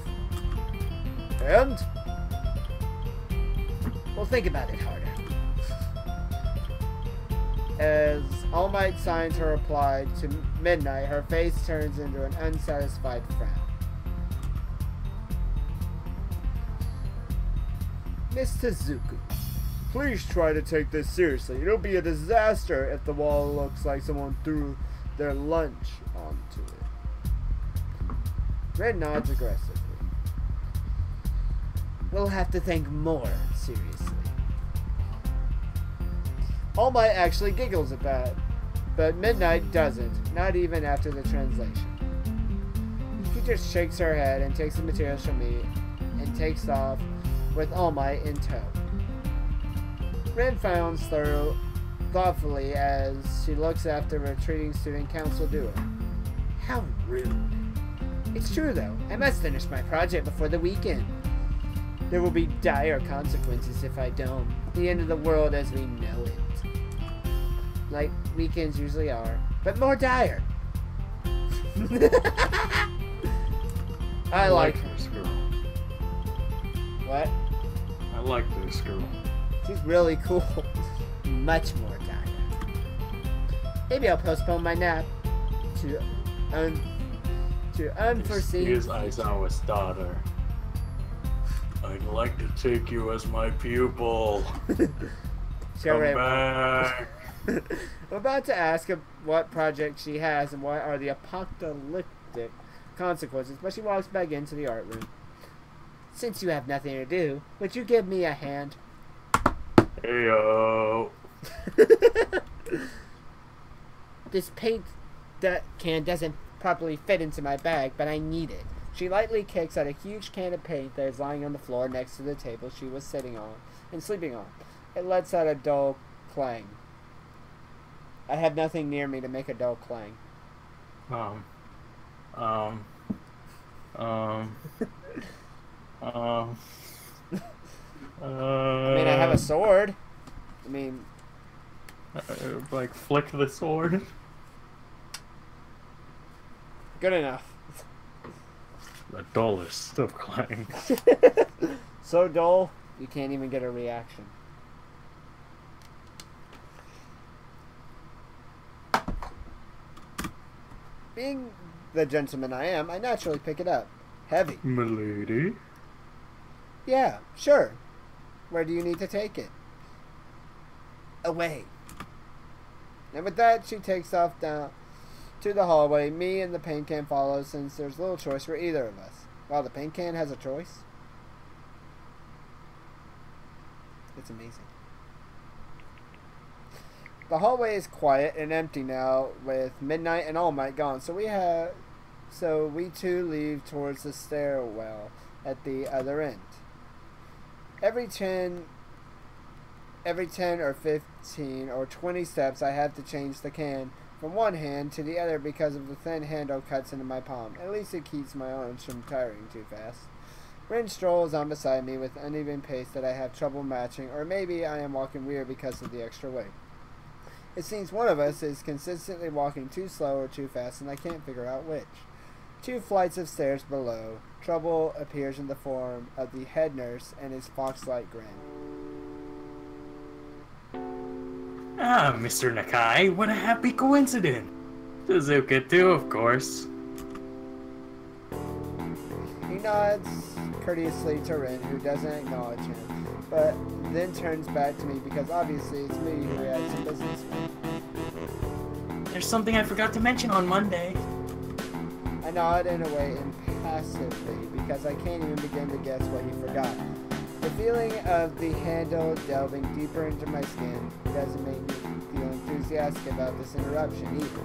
And? Well, think about it harder. As All Might signs her reply to Midnight, her face turns into an unsatisfied frown. Miss Tezuku, please try to take this seriously. It'll be a disaster if the wall looks like someone threw their lunch onto it. Red nods aggressively. We'll have to think more seriously. All Might actually giggles at that, but Midnight doesn't, not even after the translation. She just shakes her head and takes the materials from me and takes off with All Might in tow. Ren frowns thoughtfully as she looks after the retreating student council duo. How rude. It's true though, I must finish my project before the weekend. There will be dire consequences if I don't. The end of the world as we know it. Like weekends usually are, but more dire. I like this girl. What? I like this girl. She's really cool. Much more dire. Maybe I'll postpone my nap to unforeseen. Excuse Aizawa's daughter. I'd like to take you as my pupil. Come back. I'm about to ask her what project she has and what are the apocalyptic consequences, but she walks back into the art room. Since you have nothing to do, would you give me a hand? Heyo. This paint can doesn't properly fit into my bag, but I need it. She lightly kicks at a huge can of paint that is lying on the floor next to the table she was sitting on and sleeping on. It lets out a dull clang. I have nothing near me to make a dull clang. I mean, I have a sword. I mean... like, flick the sword? Good enough. The dullest of clangs. So dull, you can't even get a reaction. Being the gentleman I am, I naturally pick it up. Heavy. Milady? Yeah, sure. Where do you need to take it? Away. And with that, she takes off down to the hallway. Me and the paint can follow since there's little choice for either of us. Wow, the paint can has a choice? It's amazing. The hallway is quiet and empty now, with Midnight and All Might gone. So we too leave towards the stairwell at the other end. Every 10 or 15 or 20 steps, I have to change the can from one hand to the other because of the thin handle cuts into my palm. At least it keeps my arms from tiring too fast. Rin strolls on beside me with uneven pace that I have trouble matching, or maybe I am walking weird because of the extra weight. It seems one of us is consistently walking too slow or too fast, and I can't figure out which. 2 flights of stairs below, trouble appears in the form of the head nurse and his fox-like grin. Ah, Mr. Nakai, what a happy coincidence. Suzuka too, of course. He nods courteously to Rin, who doesn't acknowledge him, but then turns back to me because obviously it's me who he had some business with. There's something I forgot to mention on Monday. I nod in a way impassively because I can't even begin to guess what he forgot. The feeling of the handle delving deeper into my skin doesn't make me feel enthusiastic about this interruption either.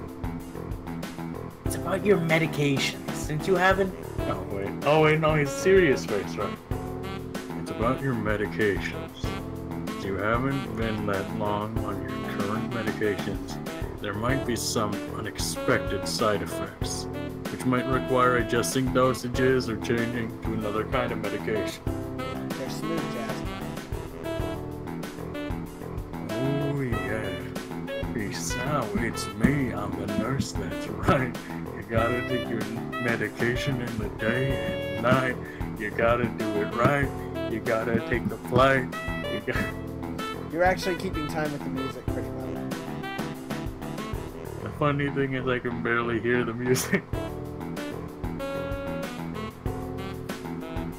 It's about your medications, since you haven't... Oh wait, no, he's serious face, right? It's about your medications. If you haven't been that long on your current medications, there might be some unexpected side effects, which might require adjusting dosages or changing to another kind of medication. They're smooth, Jasper. Oh yeah. Peace out, it's me, I'm the nurse, that's right. You gotta take your medication in the day and night. You gotta do it right. You gotta take the flight. You're actually keeping time with the music pretty well. The funny thing is I can barely hear the music.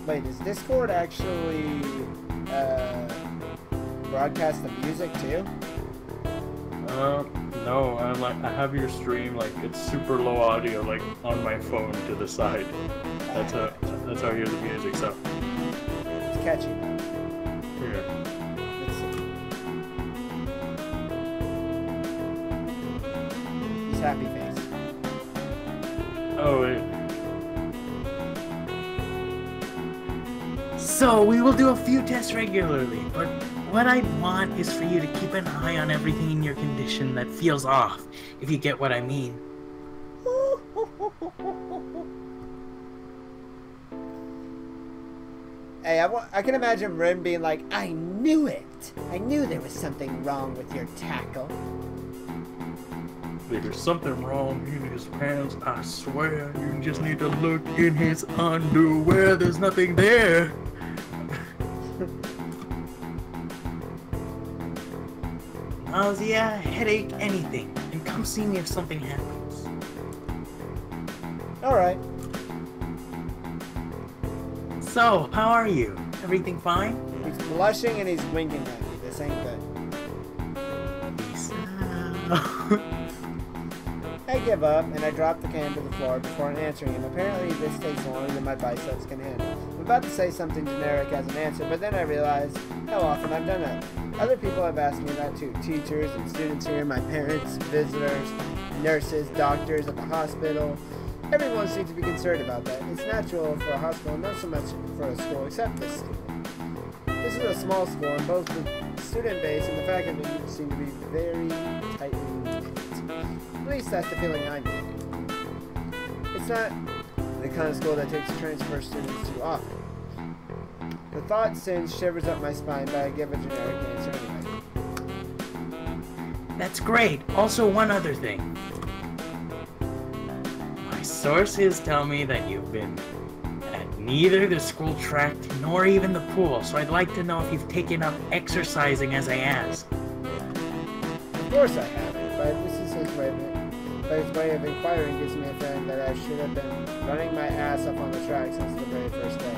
Wait, does Discord actually broadcast the music too? No, I have your stream, like, it's super low audio, like, on my phone to the side. That's how I hear the music, so. It's catchy though. Here. Let's see. He's happy face. Oh, wait. So, we will do a few tests regularly, but what I want is for you to keep an eye on everything in your condition that feels off, if you get what I mean. Hey, I can imagine Rin being like, I knew it! I knew there was something wrong with your tackle. There's something wrong in his pants, I swear. You just need to look in his underwear. There's nothing there. Nausea, headache, anything. And come see me if something happens. Alright. So, how are you? Everything fine? He's blushing and he's winking at me. This ain't good. Peace out. I give up and I drop the can to the floor before answering him. Apparently this takes longer than my biceps can handle. I'm about to say something generic as an answer, but then I realize how often I've done that. Other people have asked me that too. Teachers and students here, my parents, visitors, nurses, doctors at the hospital. Everyone seems to be concerned about that. It's natural for a hospital, not so much for a school, except this school. This is a small school, and both the student base and the faculty seem to be very tightly knit. At least that's the feeling I'm getting. It's not the kind of school that takes transfer students too often. The thought sends shivers up my spine, but I give a generic answer anyway. That's great. Also, one other thing. My sources tell me that you've been at neither the school track nor even the pool, so I'd like to know if you've taken up exercising as I asked. Of course I haven't, but this is his way of inquiring gives me a feeling that I should have been running my ass up on the track since the very first day.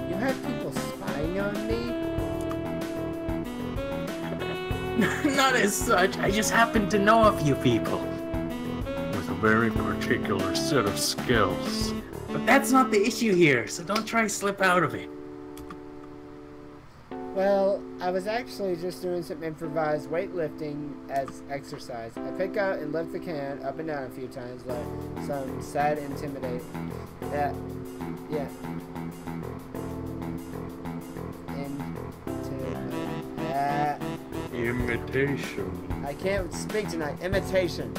You have people spying on me? Not as such, I just happen to know a few people. With a very particular set of skills. But that's not the issue here, so don't try to slip out of it. Well, I was actually just doing some improvised weightlifting as exercise. I pick up and lift the can up and down a few times like some sad intimidate. Yeah. Imitation. I can't speak tonight. Imitation.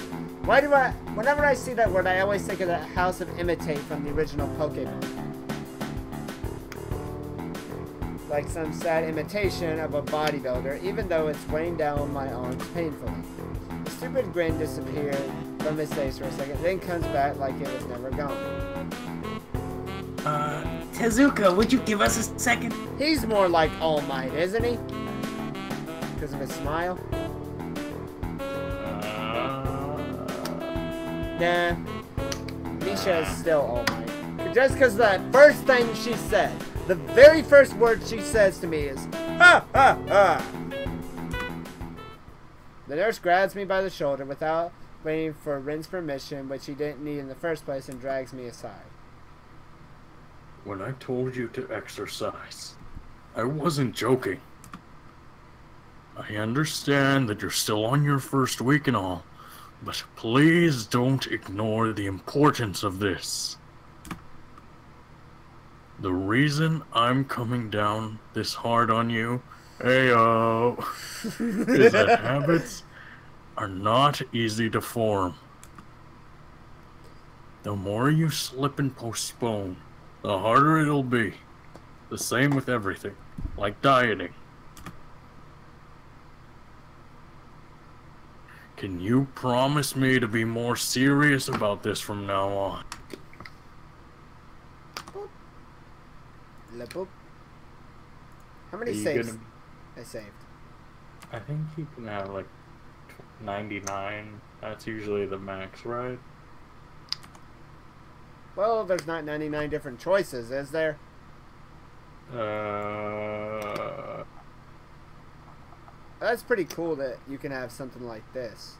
Whenever I see that word, I always think of the House of Imitate from the original Pokemon. Like some sad imitation of a bodybuilder, even though it's weighing down my arms painfully. The stupid grin disappeared from his face for a second, then comes back like it was never gone. Tezuka, would you give us a second? He's more like All Might, isn't he? Because of his smile. Nah, Misha is still All Might. Just because that first thing she said, the very first word she says to me is, ha ha ha! The nurse grabs me by the shoulder without waiting for Rin's permission, which he didn't need in the first place, and drags me aside. When I told you to exercise, I wasn't joking. I understand that you're still on your first week and all, but please don't ignore the importance of this. The reason I'm coming down this hard on you, ayo, is that habits are not easy to form. The more you slip and postpone, the harder it'll be. The same with everything, like dieting. Can you promise me to be more serious about this from now on? Boop. La boop. How many Are you saves gonna- I saved? I think you can have like 99. That's usually the max, right? Well, there's not 99 different choices, is there? That's pretty cool that you can have something like this.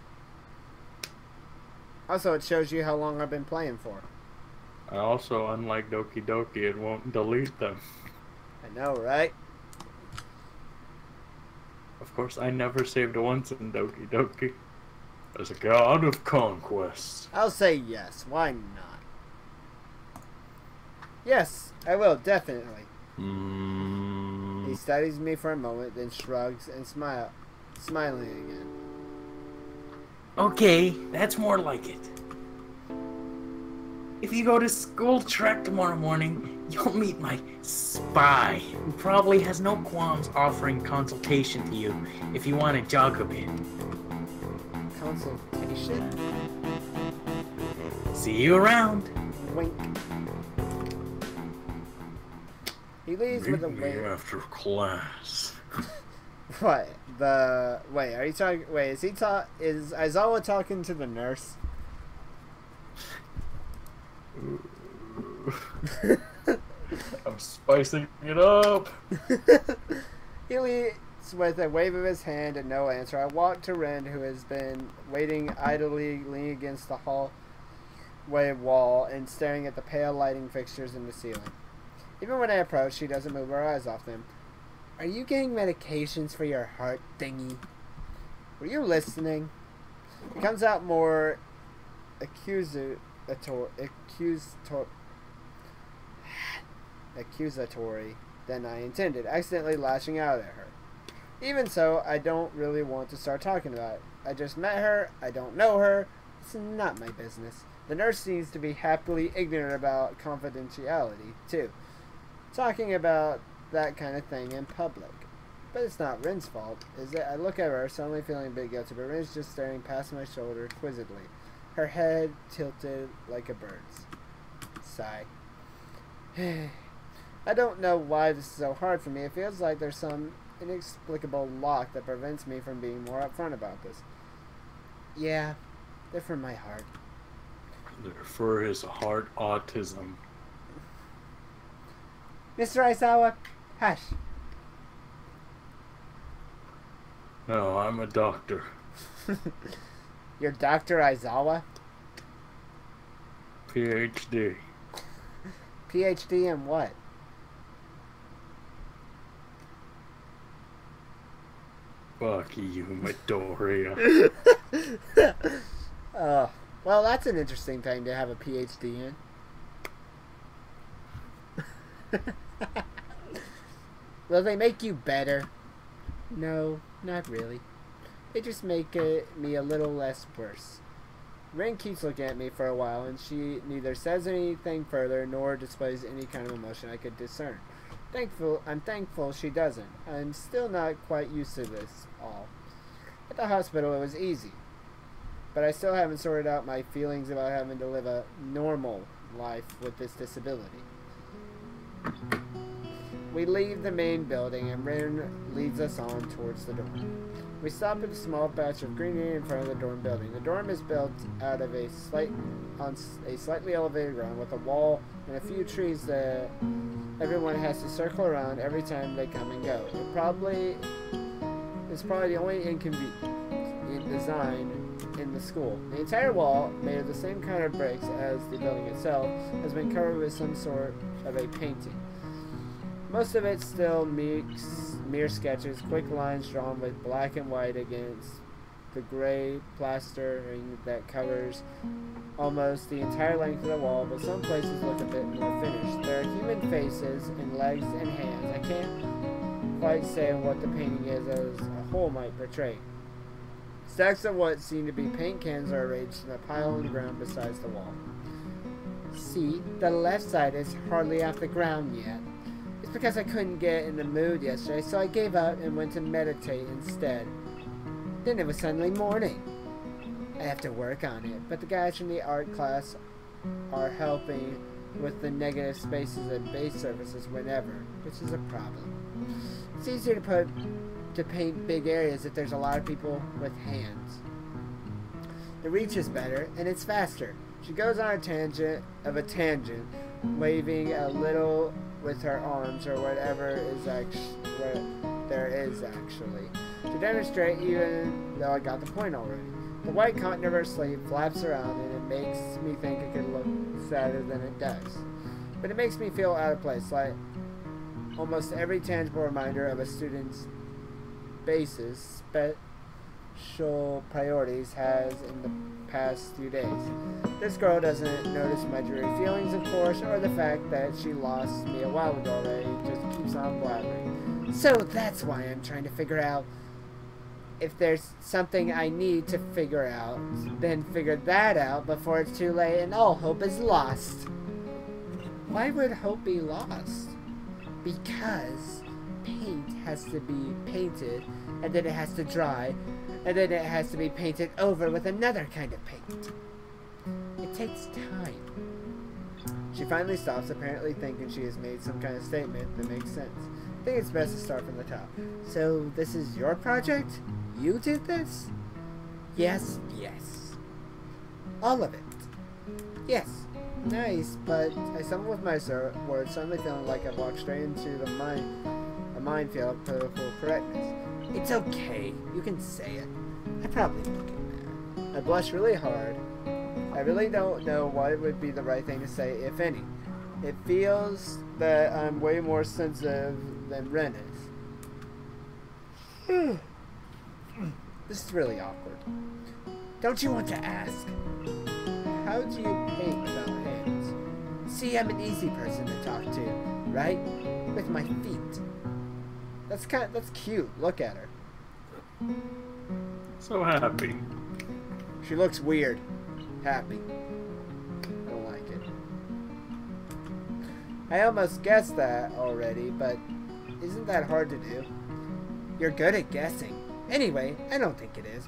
Also, it shows you how long I've been playing for. Also, unlike Doki Doki, it won't delete them. I know, right? Of course, I never saved once in Doki Doki. As a god of conquest. I'll say yes. Why not? Yes, I will, definitely. He studies me for a moment, then shrugs and smiling again. Okay, that's more like it. If you go to school track tomorrow morning, you'll meet my spy, who probably has no qualms offering consultation to you if you want to jog a bit. Consultation? See you around. Wink. He leaves with a Meet me wink. after class. What? Wait, are you talking? Wait, is Aizawa talking to the nurse? I'm spicing it up. He leaves with a wave of his hand and no answer. I walk to Ren, who has been waiting idly, leaning against the hallway wall and staring at the pale lighting fixtures in the ceiling. Even when I approach, she doesn't move her eyes off them. Are you getting medications for your heart thingy? Were you listening? It comes out more accusatory than I intended, accidentally lashing out at her. Even so, I don't really want to start talking about it. I just met her, I don't know her, it's not my business. The nurse seems to be happily ignorant about confidentiality, too. Talking about that kind of thing in public. But it's not Rin's fault, is it? I look at her, suddenly feeling a bit guilty, but Rin's just staring past my shoulder quizzically, her head tilted like a bird's. Sigh. I don't know why this is so hard for me. It feels like there's some inexplicable lock that prevents me from being more upfront about this. Yeah, they're for my heart. They're for his heart autism. Mr. Aizawa, hush. No, I'm a doctor. You're Dr. Aizawa? PhD. PhD in what? Fuck you, Midoriya. Well, that's an interesting thing to have a PhD in. Will they make you better? No, not really. They just make me a little less worse. Rin keeps looking at me for a while, and she neither says anything further nor displays any kind of emotion I could discern. I'm thankful she doesn't. I'm still not quite used to this all. At the hospital it was easy, but I still haven't sorted out my feelings about having to live a normal life with this disability. We leave the main building and Rin leads us on towards the door. We stop at a small patch of greenery in front of the dorm building. The dorm is built out of on a slightly elevated ground with a wall and a few trees that everyone has to circle around every time they come and go. It's probably the only inconvenient design in the school. The entire wall, made of the same kind of bricks as the building itself, has been covered with some sort of a painting. Most of it's still mere sketches, quick lines drawn with black and white against the gray plastering that covers almost the entire length of the wall, but some places look a bit more finished. There are human faces and legs and hands. I can't quite say what the painting is as a whole might portray. Stacks of what seem to be paint cans are arranged in a pile on the ground beside the wall. See, the left side is hardly off the ground yet. It's because I couldn't get in the mood yesterday, so I gave up and went to meditate instead. Then it was suddenly morning. I have to work on it, but the guys from the art class are helping with the negative spaces and base surfaces whenever, which is a problem. It's easier to paint big areas if there's a lot of people with hands. The reach is better, and it's faster. She goes on a tangent, waving a little with her arms or whatever there is actually. To demonstrate, even though I got the point already. The white cotton of her sleeve flaps around and it makes me think it could look sadder than it does. But it makes me feel out of place, like almost every tangible reminder of a student's basis, special priorities has in the past few days. This girl doesn't notice my dreary feelings, of course, or the fact that she lost me a while ago already, just keeps on blabbering. So that's why I'm trying to figure out if there's something I need to figure out, then figure that out before it's too late and all hope is lost. Why would hope be lost? Because paint has to be painted, and then it has to dry, and then it has to be painted over with another kind of paint. It takes time. She finally stops, apparently thinking she has made some kind of statement that makes sense. I think it's best to start from the top. So, this is your project? You did this? Yes, yes. All of it. Yes. Nice, but I stumbled with my words, suddenly feeling like I've walked straight into a minefield of political correctness. It's okay. You can say it. I probably won't get mad. I blush really hard. I really don't know what would be the right thing to say, if any. It feels that I'm way more sensitive than Ren is. This is really awkward. Don't you want to ask? How do you paint without hands? See, I'm an easy person to talk to, right? With my feet. That's cute. Look at her. So happy. She looks weird. Happy. I don't like it. I almost guessed that already, but isn't that hard to do? You're good at guessing. Anyway, I don't think it is,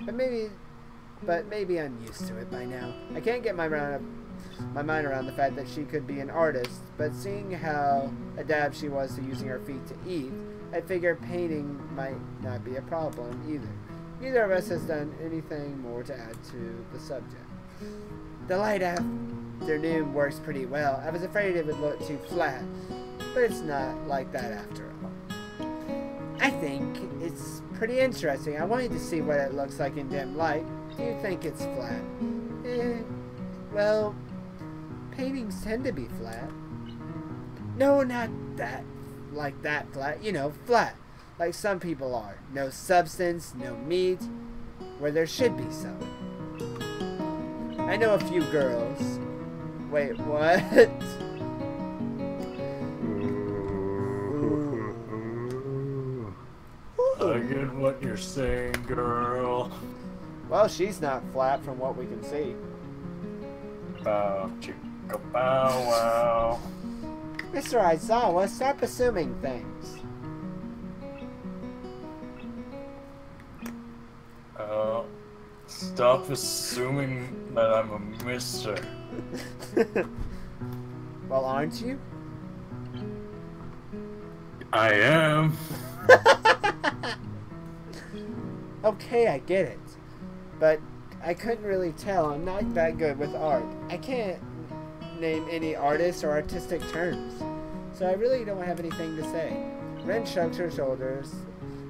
but maybe I'm used to it by now. I can't get my mind around the fact that she could be an artist, but seeing how adept she was to using her feet to eat, I figure painting might not be a problem either. Neither of us has done anything more to add to the subject. The light afternoon works pretty well. I was afraid it would look too flat, but it's not like that after all. I think it's pretty interesting. I wanted to see what it looks like in dim light. Do you think it's flat? Well, paintings tend to be flat. No, not that. Like that flat. You know, flat. Like some people are. No substance, no meat. Where there should be some. I know a few girls. Wait, what? I get what you're saying, girl. Well, she's not flat from what we can see. Bow, chicka, bow, wow. Mr. Aizawa, stop assuming things. Stop assuming that I'm a mister. Well, aren't you? I am. Okay, I get it. But I couldn't really tell. I'm not that good with art. I can't name any artists or artistic terms. So I really don't have anything to say. Ren shrugs her shoulders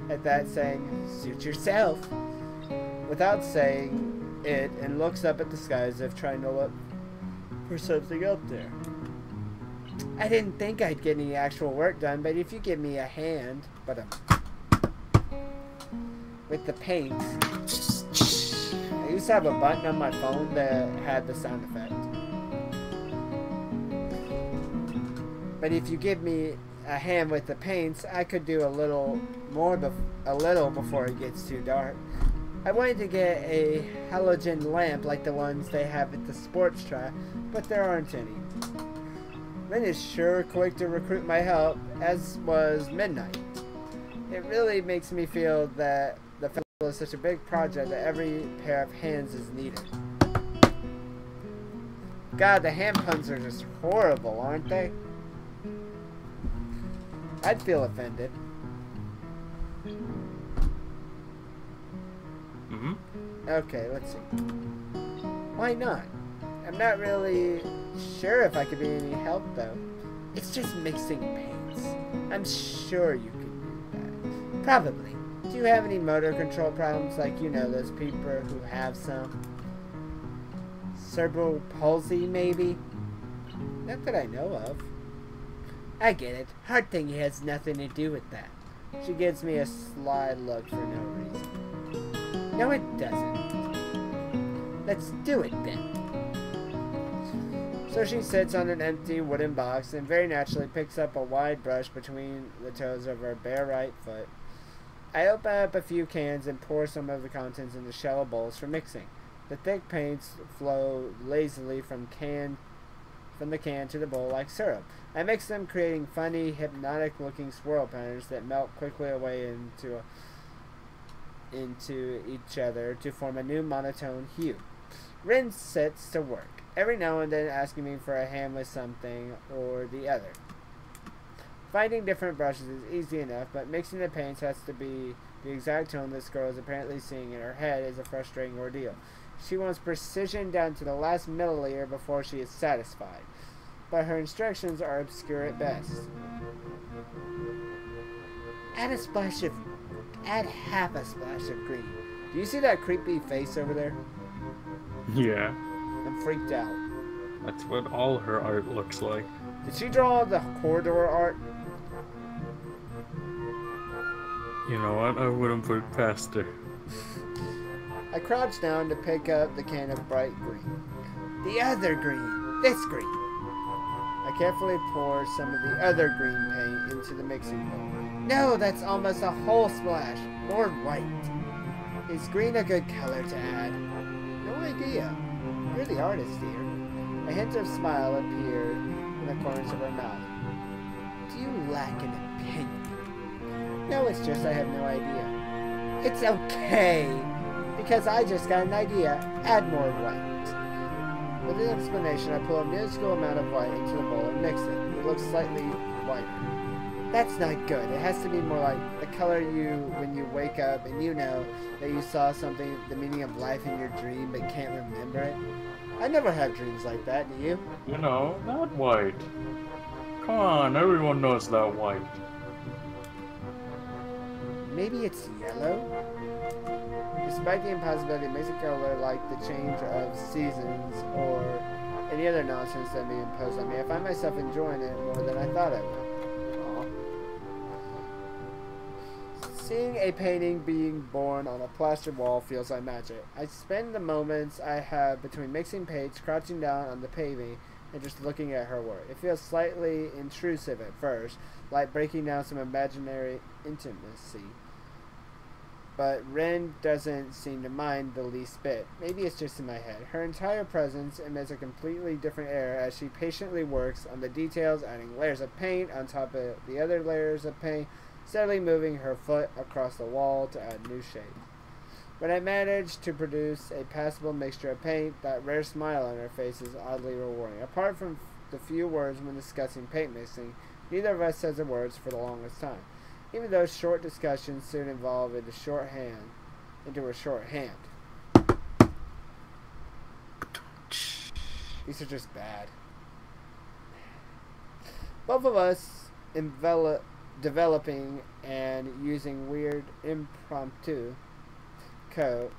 at that, saying, "Suit yourself," without saying it, and looks up at the sky as if trying to look for something up there. I didn't think I'd get any actual work done, but if you give me a hand, with the paint. I used to have a button on my phone that had the sound effect. But if you give me a hand with the paints, I could do a little before it gets too dark. I wanted to get a halogen lamp like the ones they have at the sports track, but there aren't any. Ren is sure quick to recruit my help, as was Midnight. It really makes me feel that the festival is such a big project that every pair of hands is needed. God, the hand puns are just horrible, aren't they? I'd feel offended. Mm-hmm. Okay, let's see. Why not? I'm not really sure if I could be any help, though. It's just mixing paints. I'm sure you can do that. Probably. Do you have any motor control problems, like, you know, those people who have some? Cerebral palsy, maybe? Not that I know of. I get it. Heart thing has nothing to do with that. She gives me a sly look for no reason. No, it doesn't. Let's do it then. So she sits on an empty wooden box and very naturally picks up a wide brush between the toes of her bare right foot. I open up a few cans and pour some of the contents into shallow bowls for mixing. The thick paints flow lazily from the can to the bowl like syrup. I mix them, creating funny, hypnotic-looking swirl patterns that melt quickly away into each other to form a new monotone hue. Rin sets to work, every now and then asking me for a hand with something or the other. Finding different brushes is easy enough, but mixing the paints has to be the exact tone this girl is apparently seeing in her head is a frustrating ordeal. She wants precision down to the last milliliter before she is satisfied, but her instructions are obscure at best. Add half a splash of green. Do you see that creepy face over there? Yeah. I'm freaked out. That's what all her art looks like. Did she draw the corridor art? You know what? I wouldn't put it past her. I crouch down to pick up the can of bright green. The other green. This green. I carefully pour some of the other green paint into the mixing bowl. No, that's almost a whole splash. More white. Is green a good color to add? No idea. You're the artist, dear. A hint of smile appeared in the corners of her mouth. Do you lack an opinion? No, it's just I have no idea. It's okay, because I just got an idea. Add more white. With an explanation, I pull a minuscule amount of white into the bowl and mix it. It looks slightly whiter. That's not good. It has to be more like the color when you wake up and you know that you saw something, the meaning of life in your dream, but can't remember it. I never have dreams like that, do you? You know, that white. Come on, everyone knows that white. Maybe it's yellow? Despite the impossibility of mixing color like the change of seasons or any other nonsense that may be imposed on me, I find myself enjoying it more than I thought I would. Seeing a painting being born on a plastered wall feels like magic. I spend the moments I have between mixing paints, crouching down on the paving, and just looking at her work. It feels slightly intrusive at first, like breaking down some imaginary intimacy. But Ren doesn't seem to mind the least bit. Maybe it's just in my head. Her entire presence emits a completely different air as she patiently works on the details, adding layers of paint on top of the other layers of paint, steadily moving her foot across the wall to add new shade. When I manage to produce a passable mixture of paint, that rare smile on her face is oddly rewarding. Apart from the few words when discussing paint mixing, neither of us says the words for the longest time. Even though short discussions soon evolve into shorthand into her short hand. These are just bad. Both of us developing and using weird impromptu code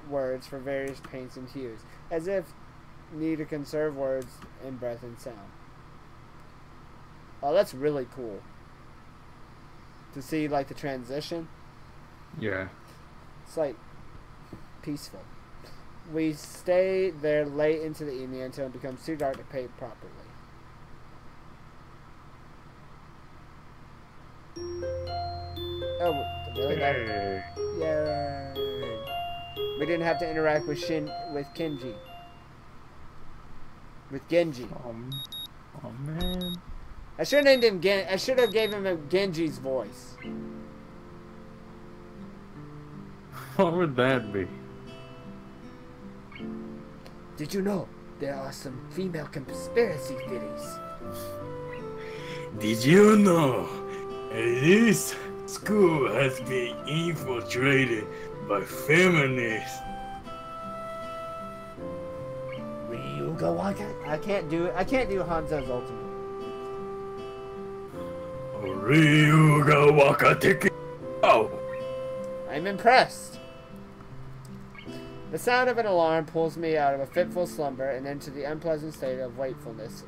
words for various paints and hues, as if need to conserve words in breath and sound. Oh, that's really cool to see, like, the transition. Yeah. It's like peaceful. We stay there late into the evening until it becomes too dark to paint properly. Oh, really? Hey. Yay! We didn't have to interact with Genji. Oh Man. I should have named him I should have gave him a Genji's voice. What would that be? Did you know there are some female conspiracy theories? Did you know this school has been infiltrated by feminists? Ryuga Waka? I can't do Hanzo's ultimate. Ryuga Waka Teki. Oh. I'm impressed. The sound of an alarm pulls me out of a fitful slumber and into the unpleasant state of wakefulness.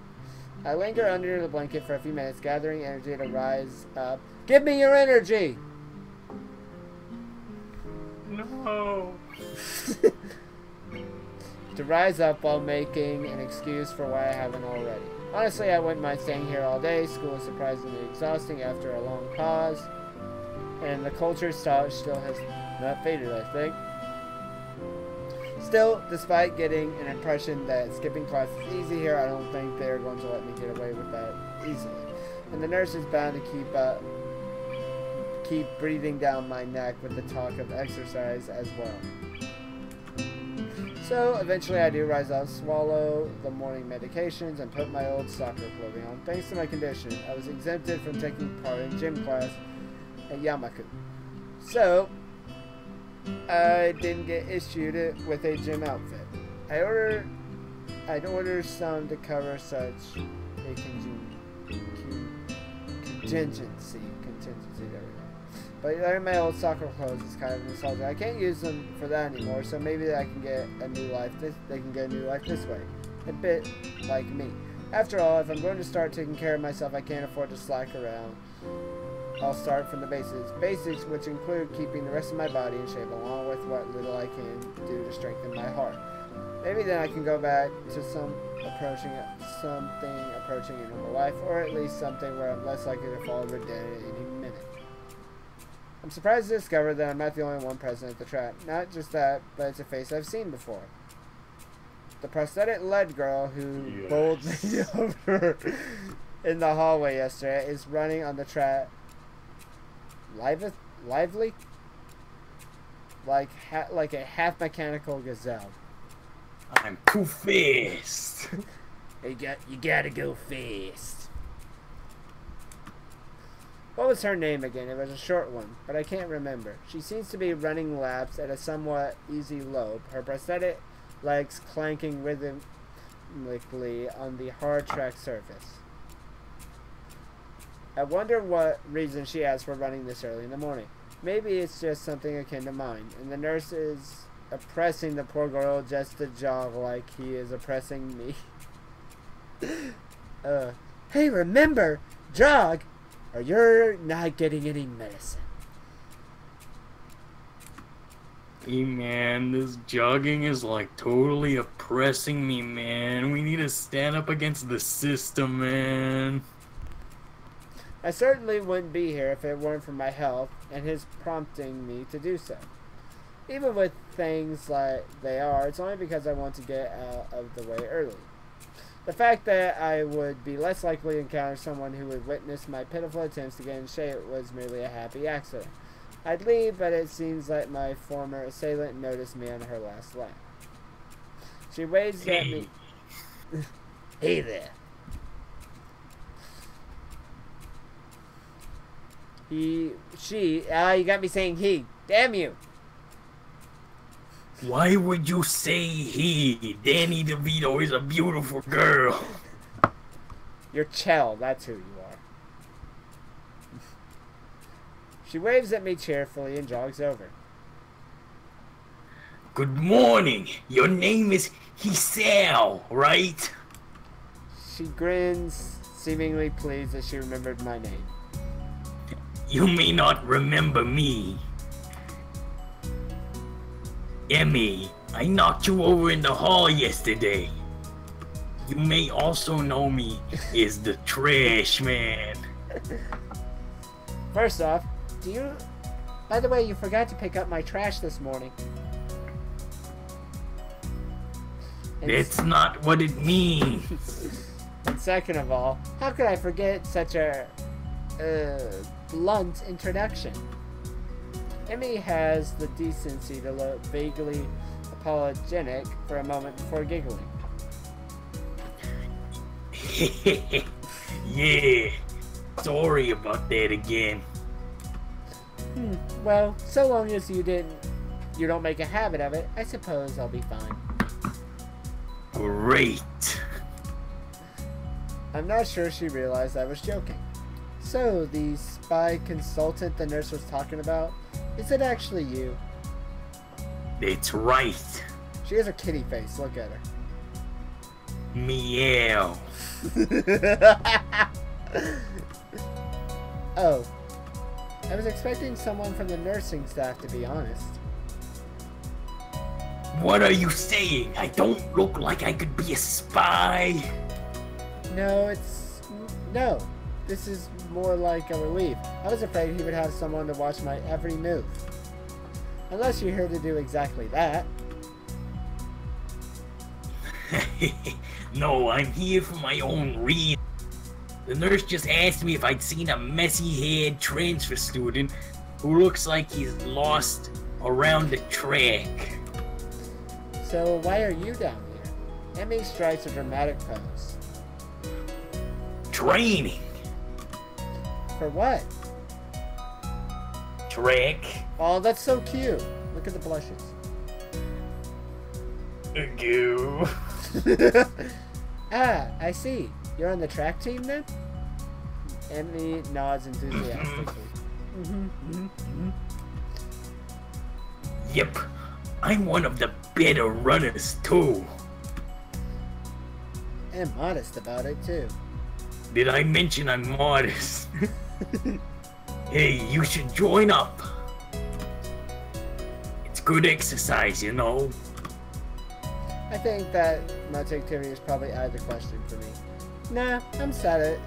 I linger under the blanket for a few minutes, gathering energy to rise up. Give me your energy! No. To rise up while making an excuse for why I haven't already. Honestly, I wouldn't mind staying here all day. School is surprisingly exhausting after a long pause. And the culture still has not faded, I think. Still, despite getting an impression that skipping class is easy here, I don't think they're going to let me get away with that easily. And the nurse is bound to keep breathing down my neck with the talk of exercise as well. So, eventually I do rise up, swallow the morning medications, and put my old soccer clothing on. Thanks to my condition, I was exempted from taking part in gym class at Yamaku. So, I didn't get issued with a gym outfit. I'd order some to cover such a contingency, there we go. But wearing my old soccer clothes is kind of nostalgic. I can't use them for that anymore, so maybe I can get a new life. They can get a new life this way, a bit like me. After all, if I'm going to start taking care of myself, I can't afford to slack around. I'll start from the basics, which include keeping the rest of my body in shape, along with what little I can do to strengthen my heart. Maybe then I can go back to something approaching a normal life, or at least something where I'm less likely to fall over dead at any minute. I'm surprised to discover that I'm not the only one present at the trap. Not just that, but it's a face I've seen before. The prosthetic lead girl who bowled me over in the hallway yesterday is running on the track lively? Like a half-mechanical gazelle. I'm too fast. You gotta go fast. What was her name again? It was a short one, but I can't remember. She seems to be running laps at a somewhat easy lope, her prosthetic legs clanking rhythmically on the hard track surface. I wonder what reason she has for running this early in the morning. Maybe it's just something akin to mine, and the nurse is oppressing the poor girl just to jog like he is oppressing me. Hey, remember, jog, or you're not getting any medicine. Hey man, this jogging is like totally oppressing me, man. We need to stand up against the system, man. I certainly wouldn't be here if it weren't for my health and his prompting me to do so. Even with things like they are, it's only because I want to get out of the way early. The fact that I would be less likely to encounter someone who would witness my pitiful attempts to get in shape was merely a happy accident. I'd leave, but it seems like my former assailant noticed me on her last lap. She waves at me. Hey there. You got me saying he. Damn you. Why would you say he? Danny DeVito is a beautiful girl. You're Chell, that's who you are. She waves at me cheerfully and jogs over. Good morning. Your name is Hisao, right? She grins, seemingly pleased that she remembered my name. You may not remember me. Emmy, I knocked you over in the hall yesterday. You may also know me as the Trash Man. First off, by the way, you forgot to pick up my trash this morning. That's not what it means. And second of all, how could I forget such a blunt introduction? Emmy has the decency to look vaguely apologetic for a moment before giggling. Yeah, sorry about that again. Well, so long as you don't make a habit of it, I suppose I'll be fine. Great. I'm not sure she realized I was joking. So, the spy consultant the nurse was talking about, is it actually you? That's right. She has a kitty face, look at her. Meow. Oh. I was expecting someone from the nursing staff, to be honest. What are you saying? I don't look like I could be a spy. No, this is more like a relief. I was afraid he would have someone to watch my every move. Unless you're here to do exactly that. No, I'm here for my own reason. The nurse just asked me if I'd seen a messy-haired transfer student who looks like he's lost around the track. So why are you down here? Emmy strikes a dramatic pose. Training. For what? Track. Oh, that's so cute. Look at the blushes. Goo. Ah, I see. You're on the track team then? Emmy nods enthusiastically. Yep. I'm one of the better runners too. And modest about it too. Did I mention I'm modest? Hey, you should join up. It's good exercise, you know. I think that much activity is probably out of the question for me. Nah, I'm sad.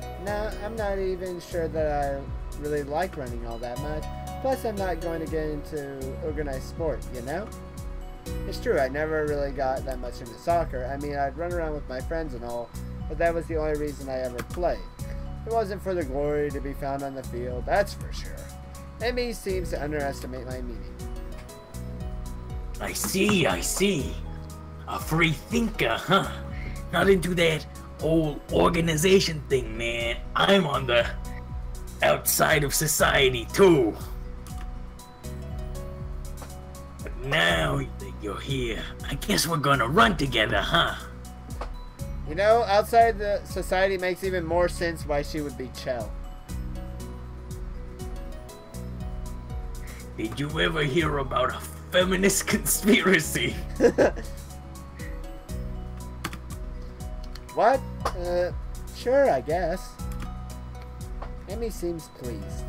I'm not even sure that I really like running all that much. Plus, I'm not going to get into organized sport, you know? It's true, I never really got that much into soccer. I mean, I'd run around with my friends and all, but that was the only reason I ever played. It wasn't for the glory to be found on the field, that's for sure. Emmy seems to underestimate my meaning. I see. A free thinker, huh? Not into that whole organization thing, man. I'm on the outside of society, too. But now that you're here, I guess we're gonna run together, huh? You know, outside the society makes even more sense why she would be Chell. Did you ever hear about a feminist conspiracy? What? Sure, I guess. Emmy seems pleased.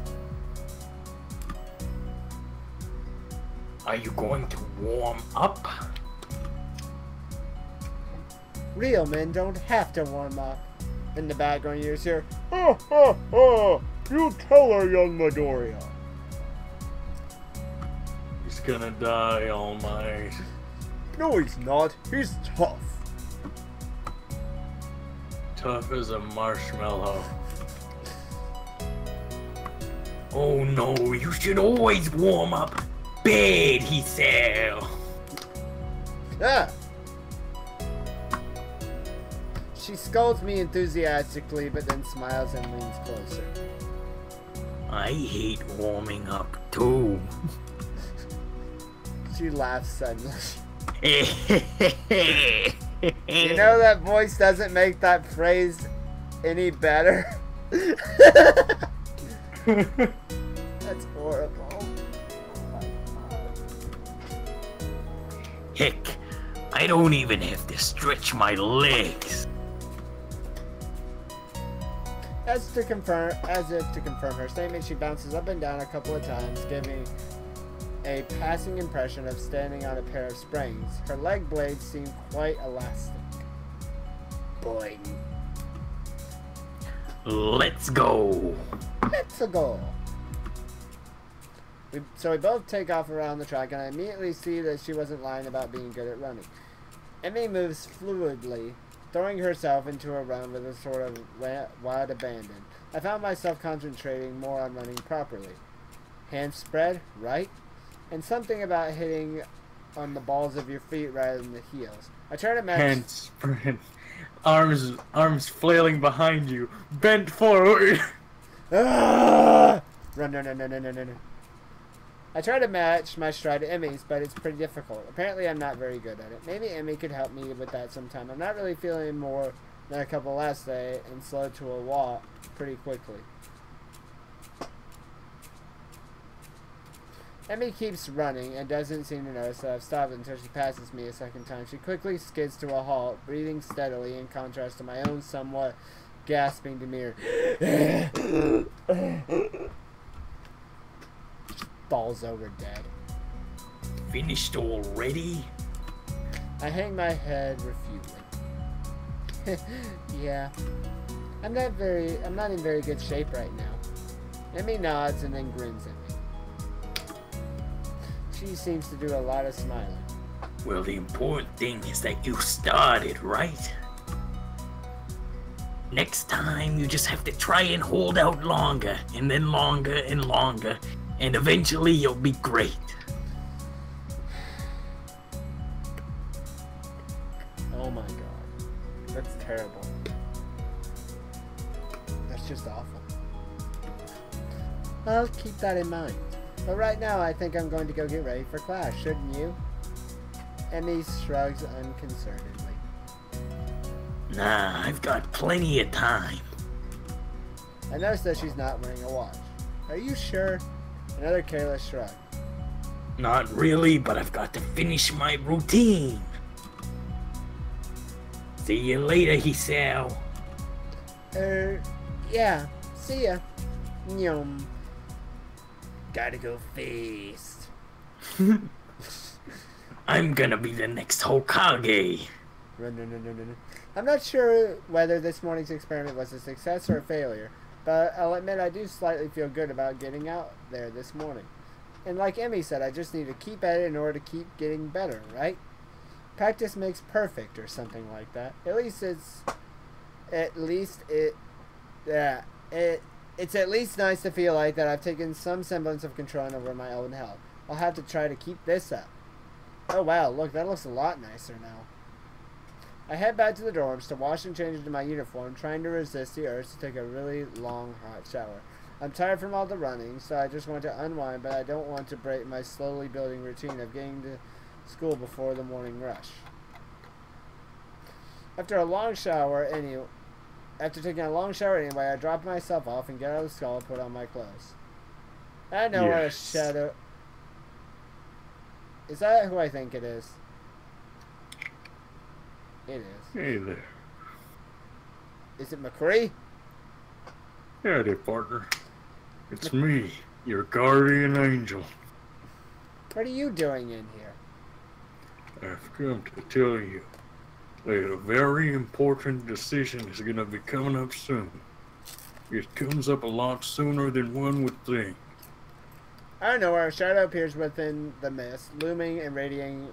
Are you going to warm up? Real men don't have to warm up. In the background, you hear, "Ha ha ha! You tell her, young Midoriya." He's gonna die, All Might. No, he's not. He's tough. Tough as a marshmallow. Oh no, you should always warm up. Bad, he said. Ah! She scolds me enthusiastically, but then smiles and leans closer. I hate warming up too. She laughs suddenly. You know that voice doesn't make that phrase any better. That's horrible. Heck, I don't even have to stretch my legs. As if to confirm her statement, she bounces up and down a couple of times, giving a passing impression of standing on a pair of springs. Her leg blades seem quite elastic. Boing. Let's go. Let's go. So we both take off around the track, and I immediately see that she wasn't lying about being good at running. Emmy moves fluidly, throwing herself into a run with a sort of wild abandon. I found myself concentrating more on running properly. Hands spread, right? And something about hitting on the balls of your feet rather than the heels. I try to match... Hands spread. Arms flailing behind you. Bent forward. Ah! Run, no, no, no, no, no, no, no. I try to match my stride to Emmy's, but it's pretty difficult. Apparently I'm not very good at it. Maybe Emmy could help me with that sometime. I'm not really feeling more than a couple last day and slow to a walk pretty quickly. Emmy keeps running and doesn't seem to notice that I've stopped until she passes me a second time. She quickly skids to a halt, breathing steadily in contrast to my own somewhat gasping demeanor. Falls over dead. Finished already? I hang my head refuting. Yeah. I'm not in very good shape right now. Emmy nods and then grins at me. She seems to do a lot of smiling. Well, the important thing is that you started, right? Next time, you just have to try and hold out longer, and then longer and longer, and eventually you'll be great. Oh my god. That's terrible. That's just awful. I'll keep that in mind. But right now, I think I'm going to go get ready for class, shouldn't you? Emmy shrugs unconcernedly. Nah, I've got plenty of time. I notice that she's not wearing a watch. Are you sure? Another careless shrug. Not really, but I've got to finish my routine. See you later, Hisao. Yeah. See ya. Nyum. Gotta go feast. I'm gonna be the next Hokage. No. I'm not sure whether this morning's experiment was a success or a failure, but I'll admit I do slightly feel good about getting out there this morning. And like Emmy said, I just need to keep at it in order to keep getting better, right? Practice makes perfect or something like that. It's at least nice to feel like that I've taken some semblance of control over my own health. I'll have to try to keep this up. Oh wow, look, that looks a lot nicer now. I head back to the dorms to wash and change into my uniform, trying to resist the urge to take a really long hot shower. I'm tired from all the running, so I just want to unwind, but I don't want to break my slowly building routine of getting to school before the morning rush. After taking a long shower anyway, I drop myself off and get out of the stall and put on my clothes. I know what a shadow... Is that who I think it is? It is. Hey there. Is it McCree? Howdy, partner. It's me, your guardian angel. What are you doing in here? I've come to tell you that a very important decision is going to be coming up soon. It comes up a lot sooner than one would think. Out of nowhere, a shadow appears within the mist, looming and radiating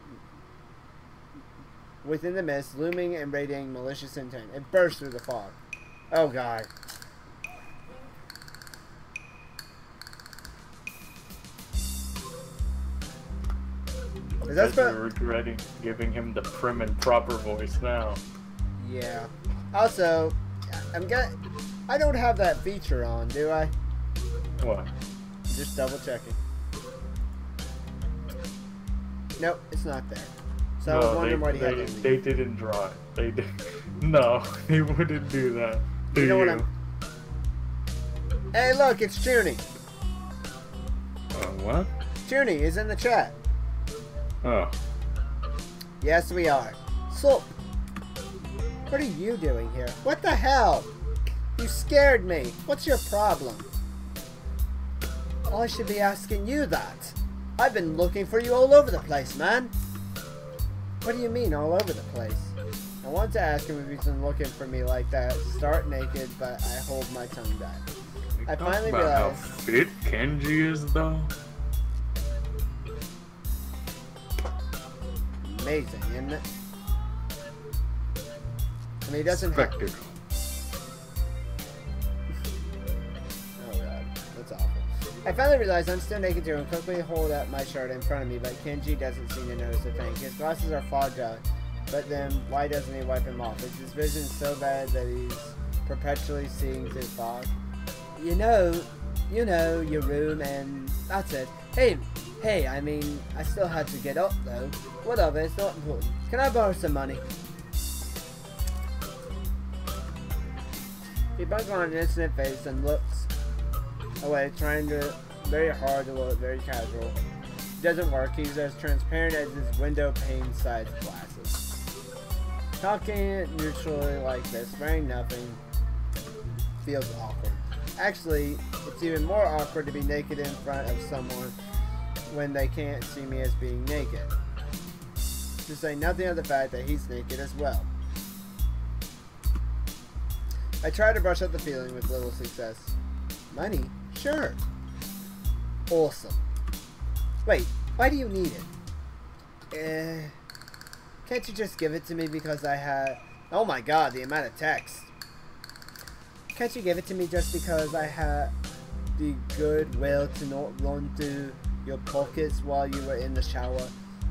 malicious intent. It bursts through the fog. Oh god. Is that You're regretting giving him the prim and proper voice now. Yeah. Also, I don't have that feature on, do I? What? Just double checking. Nope, it's not there. So I was wondering why he had to leave. They didn't draw it. They did. No, they wouldn't do that. You know what I'm... Hey, look, it's Junie. What? Junie is in the chat. Oh. Yes, we are. So, what are you doing here? What the hell? You scared me. What's your problem? I should be asking you that. I've been looking for you all over the place, man. What do you mean, all over the place? I wanted to ask him if he's been looking for me like that, start naked, but I hold my tongue back. I finally realized... how fit Kenji is, though. Amazing, isn't it? I mean, he doesn't have... Spectacle. Oh god, that's awful. I finally realized I'm still naked too and quickly hold up my shirt in front of me, but Kenji doesn't seem to notice a thing. His glasses are fogged up, but then why doesn't he wipe them off? Is his vision so bad that he's perpetually seeing through fog? You know your room and that's it. Hey, I mean, I still had to get up though. Whatever, it's not important. Can I borrow some money? He bugs on an instant face and looks away, trying to very hard to look very casual. It doesn't work. He's as transparent as his window pane sized glasses. Talking neutrally like this, wearing nothing, feels awkward. Actually, it's even more awkward to be naked in front of someone when they can't see me as being naked. To say nothing of the fact that he's naked as well. I try to brush up the feeling with little success. Money? Sure. Awesome. Wait, why do you need it? Can't you just give it to me because I had... Oh my god, the amount of text. Can't you give it to me just because I had the goodwill to not run through your pockets while you were in the shower?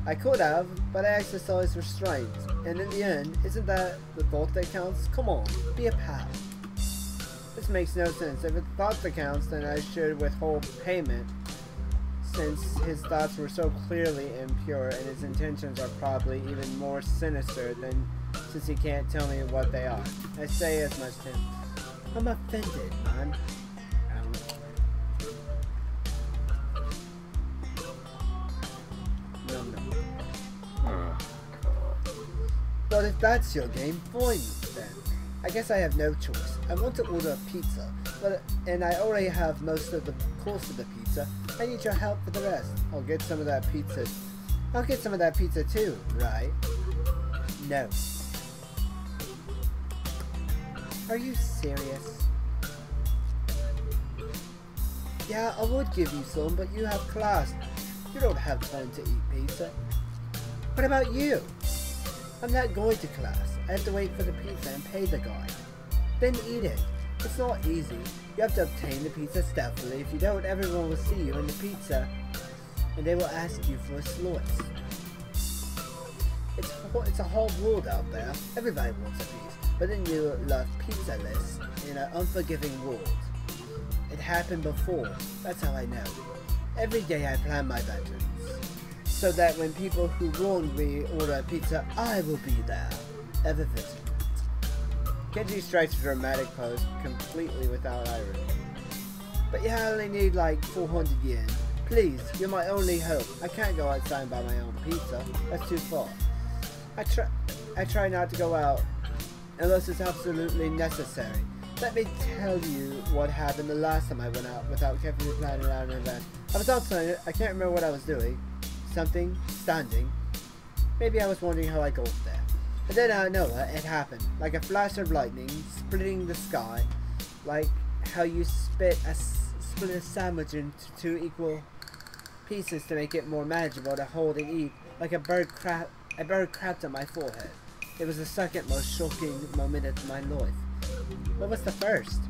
I could have, but I exercised restraint. And in the end, isn't that the thought that counts? Come on, be a pal. This makes no sense. If it's thought that counts, then I should withhold payment, since his thoughts were so clearly impure and his intentions are probably even more sinister than since he can't tell me what they are. I say as much to him. I'm offended, man. No. But if that's your game, fine then. I guess I have no choice. I want to order a pizza, and I already have most of the course of the pizza. I need your help for the rest. I'll get some of that pizza. I'll get some of that pizza too, right? No. Are you serious? Yeah, I would give you some, but you have class. You don't have time to eat pizza. What about you? I'm not going to class. I have to wait for the pizza and pay the guy. Then eat it. It's not easy. You have to obtain the pizza stealthily. If you don't, everyone will see you in the pizza, and they will ask you for a slice. It's a whole world out there. Everybody wants a piece, but then you're left pizzaless in an unforgiving world. It happened before. That's how I know. Every day I plan my vengeance, so that when people who wronged me order a pizza, I will be there, ever vigilant. Kenji strikes a dramatic pose, completely without irony. But yeah, I only need like 400 yen. Please, you're my only hope. I can't go outside and buy my own pizza. That's too far. I try not to go out unless it's absolutely necessary. Let me tell you what happened the last time I went out without carefully planning out an event. I was outside, I can't remember what I was doing. Something, standing. Maybe I was wondering how I got there. And then I know it happened, like a flash of lightning, splitting the sky, like how you split a sandwich into 2 equal pieces to make it more manageable to hold and eat, like a bird crapped on my forehead. It was the second most shocking moment of my life. What was the first?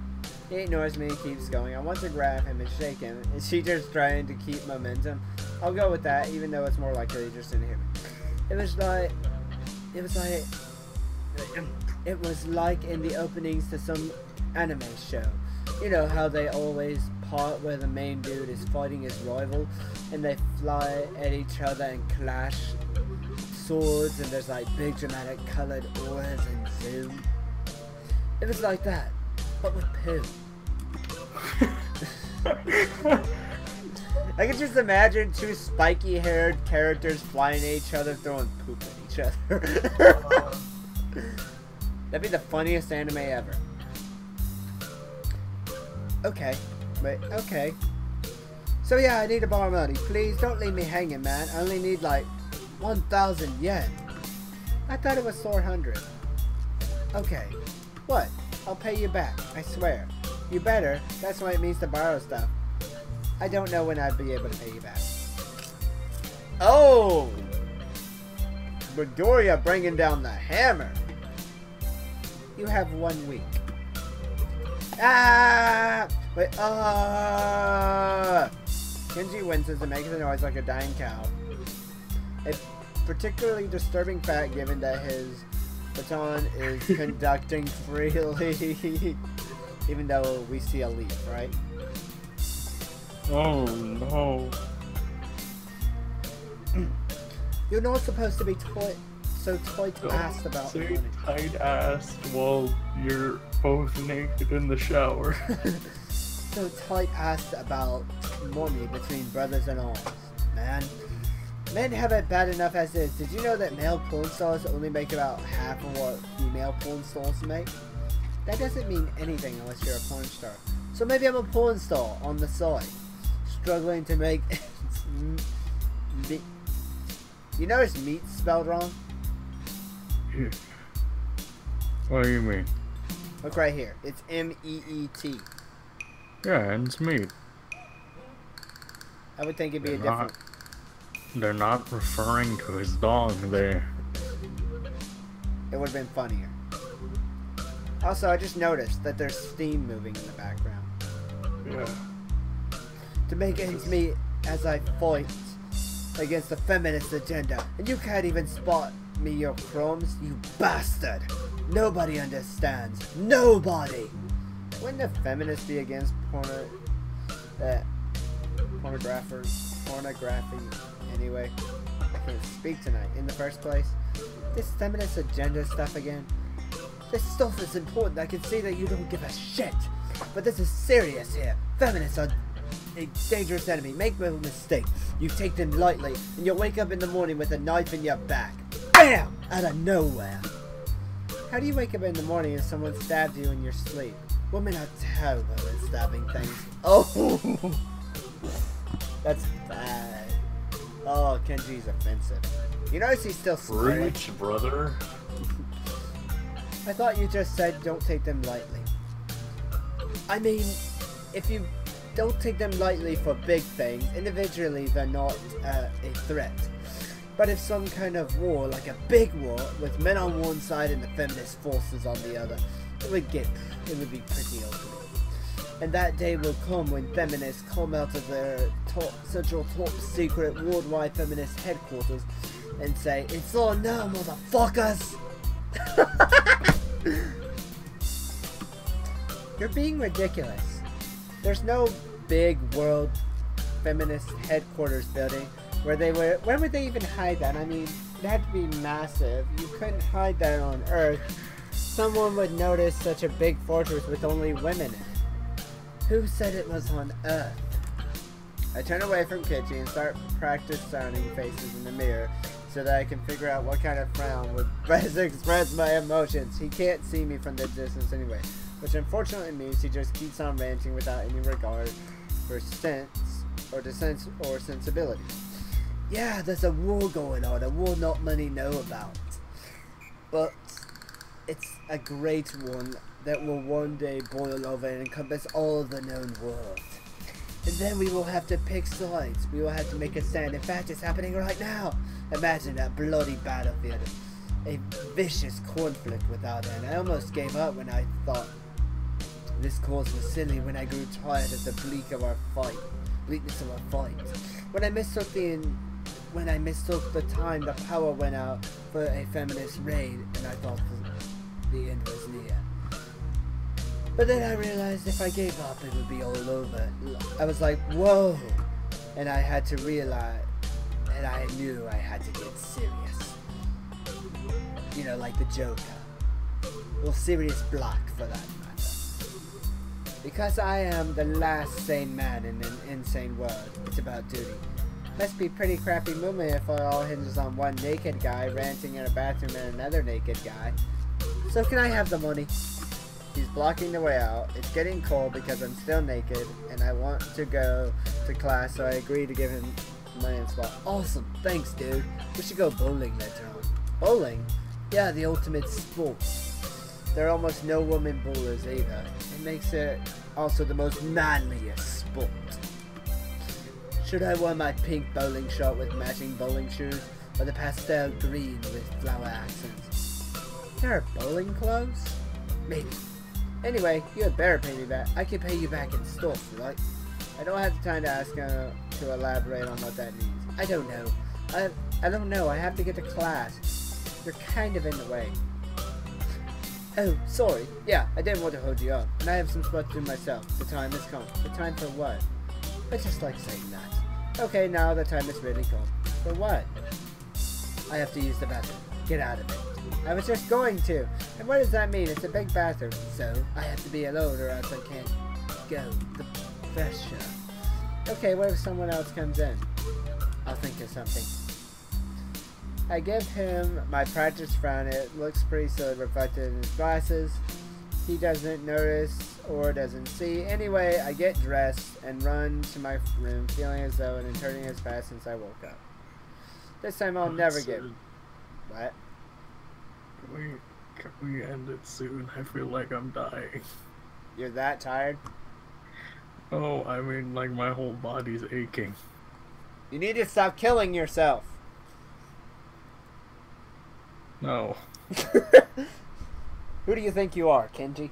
He ignores me and keeps going. I want to grab him and shake him. Is she just trying to keep momentum? I'll go with that, even though it's more likely he just didn't hear me. It was like in the openings to some anime show. You know how they always part where the main dude is fighting his rival, and they fly at each other and clash swords, and there's like big dramatic colored auras and zoom. It was like that, but with poo. I can just imagine two spiky-haired characters flying at each other, throwing poop at each other. That'd be the funniest anime ever. Okay, wait, okay. So yeah, I need to borrow money. Please don't leave me hanging, man. I only need like 1,000 yen. I thought it was 400. Okay, what? I'll pay you back, I swear. You better. That's what it means to borrow stuff. I don't know when I'd be able to pay you back. Oh! Midoriya bringing down the hammer. You have 1 week. Ah! Wait, Kenji winces and makes a noise like a dying cow. A particularly disturbing fact given that his baton is conducting freely. Even though we see a leaf, right? Oh no. You're not supposed to be so tight-assed about Say money. tight-assed while you're both naked in the shower. So tight-assed about money between brothers in arms, man. Men have it bad enough as is. Did you know that male porn stars only make about half of what female porn stars make? That doesn't mean anything unless you're a porn star. So maybe I'm a porn star on the side, struggling to make You notice meat spelled wrong? What do you mean? Look right here. It's M-E-E-T. Yeah, and it's meat. I would think it'd be a different... They're not referring to his dog there. It would have been funnier. Also, I just noticed that there's steam moving in the background. Yeah. To make ends meet as I fight against the feminist agenda. And you can't even spot me your crumbs, you bastard! Nobody understands. Nobody! Wouldn't a feminist be against pornography anyway? I can't speak tonight in the first place. This feminist agenda stuff again. This stuff is important. I can see that you don't give a shit. But this is serious here. Feminists are a dangerous enemy. Make no mistake. You take them lightly, and you'll wake up in the morning with a knife in your back. BAM! Out of nowhere. How do you wake up in the morning and someone stabs you in your sleep? Women are terrible at stabbing things. Oh! That's bad. Oh, Kenji's offensive. You notice he's still smiling. Preach, brother. I thought you just said don't take them lightly. I mean, if you don't take them lightly for big things, individually they're not a threat. But if some kind of war, like a big war, with men on one side and the feminist forces on the other, it would be pretty ugly. And that day will come when feminists come out of their central top secret worldwide feminist headquarters and say, "It's on now, motherfuckers!" You're being ridiculous. There's no big world feminist headquarters building where would they even hide that? I mean, it had to be massive. You couldn't hide that on Earth. Someone would notice such a big fortress with only women in it. Who said it was on Earth? I turn away from Kitchi and start practice sounding faces in the mirror so that I can figure out what kind of frown would best express my emotions. He can't see me from the distance anyway, which unfortunately means he just keeps on ranting without any regard for sense or sensibility. Yeah, there's a war going on, a war not many know about. But it's a great one that will one day boil over and encompass all of the known world. And then we will have to pick sides. We will have to make a stand. In fact, it's happening right now. Imagine that bloody battlefield. A vicious conflict without end. I almost gave up when I thought this cause was silly, when I grew tired of the bleakness of our fight. When I mistook the time the power went out for a feminist raid, and I thought the end was near. But then I realized if I gave up, it would be all over. I was like, whoa. And I had to realize, and I knew I had to get serious. You know, like the Joker. Well, Sirius Black for that matter. Because I am the last sane man in an insane world, it's about duty. Must be a pretty crappy movie if it all hinges on one naked guy ranting in a bathroom and another naked guy. So can I have the money? He's blocking the way out. It's getting cold because I'm still naked and I want to go to class, so I agree to give him money and spot. Awesome, thanks dude. We should go bowling later on. Bowling? Yeah, the ultimate sport. There are almost no women bowlers either. It makes it also the most manliest sport. Should I wear my pink bowling shirt with matching bowling shoes, or the pastel green with flower accents? There are bowling clothes? Maybe. Anyway, you had better pay me back. I can pay you back in store, right? I don't have the time to ask to elaborate on what that means. I don't know. I don't know. I have to get to class. You're kind of in the way. Oh, sorry. Yeah, I didn't want to hold you up. And I have some stuff to do myself. The time has come. The time for what? I just like saying that. Okay, now the time is really come. For what? I have to use the bathroom. Get out of it. I was just going to. And what does that mean? It's a big bathroom. So, I have to be alone or else I can't go. The pressure. Okay, what if someone else comes in? I'll think of something. I give him my practice frown. It looks pretty silly reflected in his glasses. He doesn't notice or doesn't see. Anyway, I get dressed and run to my room, feeling as though an eternity has passed since I woke up. This time I'll never get... What? Can we end it soon? I feel like I'm dying. You're that tired? Oh, I mean, like my whole body's aching. You need to stop killing yourself. No. Who do you think you are, Kenji?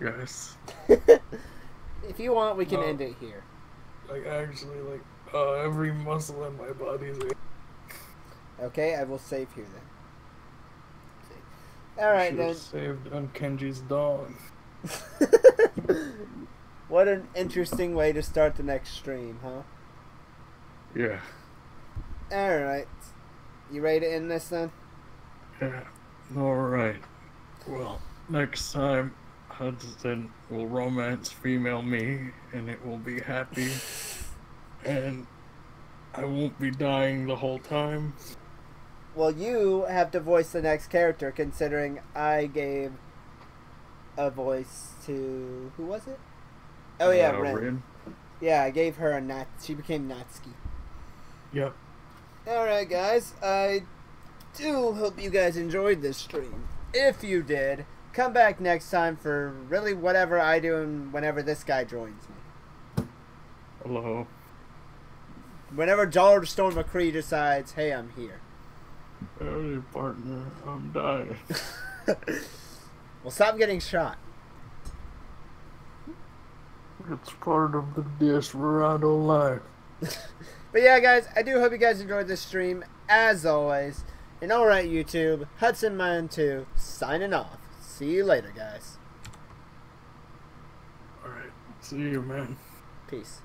Yes. If you want, we can end it here. Like, actually, like, every muscle in my body is aching. Okay, I will save here then. Alright then. Saved on Kenji's dog. What an interesting way to start the next stream, huh? Yeah. Alright. You ready to end this then? Yeah. Alright. Well, next time Hudson will romance female me and it will be happy. And I won't be dying the whole time. Well, you have to voice the next character, considering I gave a voice to... Who was it? Oh yeah, Rin. Rin. Yeah, I gave her a Nat. She became Natsuki. Yep. Alright guys, I do hope you guys enjoyed this stream. If you did, come back next time for really whatever I do and whenever this guy joins me. Hello. Whenever George Storm McCree decides, hey, I'm here. Hey, partner, I'm dying. Well, stop getting shot. It's part of the Desperado life. But yeah, guys, I do hope you guys enjoyed this stream, as always. And alright, YouTube, HudsonMan2, signing off. See you later, guys. Alright, see you, man. Peace.